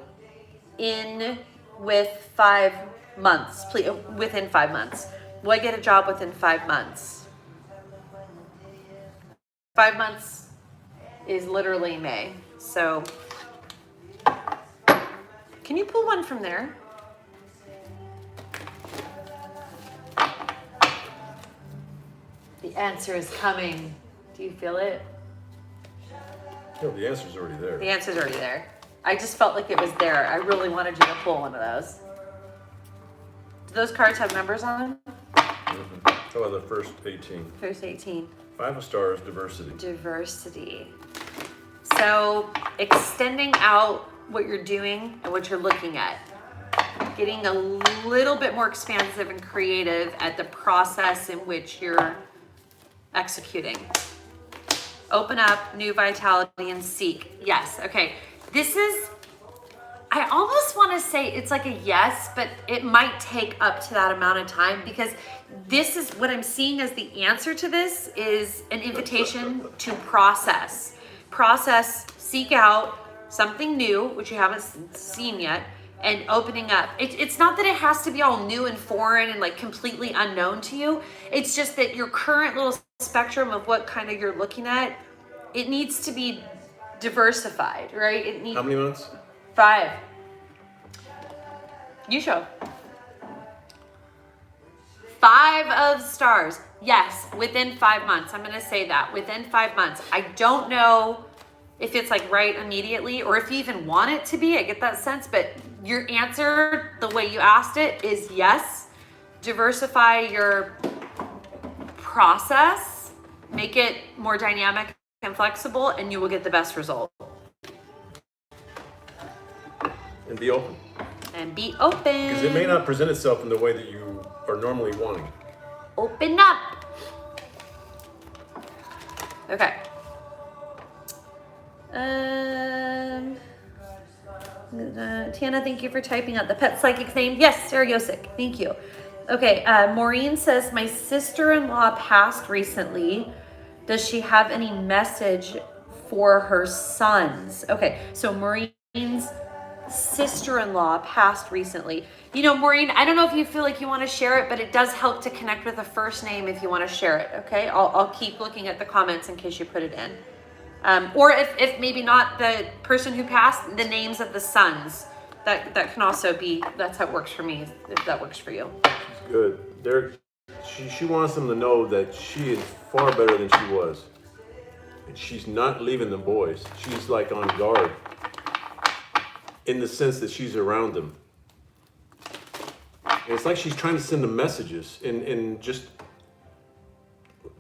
with 5 months? Please, within 5 months. Will I get a job within 5 months? 5 months. is literally May. So, can you pull one from there? The answer is coming. Do you feel it? No, the answer's already there. The answer's already there. I just felt like it was there. I really wanted you to pull one of those. Do those cards have numbers on them? How about the first 18? First 18. 5 of stars, diversity. Diversity. So extending out what you're doing and what you're looking at. Getting a little bit more expansive and creative at the process in which you're executing. Open up, new vitality, and seek. Yes, okay. This is, I almost want to say it's like a yes, but it might take up to that amount of time, because this is what I'm seeing as the answer to this is an invitation to process. Process, seek out something new, which you haven't seen yet, and opening up. It's not that it has to be all new and foreign and like completely unknown to you. It's just that your current little spectrum of what kind of you're looking at, it needs to be diversified, right? It needs. How many months? 5. You show. 5 of stars. Yes, within 5 months. I'm going to say that. Within 5 months. I don't know if it's like right immediately or if you even want it to be. I get that sense. But your answer, the way you asked it, is yes. Diversify your process. Make it more dynamic and flexible, and you will get the best result. And be open. And be open. Because it may not present itself in the way that you are normally wanting. Open up. Okay. Tana, thank you for typing out the pet psychic name. Yes, Sarah Yosik. Thank you. Okay, Maureen says, my sister-in-law passed recently. Does she have any message for her sons? Okay, so Maureen's sister-in-law passed recently. You know, Maureen, I don't know if you feel like you want to share it, but it does help to connect with a first name if you want to share it, okay? I'll keep looking at the comments in case you put it in. Or if maybe not the person who passed, the names of the sons. That can also be, that's how it works for me, if that works for you. Good. She wants them to know that she is far better than she was. And she's not leaving the boys. She's like on guard in the sense that she's around them. And it's like she's trying to send them messages and just,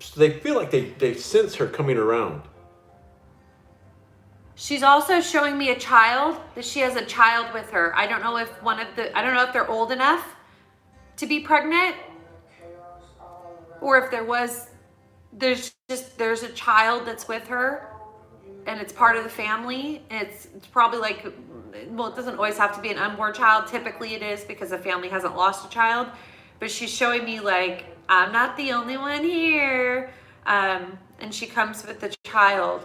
so they feel like they sense her coming around. She's also showing me a child, that she has a child with her. I don't know if I don't know if they're old enough to be pregnant, or if there's a child that's with her and it's part of the family. And it's probably like, well, it doesn't always have to be an unborn child. Typically it is, because the family hasn't lost a child. But she's showing me like, I'm not the only one here. And she comes with the child.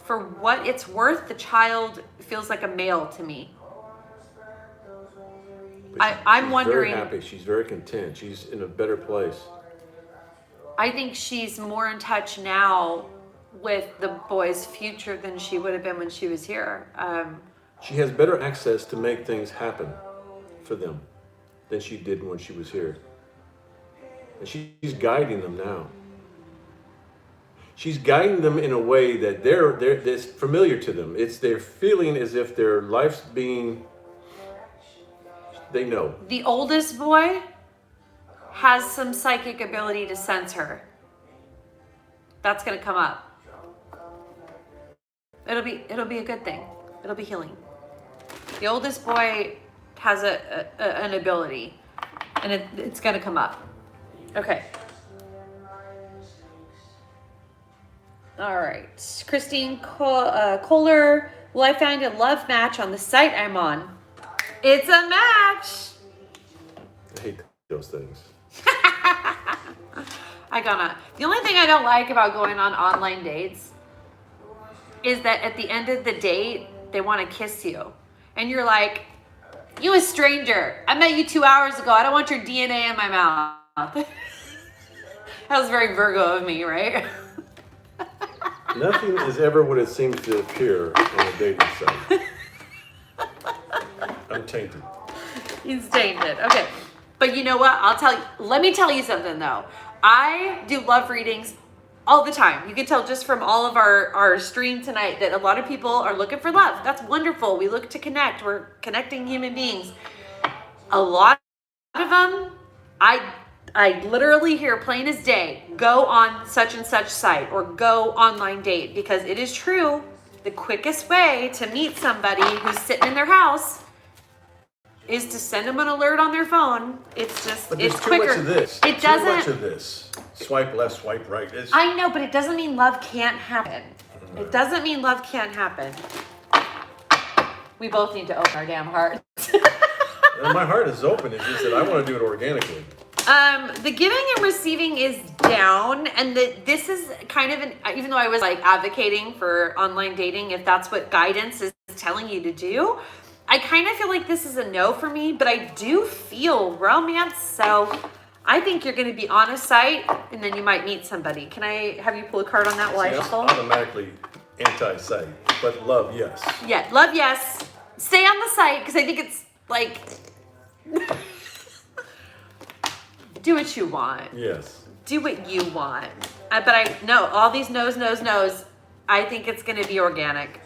For what it's worth, the child feels like a male to me. I'm wondering. She's very happy. She's very content. She's in a better place. I think she's more in touch now with the boy's future than she would have been when she was here. She has better access to make things happen for them than she did when she was here. And she's guiding them now. She's guiding them in a way that that's familiar to them. They're feeling as if their life's being, they know. The oldest boy has some psychic ability to sense her. That's gonna come up. It'll be a good thing. It'll be healing. The oldest boy has an ability, and it's gonna come up. Okay. All right, Christine Kohler. Will I find a love match on the site I'm on? It's a match. I hate those things. The only thing I don't like about going on online dates is that at the end of the date, they want to kiss you. And you're like, you a stranger. I met you 2 hours ago. I don't want your DNA in my mouth. That was very Virgo of me, right? Nothing is ever what it seems to appear on a dating site. I'm tainted. He's tainted. Okay. But you know what? Let me tell you something though. I do love readings all the time. You can tell just from all of our stream tonight that a lot of people are looking for love. That's wonderful. We look to connect. We're connecting human beings. A lot of them, I literally hear plain as day, go on such and such site or go online date, because it is true. The quickest way to meet somebody who's sitting in their house is to send them an alert on their phone. It's just, But there's it's too quicker. much of this. It doesn't. Too much of this. Swipe left, swipe right. I know, but it doesn't mean love can't happen. It doesn't mean love can't happen. We both need to open our damn hearts. My heart is open. It's just that I want to do it organically. The giving and receiving is down, and this is kind of even though I was like advocating for online dating, if that's what guidance is telling you to do, I kind of feel like this is a no for me, but I do feel romance, so I think you're going to be on a site, and then you might meet somebody. Can I have you pull a card on that while I See, I'm shuffle? automatically anti-site, but love, yes. Yeah, love, yes. Stay on the site, because I think it's like... Do what you want. Yes. Do what you want. But I know all these no's. I think it's going to be organic.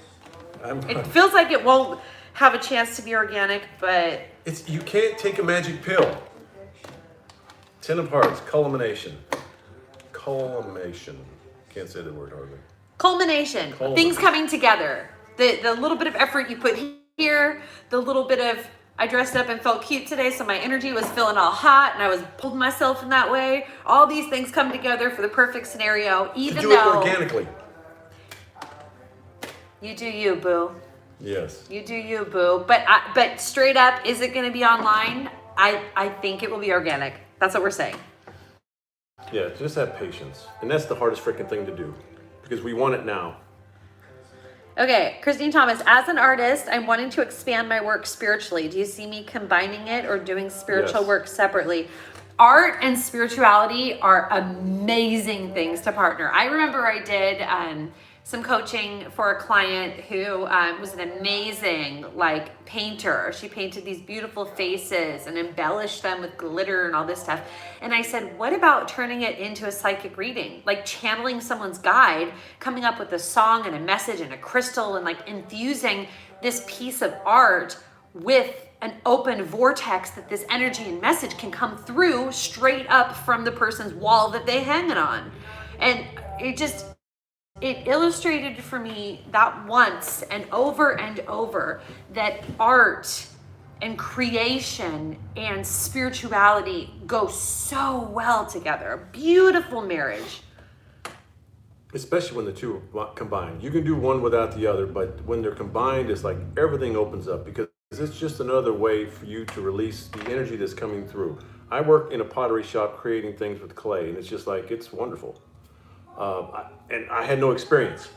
It feels like it won't have a chance to be organic, but You can't take a magic pill. 10 of Hearts, culmination. Can't say the word hardly. culmination. Things coming together. The little bit of effort you put here, the little bit of I dressed up and felt cute today, so my energy was feeling all hot, and I was holding myself in that way. All these things come together for the perfect scenario, even to do though it organically. You do you, boo. Yes. You do you, boo. But straight up, is it going to be online? I think it will be organic. That's what we're saying. Yeah, just have patience. And that's the hardest freaking thing to do, because we want it now. Okay, Christine Thomas, as an artist, I'm wanting to expand my work spiritually. Do you see me combining it or doing spiritual work separately? Art and spirituality are amazing things to partner. I remember I did some coaching for a client who was an amazing painter. She painted these beautiful faces and embellished them with glitter and all this stuff. And I said, what about turning it into a psychic reading? Like channeling someone's guide, coming up with a song and a message and a crystal, and infusing this piece of art with an open vortex that this energy and message can come through straight up from the person's wall that they hang it on. And it illustrated for me that once and over that art and creation and spirituality go so well together. Beautiful marriage. Especially when the two are combined. You can do one without the other, but when they're combined, it's like everything opens up, because it's just another way for you to release the energy that's coming through. I work in a pottery shop creating things with clay, and it's just it's wonderful. And I had no experience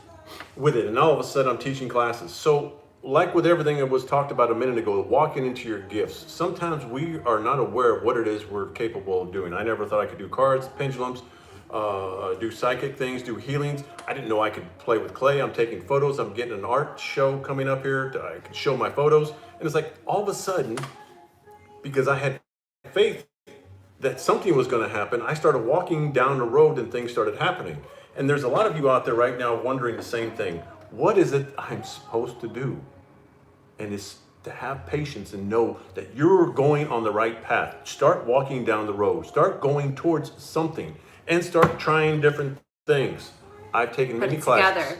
with it, and all of a sudden I'm teaching classes. So like with everything that was talked about a minute ago, walking into your gifts, sometimes we are not aware of what it is we're capable of doing. I never thought I could do cards, pendulums, do psychic things, do healings. I didn't know I could play with clay. I'm taking photos. I'm getting an art show coming up here. I can show my photos. And it's all of a sudden, because I had faith that something was going to happen, I started walking down the road and things started happening. And there's a lot of you out there right now wondering the same thing. What is it I'm supposed to do? And it's to have patience and know that you're going on the right path. Start walking down the road. Start going towards something and start trying different things. I've taken many classes.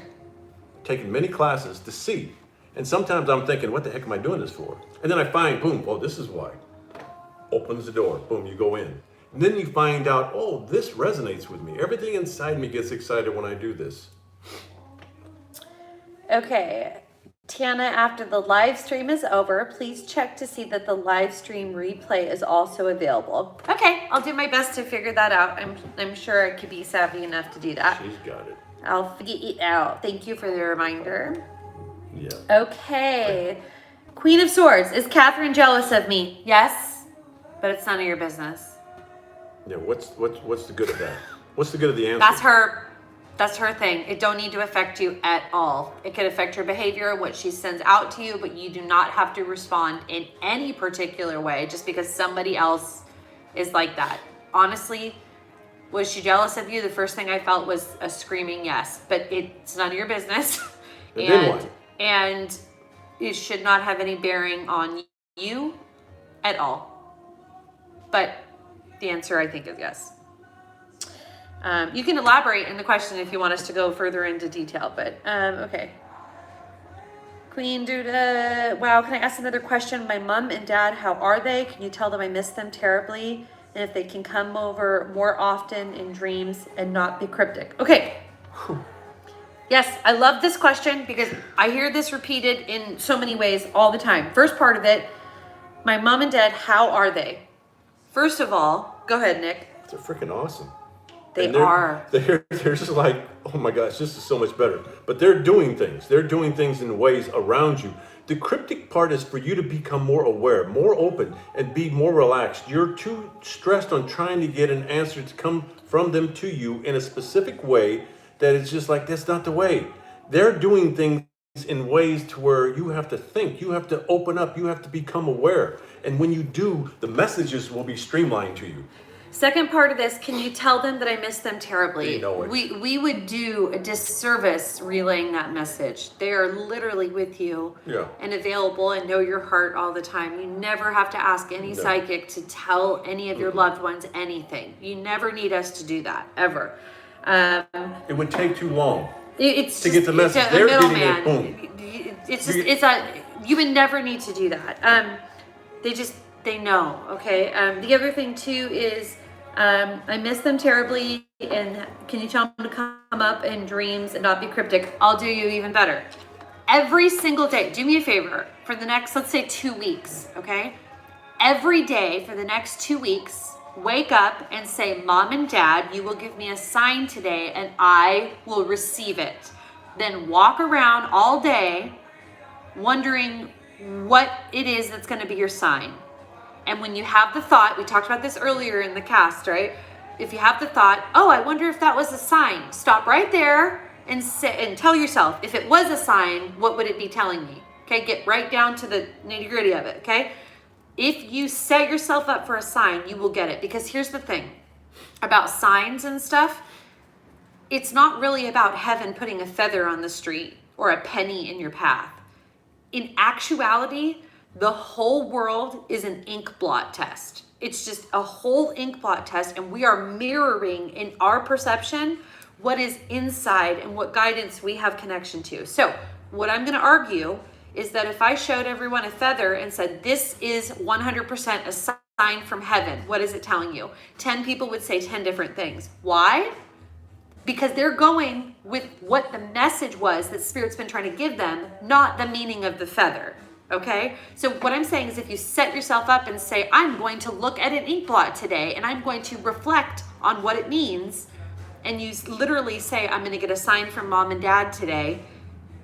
Taken many classes to see. And sometimes I'm thinking, what the heck am I doing this for? And then I find, boom, oh, this is why. Opens the door, boom, you go in. And then you find out, oh, this resonates with me. Everything inside me gets excited when I do this. Okay, Tana, after the live stream is over, please check to see that the live stream replay is also available. Okay, I'll do my best to figure that out. I'm sure I could be savvy enough to do that. She's got it. I'll figure it out. Thank you for the reminder. Yeah. Okay. Queen of Swords, is Catherine jealous of me? Yes, but it's none of your business. Yeah, what's the good of that? What's the good of the answer? That's her That's her thing. It don't need to affect you at all. It could affect your behavior and what she sends out to you, but you do not have to respond in any particular way just because somebody else is like that. Honestly, was she jealous of you? The first thing I felt was a screaming yes, but it's none of your business. And it should not have any bearing on you at all. But the answer, I think, is yes. You can elaborate in the question if you want us to go further into detail, but okay. Queen Duda, wow, can I ask another question? My mom and dad, how are they? Can you tell them I miss them terribly? And if they can come over more often in dreams and not be cryptic. Okay. Yes, I love this question because I hear this repeated in so many ways all the time. First part of it, my mom and dad, how are they? First of all, go ahead, Nick. They're freaking awesome. They're just like, oh my gosh, this is so much better. But they're doing things. They're doing things in ways around you. The cryptic part is for you to become more aware, more open, and be more relaxed. You're too stressed on trying to get an answer to come from them to you in a specific way that it's just like, that's not the way. They're doing things in ways to where you have to think, you have to open up, you have to become aware. And when you do, the messages will be streamlined to you. Second part of this, can you tell them that I miss them terribly? They know it. We would do a disservice relaying that message. They are literally with you and available and know your heart all the time. You never have to ask any psychic to tell any of your loved ones anything. You never need us to do that, ever. It would take too long it's to get the message. They're getting it, boom. You would never need to do that. They know, okay? The other thing too is, I miss them terribly, and can you tell them to come up in dreams and not be cryptic? I'll do you even better. Every single day, do me a favor, for the next, let's say 2 weeks, okay? Every day for the next 2 weeks, wake up and say, Mom and Dad, you will give me a sign today and I will receive it. Then walk around all day wondering what it is that's going to be your sign. And when you have the thought, we talked about this earlier in the cast, right? If you have the thought, oh, I wonder if that was a sign, stop right there and tell yourself, if it was a sign, what would it be telling me? Okay, get right down to the nitty-gritty of it, okay? If you set yourself up for a sign, you will get it. Because here's the thing about signs and stuff, it's not really about heaven putting a feather on the street or a penny in your path. In actuality, the whole world is an ink blot test. It's just a whole ink blot test, and we are mirroring in our perception what is inside and what guidance we have connection to. So what I'm going to argue is that if I showed everyone a feather and said, this is 100% a sign from heaven, what is it telling you? 10 people would say 10 different things. Why? Because they're going with what the message was that Spirit's been trying to give them, not the meaning of the feather. Okay? So what I'm saying is if you set yourself up and say, I'm going to look at an ink blot today and I'm going to reflect on what it means, and you literally say, I'm going to get a sign from Mom and Dad today,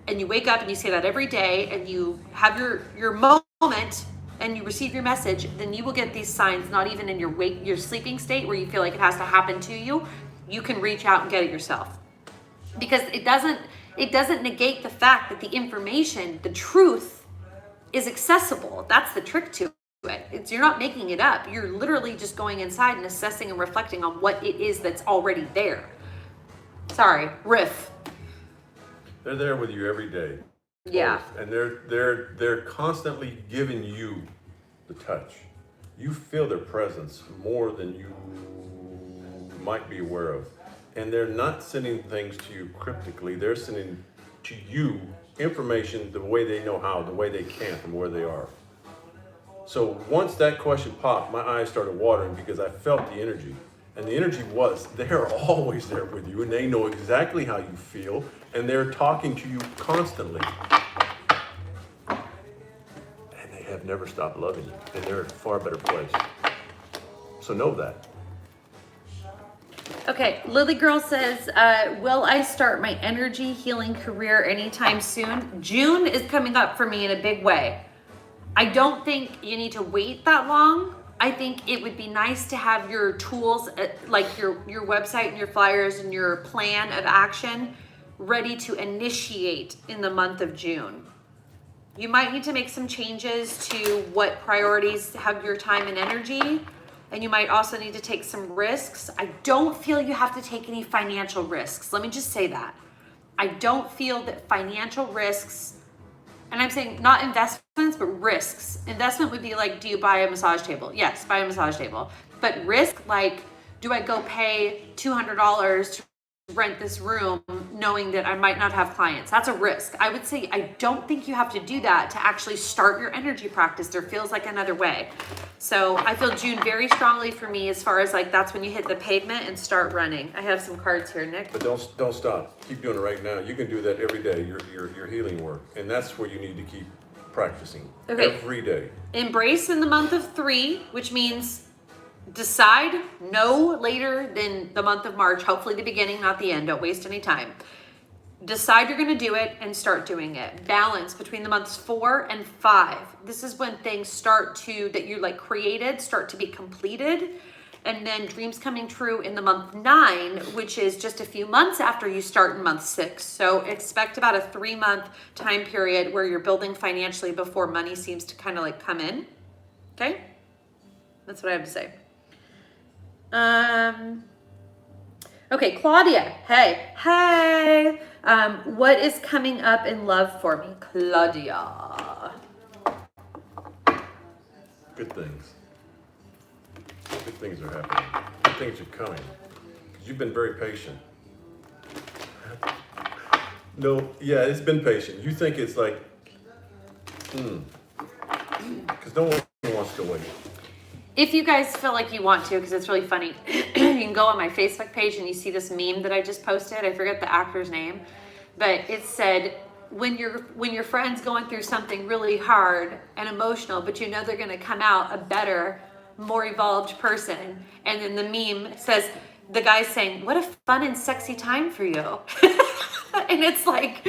and you wake up and you say that every day and you have your moment and you receive your message, then you will get these signs, not even in your sleeping state where you feel like it has to happen to you. You can reach out and get it yourself. Because it doesn't negate the fact that the information, the truth, is accessible. That's the trick to it. You're not making it up. You're literally just going inside and assessing and reflecting on what it is that's already there. Sorry, riff. They're there with you every day. Yeah. And they're constantly giving you the touch. You feel their presence more than you might be aware of. And they're not sending things to you cryptically. They're sending to you information the way they know how, the way they can, from where they are. So once that question popped, my eyes started watering because I felt the energy. And the energy was, they're always there with you, and they know exactly how you feel, and they're talking to you constantly. And they have never stopped loving you, and they're in a far better place. So know that. Okay, Lily Girl says, will I start my energy healing career anytime soon? June is coming up for me in a big way. I don't think you need to wait that long. I think it would be nice to have your tools, like your website and your flyers and your plan of action ready to initiate in the month of June. You might need to make some changes to what priorities have your time and energy, and you might also need to take some risks. I don't feel you have to take any financial risks. Let me just say that. I don't feel that financial risks, and I'm saying not investments, but risks. Investment would be like, do you buy a massage table? Yes, buy a massage table. But risk, like, do I go pay $200 to rent this room knowing that I might not have clients? That's a risk. I would say I don't think you have to do that to actually start your energy practice. There feels like another way. So I feel June very strongly for me as far as like that's when you hit the pavement and start running. I have some cards here, Nick. But don't stop. Keep doing it right now. You can do that every day, your healing work. And that's where you need to keep practicing. Okay. Every day. Embrace in the month of 3, which means decide no later than the month of March, hopefully the beginning, not the end. Don't waste any time. Decide you're going to do it and start doing it. Balance between the months 4 and 5. This is when things start to, that you like created, start to be completed. And then dreams coming true in the month 9, which is just a few months after you start in month 6. So expect about a 3-month time period where you're building financially before money seems to kind of like come in. Okay? That's what I have to say. Okay, Claudia. Hey. What is coming up in love for me, Claudia? Good things. Good things are happening. Good things are coming. Because you've been very patient. No, yeah, it's been patient. You think it's like, because no one wants to wait. If you guys feel like you want to, because it's really funny, you can go on my Facebook page and you see this meme that I just posted. I forget the actor's name, but it said, when your friend's going through something really hard and emotional, but you know they're going to come out a better, more evolved person. And then the meme says, the guy's saying, what a fun and sexy time for you. And it's like,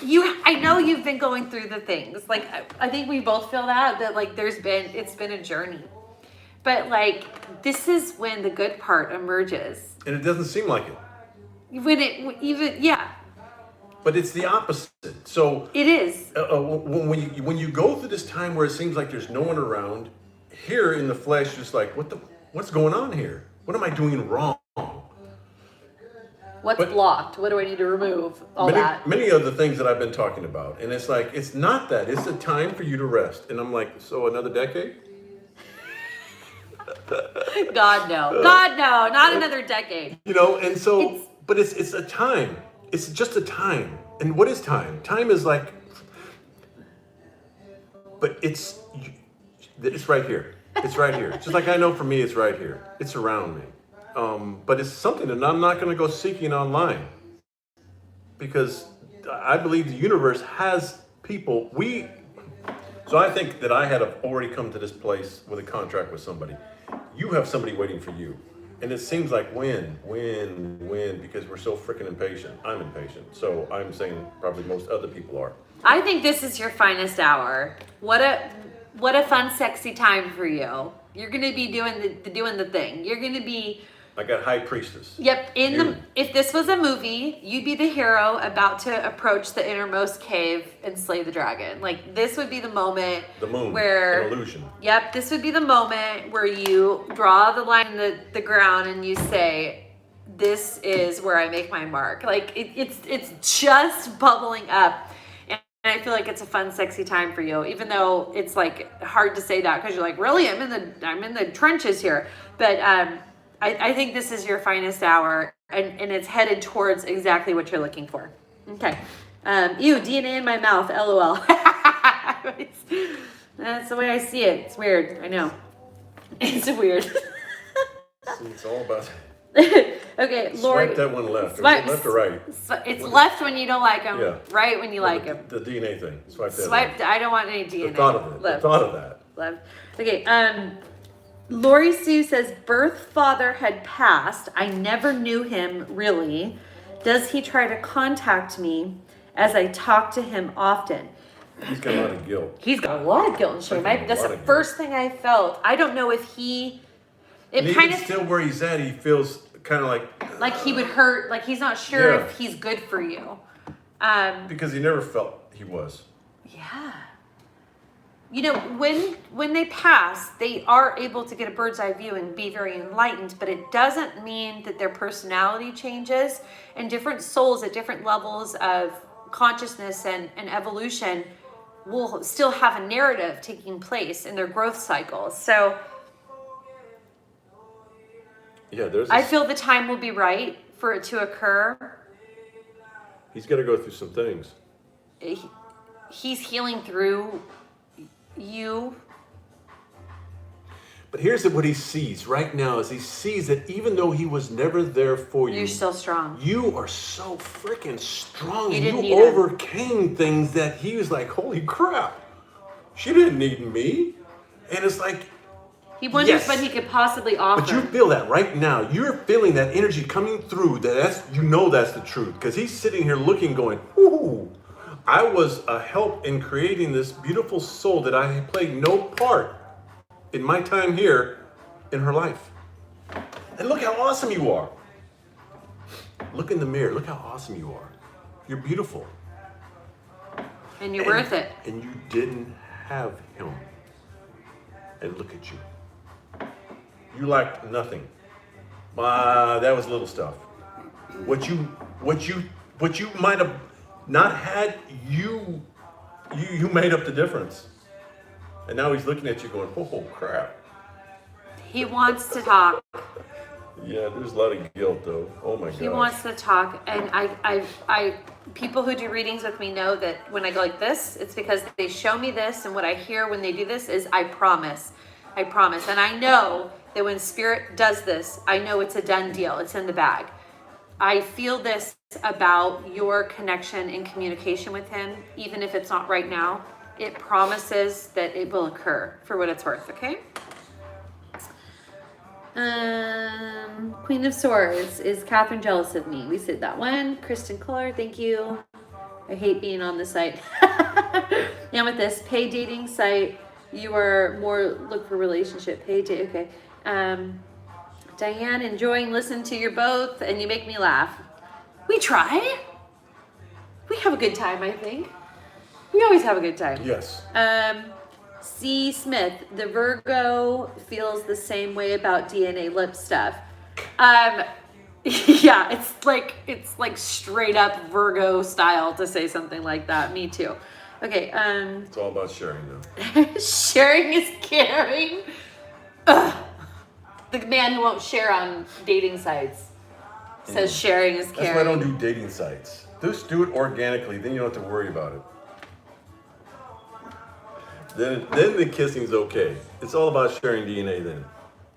I know you've been going through the things. Like, I think we both feel that like it's been a journey. But like, this is when the good part emerges. And it doesn't seem like it. Yeah. But it's the opposite. So it is. When you go through this time where it seems like there's no one around, here in the flesh, just like, what's going on here? What am I doing wrong? What's blocked? What do I need to remove? Many of the things that I've been talking about. And it's like, it's not that. It's a time for you to rest. And I'm like, so another decade? God, no. God, no. Not another decade. You know, and so, but it's a time. It's just a time. And what is time? Time is like, but it's right here. It's right here. Just like I know for me, it's right here. It's around me. But it's something that I'm not going to go seeking online, because I believe the universe has people. So I think that I had already come to this place with a contract with somebody. You have somebody waiting for you. And it seems like when, because we're so freaking impatient. I'm impatient. So I'm saying probably most other people are. I think this is your finest hour. What a fun, sexy time for you. You're going to be doing the thing. You're going to be... I got High Priestess. Yep. If this was a movie, you'd be the hero about to approach the innermost cave and slay the dragon. Like, this would be the moment. The moon. Where, an illusion. Yep. This would be the moment where you draw the line in the ground and you say, this is where I make my mark. Like, it's just bubbling up. And I feel like it's a fun, sexy time for you, even though it's like hard to say that because you're like, really, I'm in the trenches here. But I think this is your finest hour, and it's headed towards exactly what you're looking for. Okay. Ew, DNA in my mouth, LOL. That's the way I see it. It's weird. I know. It's weird. See, it's all about... Okay, Lori. Swipe that one left. Left or right? It's left when you don't like them, yeah. Right when you like them. The DNA thing. Swipe that. Swipe. I don't want any DNA. The thought of it. Left. The thought of that. Left. Okay. Lori Sue says, birth father had passed. I never knew him really. Does he try to contact me as I talk to him often? He's got a lot of guilt. He's got a lot of guilt and shame. That's the first thing I felt. I don't know if it kind of still where he's at, he feels kind of like he would hurt, like he's not sure if he's good for you. Because he never felt he was. Yeah. You know, when they pass, they are able to get a bird's eye view and be very enlightened, but it doesn't mean that their personality changes, and different souls at different levels of consciousness and evolution will still have a narrative taking place in their growth cycles. So yeah, I feel the time will be right for it to occur. He's got to go through some things. He's healing through you. But here's what he sees right now is he sees that even though he was never there for you, you're still strong. You are so freaking strong. You overcame things that he was like, holy crap, she didn't need me. And it's like, he wonders what he could possibly offer. But you feel that right now. You're feeling that energy coming through. That's the truth. Because he's sitting here looking, going, ooh, I was a help in creating this beautiful soul that I played no part in my time here in her life. And look how awesome you are. Look in the mirror. Look how awesome you are. You're beautiful. And you're worth it. And you didn't have him. And look at you. You lacked nothing. That was little stuff. What you might have not had, you made up the difference. And now he's looking at you going, oh crap. He wants to talk. Yeah, there's a lot of guilt though. Oh my God. He wants to talk, and I people who do readings with me know that when I go like this, it's because they show me this, and what I hear when they do this is I promise, and I know that when Spirit does this, I know it's a done deal. It's in the bag. I feel this about your connection and communication with him, even if it's not right now. It promises that it will occur for what it's worth, okay? Queen of Swords, is Catherine jealous of me? We said that one. Kristen Kohler, thank you. I hate being on the site. Amethyst, pay dating site. You are more look for relationship. Pay date, okay. Diane, enjoying listening to you both, and you make me laugh. We try. We have a good time, I think. We always have a good time. Yes. C. Smith, the Virgo feels the same way about DNA lip stuff. Yeah, it's like straight up Virgo style to say something like that. Me too. Okay. It's all about sharing though. Sharing is caring. Ugh. The man who won't share on dating sites says sharing is caring. That's why I don't do dating sites. Just do it organically, then you don't have to worry about it. Then the kissing's okay. It's all about sharing DNA then.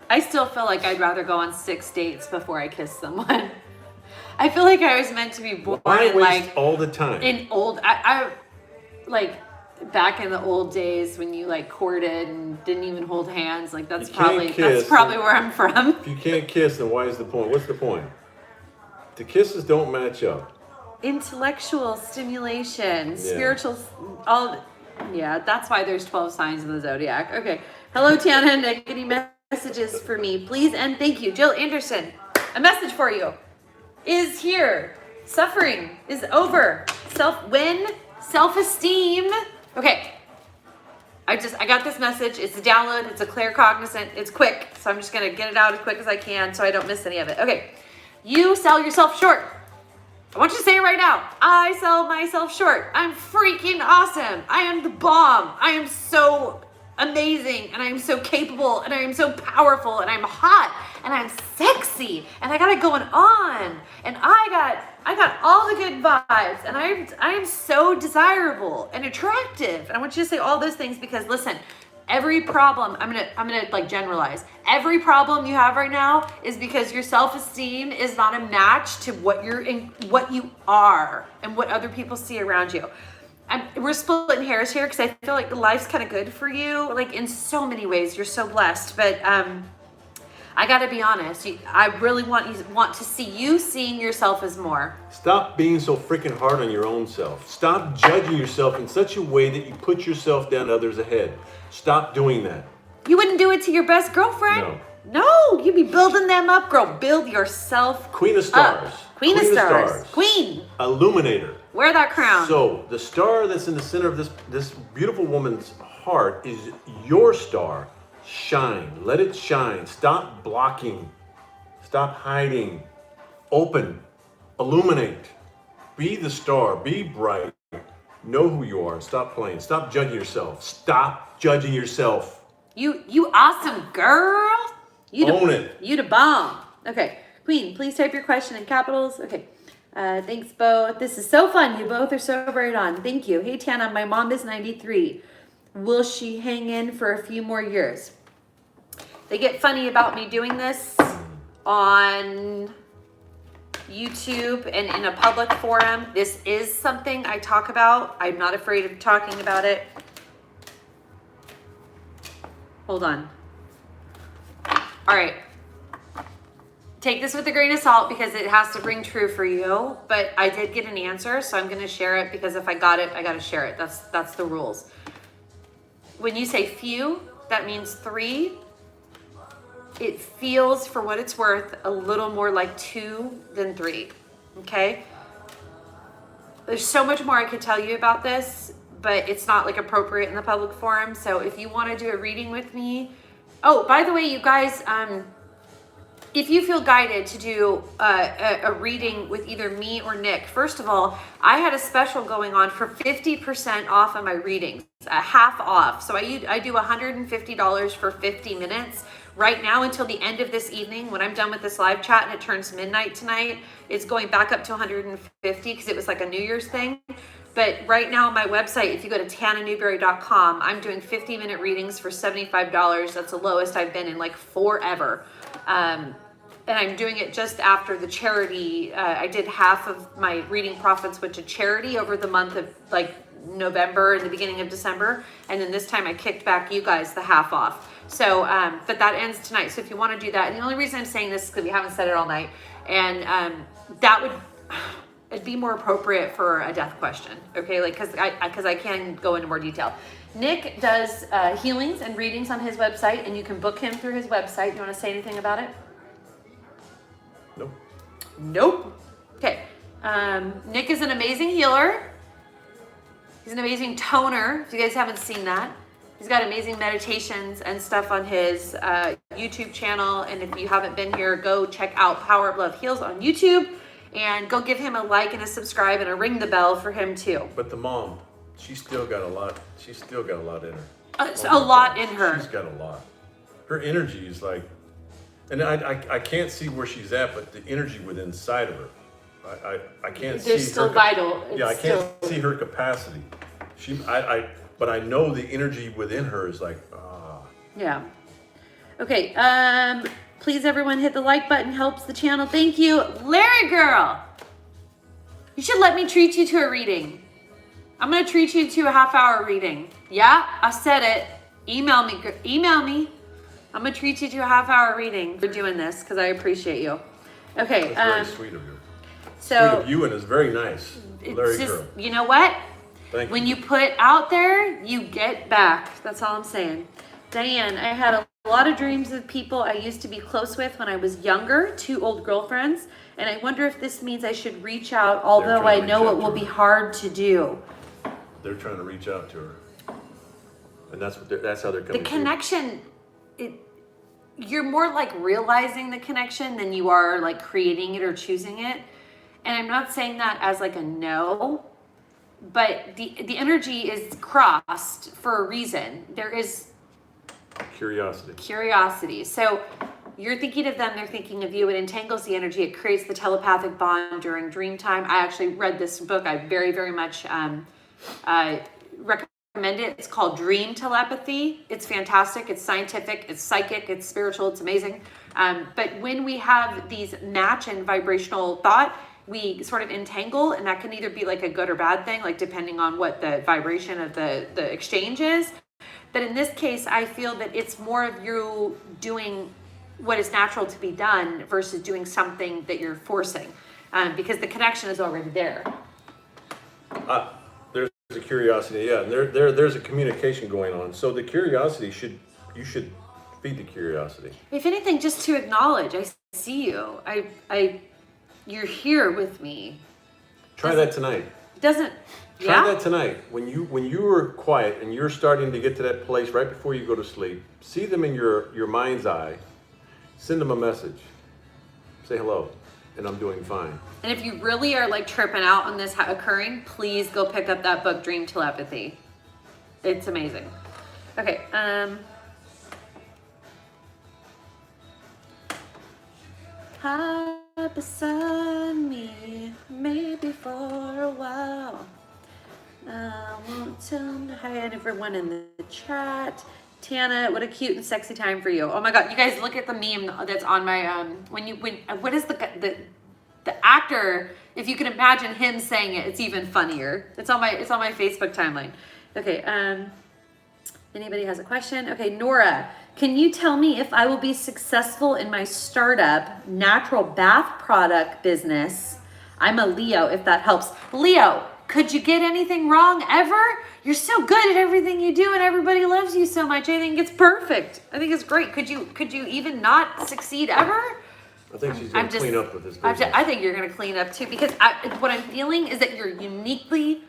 I still feel like I'd rather go on 6 dates before I kiss someone. I feel like I was meant to be born Why in waste all the time? I like back in the old days when you like courted and didn't even hold hands. Like that's probably where I'm from. If you can't kiss, then why is the point? What's the point? The kisses don't match up. Intellectual stimulation, spiritual, all. Yeah, that's why there's 12 signs in the zodiac. Okay. Hello, Tana and Nick. Any messages for me, please? And thank you. Jill Anderson, a message for you is here. Suffering is over. Self-esteem. Okay. I got this message. It's a download. It's a claircognizant. It's quick. So I'm just going to get it out as quick as I can so I don't miss any of it. Okay. You sell yourself short. I want you to say it right now. I sell myself short. I'm freaking awesome. I am the bomb. I am so amazing, and I am so capable, and I am so powerful, and I'm hot, and I'm sexy, and I got it going on, and I got all the good vibes, and I am so desirable and attractive. And I want you to say all those things because listen, every problem, I'm gonna like generalize. Every problem you have right now is because your self-esteem is not a match to what you are and what other people see around you. We're splitting hairs here because I feel like life's kind of good for you, like in so many ways. You're so blessed, but I got to be honest. I really want to see you seeing yourself as more. Stop being so freaking hard on your own self. Stop judging yourself in such a way that you put yourself down others ahead. Stop doing that. You wouldn't do it to your best girlfriend? No, you'd be building them up, girl. Build yourself Queen of Stars. up. Queen of Stars. Queen. Illuminator. Wear that crown. So the star that's in the center of this beautiful woman's heart is your star. Shine. Let it shine. Stop blocking. Stop hiding. Open. Illuminate. Be the star. Be bright. Know who you are. Stop playing. Stop judging yourself. Stop judging yourself. You awesome girl. Own it. You the bomb. Okay. Queen, please type your question in capitals. Okay. Thanks both. This is so fun. You both are so right on. Thank you. Hey Tana, my mom is 93. Will she hang in for a few more years? They get funny about me doing this on YouTube and in a public forum. This is something I talk about. I'm not afraid of talking about it. Hold on. All right. Take this with a grain of salt because it has to ring true for you. But I did get an answer, so I'm going to share it because if I got it, I got to share it. That's the rules. When you say few, that means 3. It feels, for what it's worth, a little more like 2 than 3. Okay? There's so much more I could tell you about this, but it's not like appropriate in the public forum. So if you want to do a reading with me, oh, by the way, you guys, if you feel guided to do a reading with either me or Nick, first of all, I had a special going on for 50% off of my readings, half off. So I do $150 for 50 minutes. Right now until the end of this evening, when I'm done with this live chat and it turns midnight tonight, it's going back up to 150 because it was like a New Year's thing. But right now on my website, if you go to tananewberry.com, I'm doing 50-minute readings for $75. That's the lowest I've been in like forever. And I'm doing it just after the charity. I did half of my reading profits went to charity over the month of like November and the beginning of December. And then this time I kicked back you guys the half off. So, but that ends tonight. So if you want to do that, and the only reason I'm saying this is because we haven't said it all night. And that would, it'd be more appropriate for a death question. Okay, like, cause I can go into more detail. Nick does healings and readings on his website, and you can book him through his website. You want to say anything about it? Nope. Nope. Okay. Nick is an amazing healer. He's an amazing toner. If you guys haven't seen that, he's got amazing meditations and stuff on his YouTube channel. And if you haven't been here, go check out Power of Love Heals on YouTube, and go give him a like and a subscribe and a ring the bell for him too. But the mom, she's still got a lot. She's still got a lot in her. A lot in her. She's got a lot. Her energy is like, and I can't see where she's at, but the energy within inside of her, I can't see. They're still vital. Yeah, I can't see her capacity. But I know the energy within her is like, Yeah. Okay. Please, everyone, hit the like button. Helps the channel. Thank you, Larry girl. You should let me treat you to a reading. I'm gonna treat you to a half-hour reading. Yeah, I said it. Email me. Email me. I'm gonna treat you to a half-hour reading for doing this because I appreciate you. Okay. That's very sweet of you. So sweet of you, and it's very nice, Larry just, girl. You know what? Thank when you. you put out there, you get back. That's all I'm saying. Diane, I had a lot of dreams of people I used to be close with when I was younger, 2 old girlfriends, and I wonder if this means I should reach out, although I know it will be hard to do. They're trying to reach out to her, and that's how they're coming. The connection, you're more like realizing the connection than you are like creating it or choosing it. And I'm not saying that as like a no, but the energy is crossed for a reason. There is curiosity. So you're thinking of them, they're thinking of you. It entangles the energy. It creates the telepathic bond during dream time. I actually read this book. I very, very much recommend it. It's called Dream Telepathy. It's fantastic. It's scientific. It's psychic. It's spiritual. It's amazing. But when we have these match in vibrational thought, we sort of entangle, and that can either be like a good or bad thing, like depending on what the vibration of the exchange is. But in this case, I feel that it's more of you doing what is natural to be done versus doing something that you're forcing, because the connection is already there. There's a curiosity, yeah, and there's a communication going on. So the curiosity you should feed the curiosity. If anything, just to acknowledge, I see you. You're here with me. Try that tonight. Doesn't. Try that tonight. When you are quiet and you're starting to get to that place right before you go to sleep, see them in your mind's eye. Send them a message. Say hello, and I'm doing fine. And if you really are like tripping out on this occurring, please go pick up that book, Dream Telepathy. It's amazing. Okay. Hide beside me, maybe for a while. I won't tell hi everyone in the chat. Tana, what a cute and sexy time for you. Oh my God, you guys look at the meme that's on my what is the actor? If you can imagine him saying it, it's even funnier. It's on my Facebook timeline. Okay, anybody has a question? Okay, Nora, can you tell me if I will be successful in my startup natural bath product business? I'm a Leo, if that helps. Leo, could you get anything wrong ever? You're so good at everything you do and everybody loves you so much. I think it's perfect. I think it's great. Could you even not succeed ever? I think she's going to clean up with this business. I think you're going to clean up too, because what I'm feeling is that you're uniquely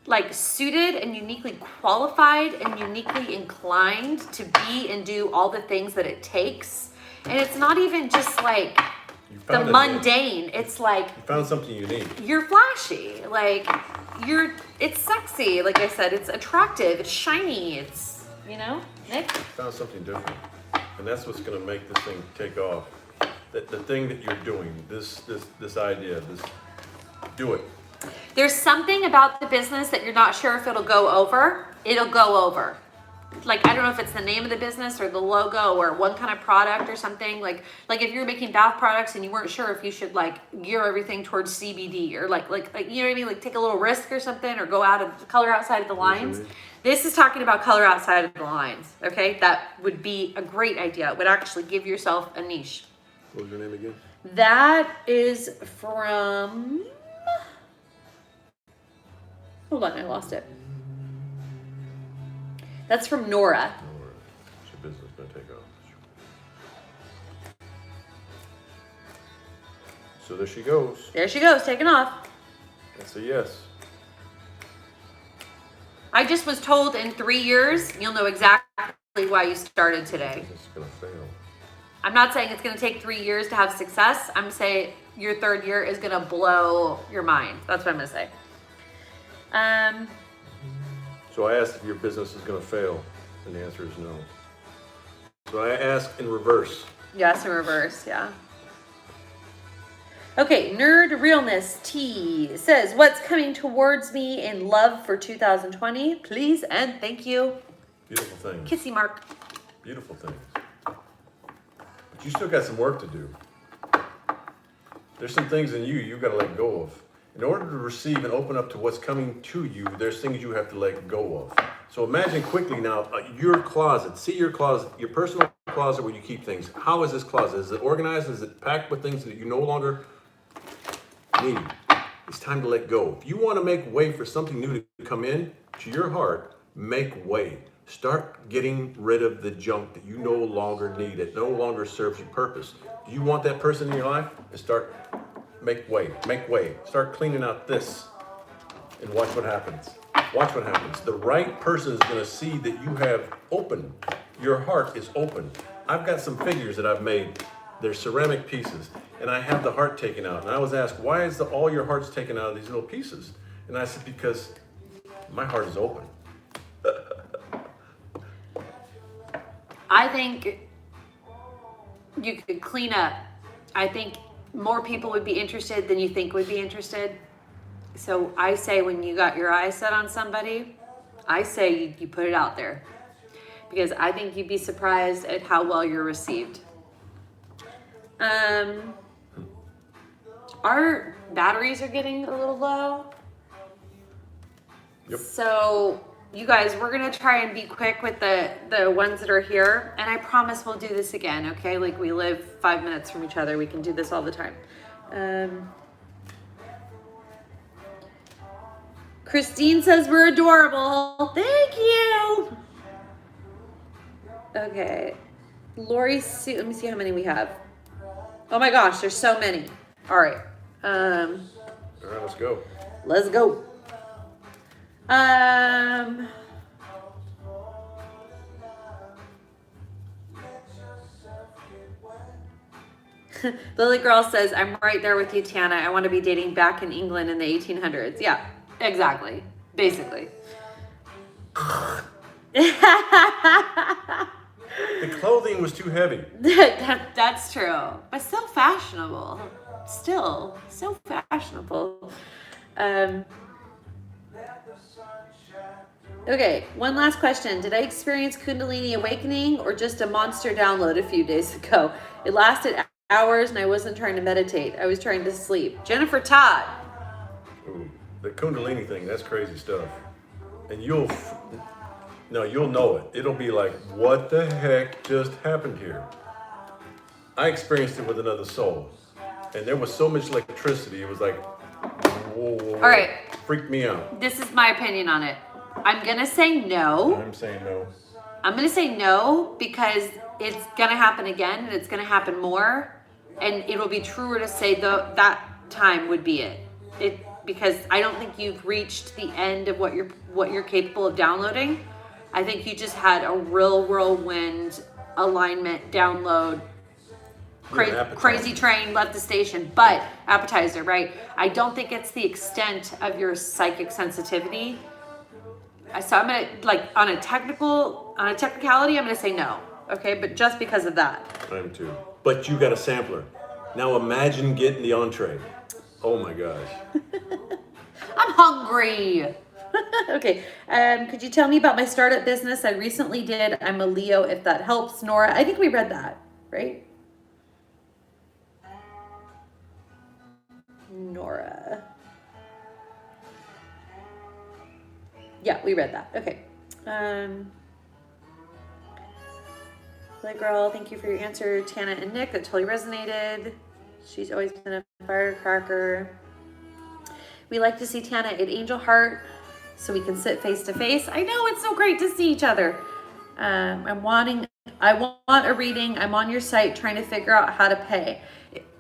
like suited and uniquely qualified and uniquely inclined to be and do all the things that it takes. And it's not even just like the mundane. It's like you found something unique. You're flashy. Like it's sexy. Like I said, it's attractive. It's shiny. It's, Nick? You found something different. And that's what's going to make this thing take off. The thing that you're doing, this idea, do it. There's something about the business that you're not sure if it'll go over. It'll go over. Like, I don't know if it's the name of the business or the logo or one kind of product or something. Like if you're making bath products and you weren't sure if you should like gear everything towards CBD or like you know what I mean? Like take a little risk or something or go out of color outside of the lines. This is talking about color outside of the lines. Okay. That would be a great idea. It would actually give yourself a niche. What was your name again? That is from, hold on, I lost it. That's from Nora. It's your business going to take off. So there she goes. There she goes, taking off. That's a yes. I just was told in 3 years, you'll know exactly why you started today. This is going to fail. I'm not saying it's going to take 3 years to have success. I'm saying your third year is going to blow your mind. That's what I'm going to say. So I asked if your business is going to fail, and the answer is no. So I asked in reverse. Yes, in reverse, yeah. Okay, Nerd Realness T says, what's coming towards me in love for 2020? Please and thank you. Beautiful things. Kissy mark. Beautiful things. But you still got some work to do. There's some things in you got to let go of. In order to receive and open up to what's coming to you, there's things you have to let go of. So imagine quickly now your closet. See your closet, your personal closet where you keep things. How is this closet? Is it organized? Is it packed with things that you no longer need? It's time to let go. If you want to make way for something new to come in to your heart, make way. Start getting rid of the junk that you no longer need, that no longer serves your purpose. Do you want that person in your life? Start make way. Start cleaning out this and watch what happens. Watch what happens. The right person is going to see that you have opened. Your heart is open. I've got some figures that I've made. They're ceramic pieces, and I have the heart taken out. And I was asked, why is all your hearts taken out of these little pieces? And I said, because my heart is open. I think you could clean up. I think more people would be interested than you think would be interested. So I say when you got your eyes set on somebody, I say you put it out there. Because I think you'd be surprised at how well you're received. Our batteries are getting a little low. Yep. So You guys, we're gonna try and be quick with the ones that are here, and I promise we'll do this again, okay? Like, we live 5 minutes from each other. We can do this all the time. Christine says we're adorable. Thank you. Okay. Lori, let me see how many we have. Oh my gosh, there's so many. All right. All right, let's go. Let's go. Lily Girl says, I'm right there with you, Tana. I want to be dating back in England in the 1800s. Yeah, exactly. Basically. The clothing was too heavy. That's true. But still fashionable. Still so fashionable. Okay, one last question. Did I experience Kundalini awakening or just a monster download a few days ago? It lasted hours and I wasn't trying to meditate. I was trying to sleep. Jennifer Todd. Ooh, the Kundalini thing, that's crazy stuff. And you'll know it. It'll be like, what the heck just happened here? I experienced it with another soul. And there was so much electricity, it was like, whoa. All right. Freaked me out. This is my opinion on it. I'm going to say no. I'm saying no. I'm going to say no because it's going to happen again and it's going to happen more. And it will be truer to say that time would be it. Because I don't think you've reached the end of what you're capable of downloading. I think you just had a real whirlwind alignment download. Crazy train left the station, but appetizer, right? I don't think it's the extent of your psychic sensitivity. So I'm gonna, like, on a technicality, I'm gonna say no. Okay, but just because of that. I am too. But you got a sampler. Now imagine getting the entree. Oh my gosh. I'm hungry. Okay. Could you tell me about my startup business I recently did? I'm a Leo, if that helps. Nora, I think we read that, right? Nora. Yeah, we read that. Okay. Like girl, thank you for your answer. Tana and Nick, that totally resonated. She's always been a firecracker. We like to see Tana at Angel Heart so we can sit face to face. I know, it's so great to see each other. I want a reading. I'm on your site trying to figure out how to pay.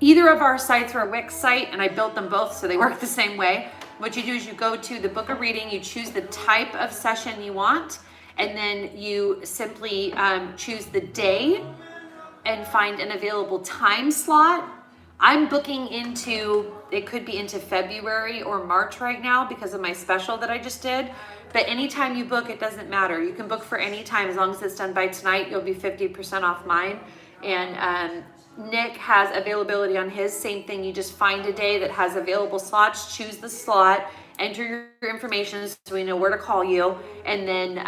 Either of our sites are a Wix site, and I built them both so they work the same way. What you do is you go to the book a reading, you choose the type of session you want, and then you simply choose the day and find an available time slot. I'm booking it could be into February or March right now because of my special that I just did. But anytime you book, it doesn't matter. You can book for any time as long as it's done by tonight. You'll be 50% off mine. And Nick has availability on his. Same thing. You just find a day that has available slots, choose the slot, enter your information so we know where to call you, and then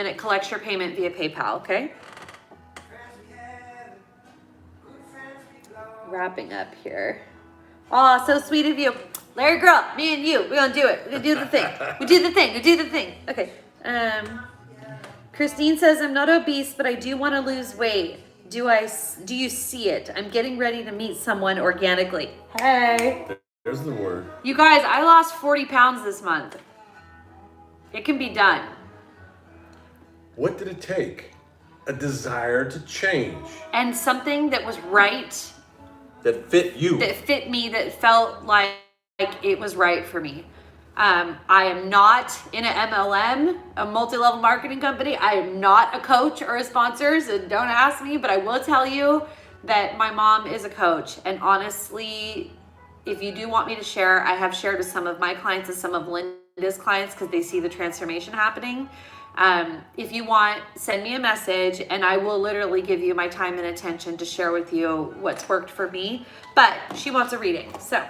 it collects your payment via PayPal. Okay. Wrapping up here. Oh, so sweet of you. Larry girl, me and you, we're gonna do it. We're gonna do the thing. We do the thing. Okay. Christine says, I'm not obese, but I do want to lose weight. Do you see it? I'm getting ready to meet someone organically. Hey. There's the word. You guys, I lost 40 pounds this month. It can be done. What did it take? A desire to change. And something that was right. That fit you. That fit me, that felt like it was right for me. I am not in an MLM, a multi-level marketing company. I am not a coach or a sponsor, so don't ask me, but I will tell you that my mom is a coach. And honestly, if you do want me to share, I have shared with some of my clients and some of Linda's clients because they see the transformation happening. If you want, send me a message and I will literally give you my time and attention to share with you what's worked for me. But she wants a reading, so.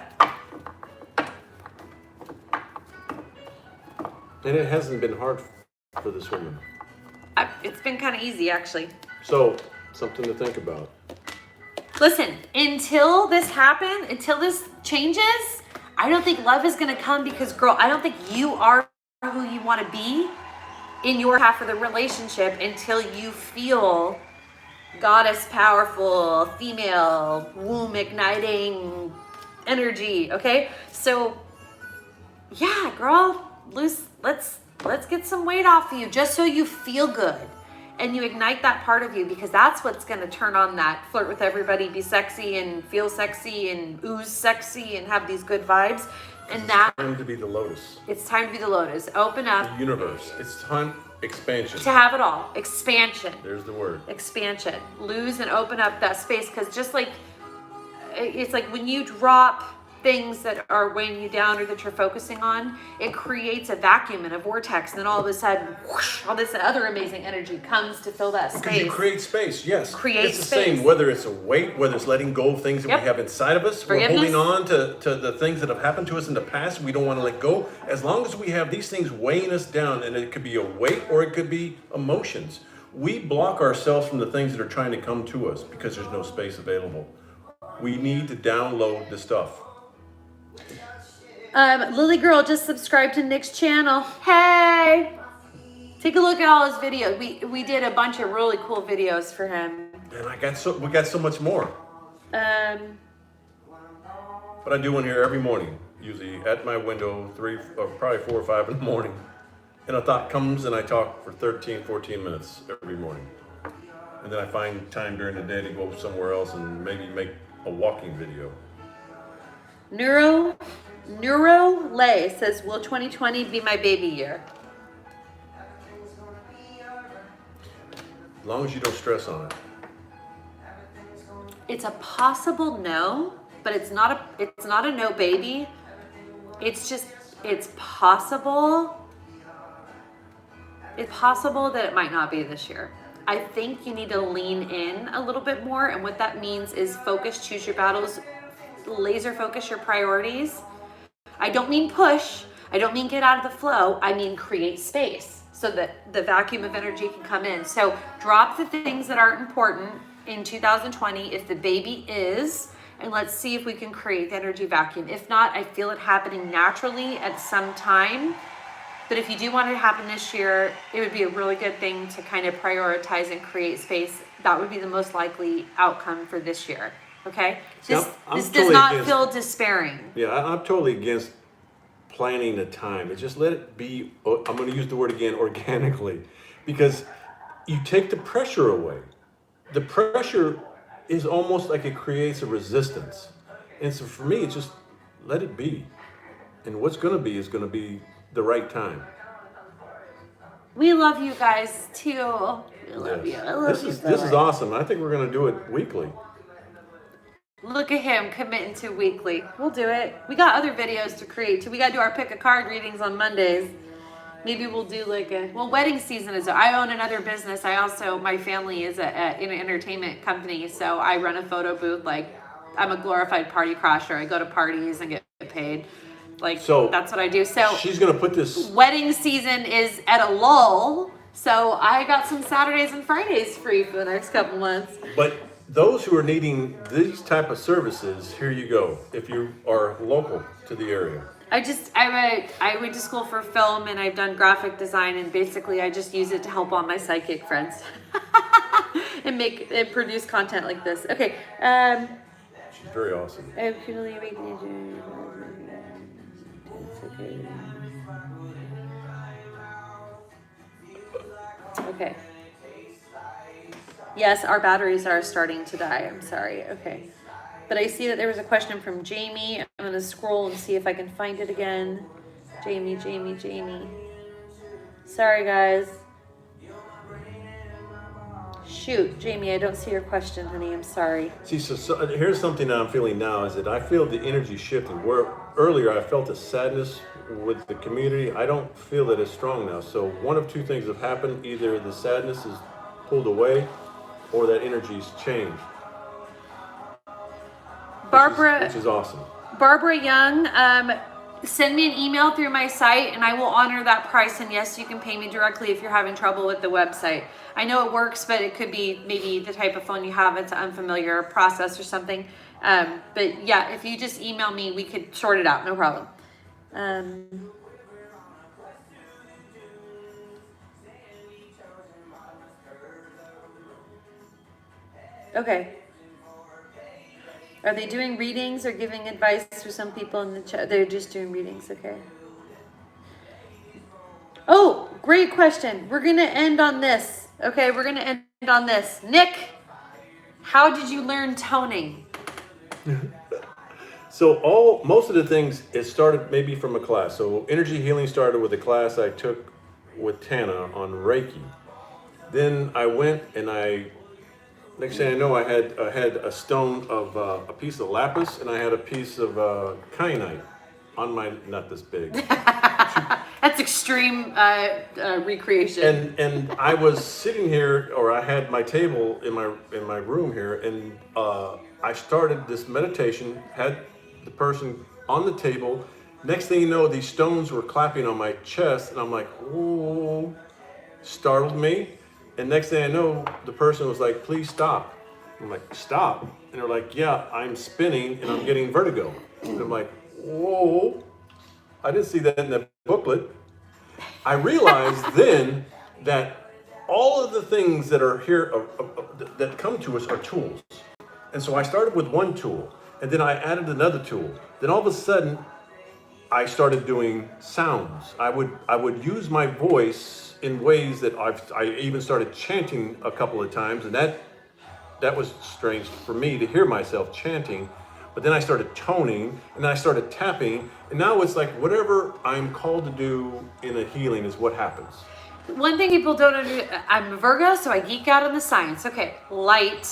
And it hasn't been hard for this woman. It's been kind of easy, actually. So, something to think about. Listen, until this changes, I don't think love is going to come because, girl, I don't think you are who you want to be. in your half of the relationship until you feel goddess powerful, female, womb igniting energy. Okay, so yeah, girl, let's get some weight off of you just so you feel good and you ignite that part of you, because that's what's going to turn on that flirt with everybody, be sexy and feel sexy and ooze sexy and have these good vibes. And that It's time to be the lotus. it's time to be the lotus. Open up. The universe. It's time expansion. To have it all. Expansion. There's the word. Expansion. Lose and open up that space, because just like it's like when you drop things that are weighing you down or that you're focusing on, it creates a vacuum and a vortex, and then all of a sudden whoosh, all this other amazing energy comes to fill that space. Because you create space, yes. Create it's the space. same, whether it's a weight, whether it's letting go of things that Yep. we have inside of us. We're holding on to the things that have happened to us in the past. We don't want to let go. As long as we have these things weighing us down, and it could be a weight or it could be emotions, we block ourselves from the things that are trying to come to us because there's no space available. We need to download the stuff. Lily Girl just subscribed to Nick's channel. Hey! Take a look at all his videos. We did a bunch of really cool videos for him. And we got so much more. But I do one here every morning, usually at my window, probably 4 or 5 in the morning. And a thought comes and I talk for 13, 14 minutes every morning. And then I find time during the day to go somewhere else and maybe make a walking video. Neuro Lay says, will 2020 be my baby year? As long as you don't stress on it. It's a possible no, but it's not a no baby. It's possible. It's possible that it might not be this year. I think you need to lean in a little bit more, and what that means is focus, choose your battles, laser focus your priorities. I don't mean push. I don't mean get out of the flow. I mean create space so that the vacuum of energy can come in. So drop the things that aren't important in 2020 if the baby is, and let's see if we can create the energy vacuum. If not, I feel it happening naturally at some time. But if you do want it to happen this year, it would be a really good thing to kind of prioritize and create space. That would be the most likely outcome for this year. Okay? This does totally not feel despairing. Yeah, I'm totally against planning the time. It's just let it be, I'm going to use the word again, organically. Because you take the pressure away. The pressure is almost like it creates a resistance. And so for me, it's just let it be. And what's going to be is going to be the right time. We love you guys too. We love you. I love you. This is awesome. I think we're going to do it weekly. Look at him committing to weekly. We'll do it. We got other videos to create too. We got to do our pick a card readings on Mondays. Maybe we'll do wedding season is. I own another business. My family is in an entertainment company, so I run a photo booth. Like, I'm a glorified party crasher. I go to parties and get paid. So that's what I do. So she's gonna put this. Wedding season is at a lull, so I got some Saturdays and Fridays free for the next couple months. But those who are needing these type of services, here you go. If you are local to the area. I went to school for film, and I've done graphic design, and basically I just use it to help all my psychic friends and produce content like this. Okay. She's very awesome. Okay. Yes, our batteries are starting to die. I'm sorry. Okay. But I see that there was a question from Jamie. I'm going to scroll and see if I can find it again. Jamie. Sorry, guys. Shoot, Jamie, I don't see your question, honey. I'm sorry. See, so here's something that I'm feeling now is that I feel the energy shifting. Where earlier I felt a sadness with the community, I don't feel that it's strong now. So one of two things have happened. Either the sadness is pulled away or that energy's changed. Barbara, which is awesome. Barbara Young, send me an email through my site and I will honor that price. And yes, you can pay me directly if you're having trouble with the website. I know it works, but it could be maybe the type of phone you have. It's an unfamiliar process or something. But yeah, if you just email me, we could sort it out. No problem. Okay. Are they doing readings or giving advice for some people in the chat? They're just doing readings, okay. Oh, great question. We're going to end on this. Okay, we're going to end on this. Nick, how did you learn toning? So most of the things, it started maybe from a class. So energy healing started with a class I took with Tana on Reiki. Then I went and next thing I know, I had a stone of a piece of lapis, and I had a piece of kyanite on my, not this big. That's extreme recreation. And I was sitting here, or I had my table in my room here, and I started this meditation. Had the person on the table. Next thing you know, these stones were clapping on my chest, and I'm like, "Ooh!" Startled me. And next thing I know, the person was like, "Please stop." I'm like, "Stop?" And they're like, "Yeah, I'm spinning and I'm getting vertigo." And I'm like, "Whoa." I didn't see that in the booklet. I realized then that all of the things that are here, that come to us, are tools. And so I started with one tool, and then I added another tool. Then all of a sudden, I started doing sounds. I would use my voice in ways that I even started chanting a couple of times, and that was strange for me to hear myself chanting. But then I started toning, and then I started tapping, and now it's like whatever I'm called to do in a healing is what happens. One thing people don't understand, I'm a Virgo, so I geek out on the science. Okay, light,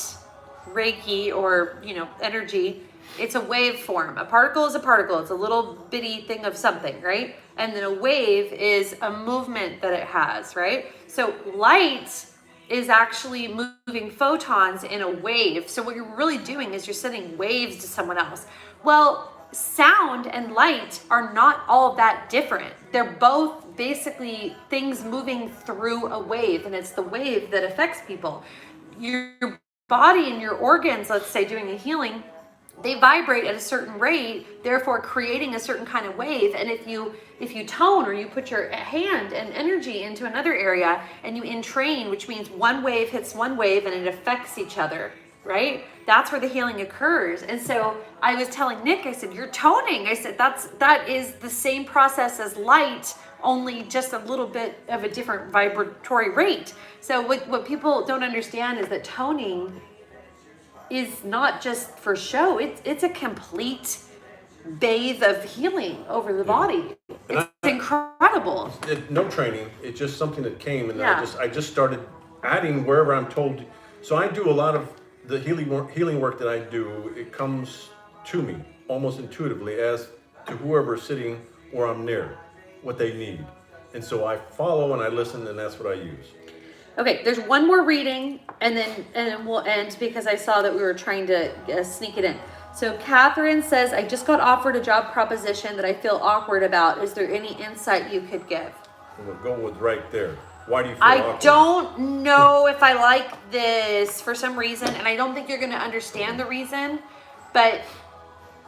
Reiki, or, energy, it's a waveform. A particle is a particle. It's a little bitty thing of something, right? And then a wave is a movement that it has, right? So light is actually moving photons in a wave. So what you're really doing is you're sending waves to someone else. Well, sound and light are not all that different. They're both basically things moving through a wave, and it's the wave that affects people. Your body and your organs, let's say doing a healing, they vibrate at a certain rate, therefore creating a certain kind of wave. And if you tone, or you put your hand and energy into another area and you entrain, which means one wave hits one wave and it affects each other, right? That's where the healing occurs. And so I was telling Nick, I said, "You're toning." I said, that is the same process as light, only just a little bit of a different vibratory rate. So what people don't understand is that toning is not just for show. It's a complete bathe of healing over the body. It's incredible. No training. It's just something that came, and Yeah. I just started adding wherever I'm told. So I do a lot of the healing work that I do. It comes to me almost intuitively as to whoever's sitting or I'm near, what they need. And so I follow and I listen, and that's what I use. Okay, there's one more reading, and then we'll end, because I saw that we were trying to sneak it in. So Catherine says, "I just got offered a job proposition that I feel awkward about. Is there any insight you could give?" We'll go with right there. Why do you feel I awkward? don't know if I like this for some reason, and I don't think you're going to understand the reason, but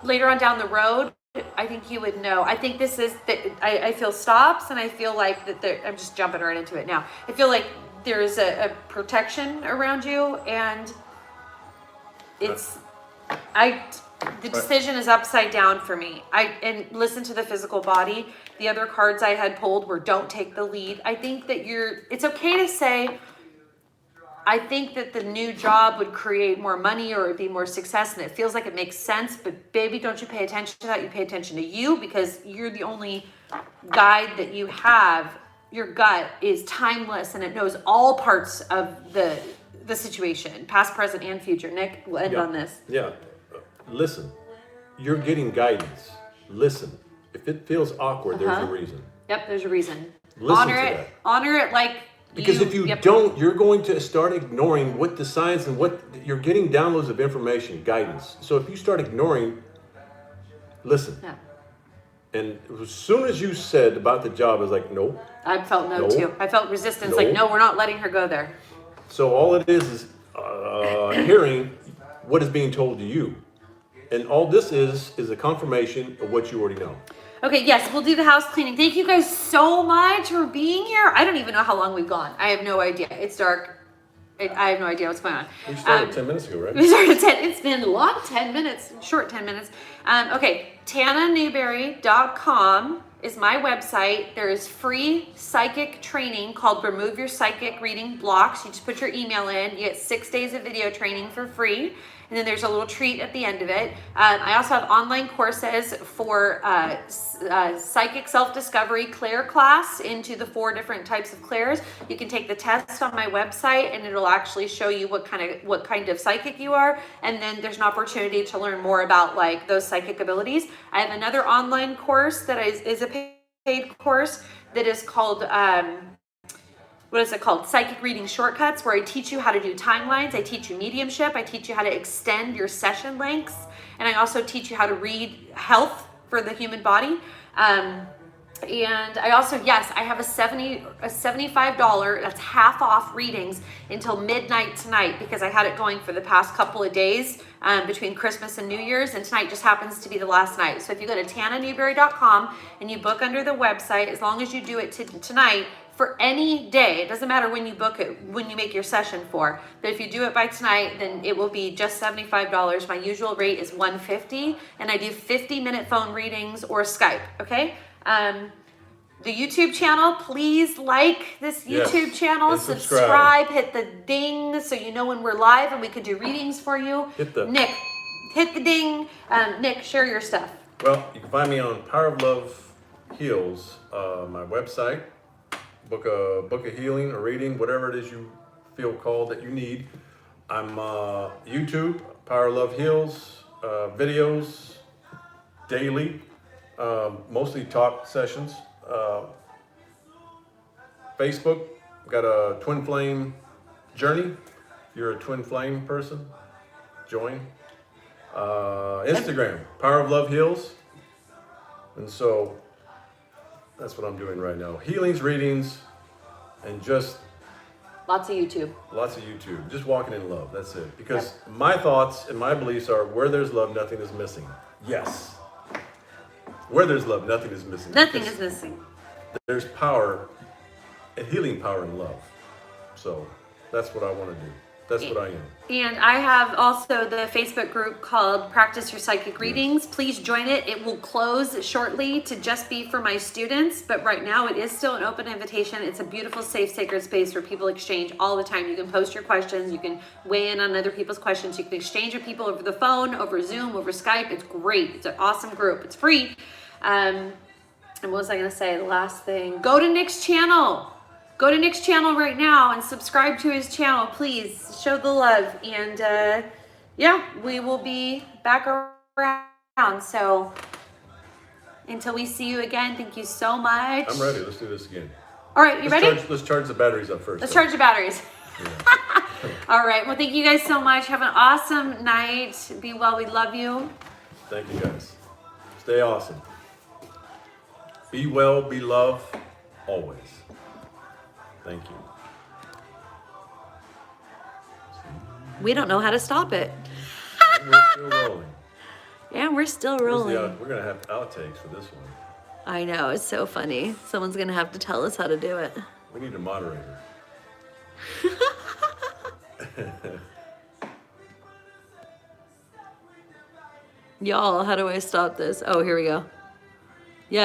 later on down the road, I think you would know. I think this is that I feel stops, and I feel like that I'm just jumping right into it now. I feel like there's a protection around you, and it's the decision is upside down for me. And listen to the physical body. The other cards I had pulled were don't take the lead. I think that it's okay to say, I think that the new job would create more money or it'd be more success, and it feels like it makes sense, but baby, don't you pay attention to that. You pay attention to you, because you're the only guide that you have. Your gut is timeless, and it knows all parts of the situation, past, present, and future. Nick, we'll end on this. Yeah. Listen, you're getting guidance. Listen. If it feels awkward, there's a reason. Yep, there's a reason. Listen Honor to it. that. Honor it like Because if you don't, you're going to start ignoring what the signs and what you're getting downloads of information, guidance. So if you start ignoring, listen. Yeah. And as soon as you said about the job, I was like, nope. I felt no too. I felt resistance, No. like, no, we're not letting her go there. So all it is hearing what is being told to you. And all this is a confirmation of what you already know. Okay, yes, we'll do the house cleaning. Thank you guys so much for being here. I don't even know how long we've gone. I have no idea. It's dark. I have no idea what's going on. We started 10 minutes ago, right? We started at 10. It's been long 10 minutes, short 10 minutes. Okay, TanaNewberry.com is my website. There is free psychic training called Remove Your Psychic Reading Blocks. You just put your email in. You get 6 days of video training for free. And then there's a little treat at the end of it. I also have online courses for psychic self-discovery clair class into the 4 different types of clairs. You can take the test on my website and it'll actually show you what kind of psychic you are. And then there's an opportunity to learn more about like those psychic abilities. I have another online course that is a paid course that is called what is it called? Psychic Reading Shortcuts, where I teach you how to do timelines. I teach you mediumship. I teach you how to extend your session lengths. And I also teach you how to read health for the human body. And I also, yes, I have a $75, that's half off readings until midnight tonight because I had it going for the past couple of days between Christmas and New Year's, and tonight just happens to be the last night. So if you go to TanaNewberry.com and you book under the website, as long as you do it tonight, for any day, it doesn't matter when you book it, when you make your session for, but if you do it by tonight, then it will be just $75. My usual rate is $150, and I do 50-minute phone readings or Skype, okay? The YouTube channel, please like this YouTube channel, and subscribe, hit the ding so you know when we're live and we could do readings for you. Nick, hit the ding. Nick, share your stuff. Well, you can find me on Power of Love Heals, my website. Book a healing, a reading, whatever it is you feel called that you need. I'm YouTube, Power of Love Heals, videos daily, mostly talk sessions. Facebook, got a Twin Flame journey. If you're a Twin Flame person, join. Instagram, Power of Love Heals. And so that's what I'm doing right now. Healings, readings, and just lots of YouTube. Lots of YouTube. Just walking in love. That's it. Because my thoughts and my beliefs are where there's love, nothing is missing. Yes. Where there's love, nothing is missing. Nothing is missing. There's power and healing power in love. So that's what I want to do. That's what I am. And I have also the Facebook group called Practice Your Psychic Readings. Please join it. It will close shortly to just be for my students, but right now it is still an open invitation. It's a beautiful, safe, sacred space where people exchange all the time. You can post your questions. You can weigh in on other people's questions. You can exchange with people over the phone, over Zoom, over Skype. It's great. It's an awesome group. It's free. And what was I going to say? The last thing. Go to Nick's channel. Go to Nick's channel right now and subscribe to his channel, please. Show the love. And yeah, we will be back around. So until we see you again, thank you so much. I'm ready. Let's do this again. All right, you ready? Let's charge the batteries up first. Let's charge the batteries. Yeah. All right. Well, thank you guys so much. Have an awesome night. Be well. We love you. Thank you, guys. Stay awesome. Be well, be loved, always. Thank you. We don't know how to stop it. We're still rolling. Yeah, we're still rolling. We're going to have outtakes for this one. I know, it's so funny. Someone's going to have to tell us how to do it. We need a moderator. Y'all, how do I stop this? Oh, here we go.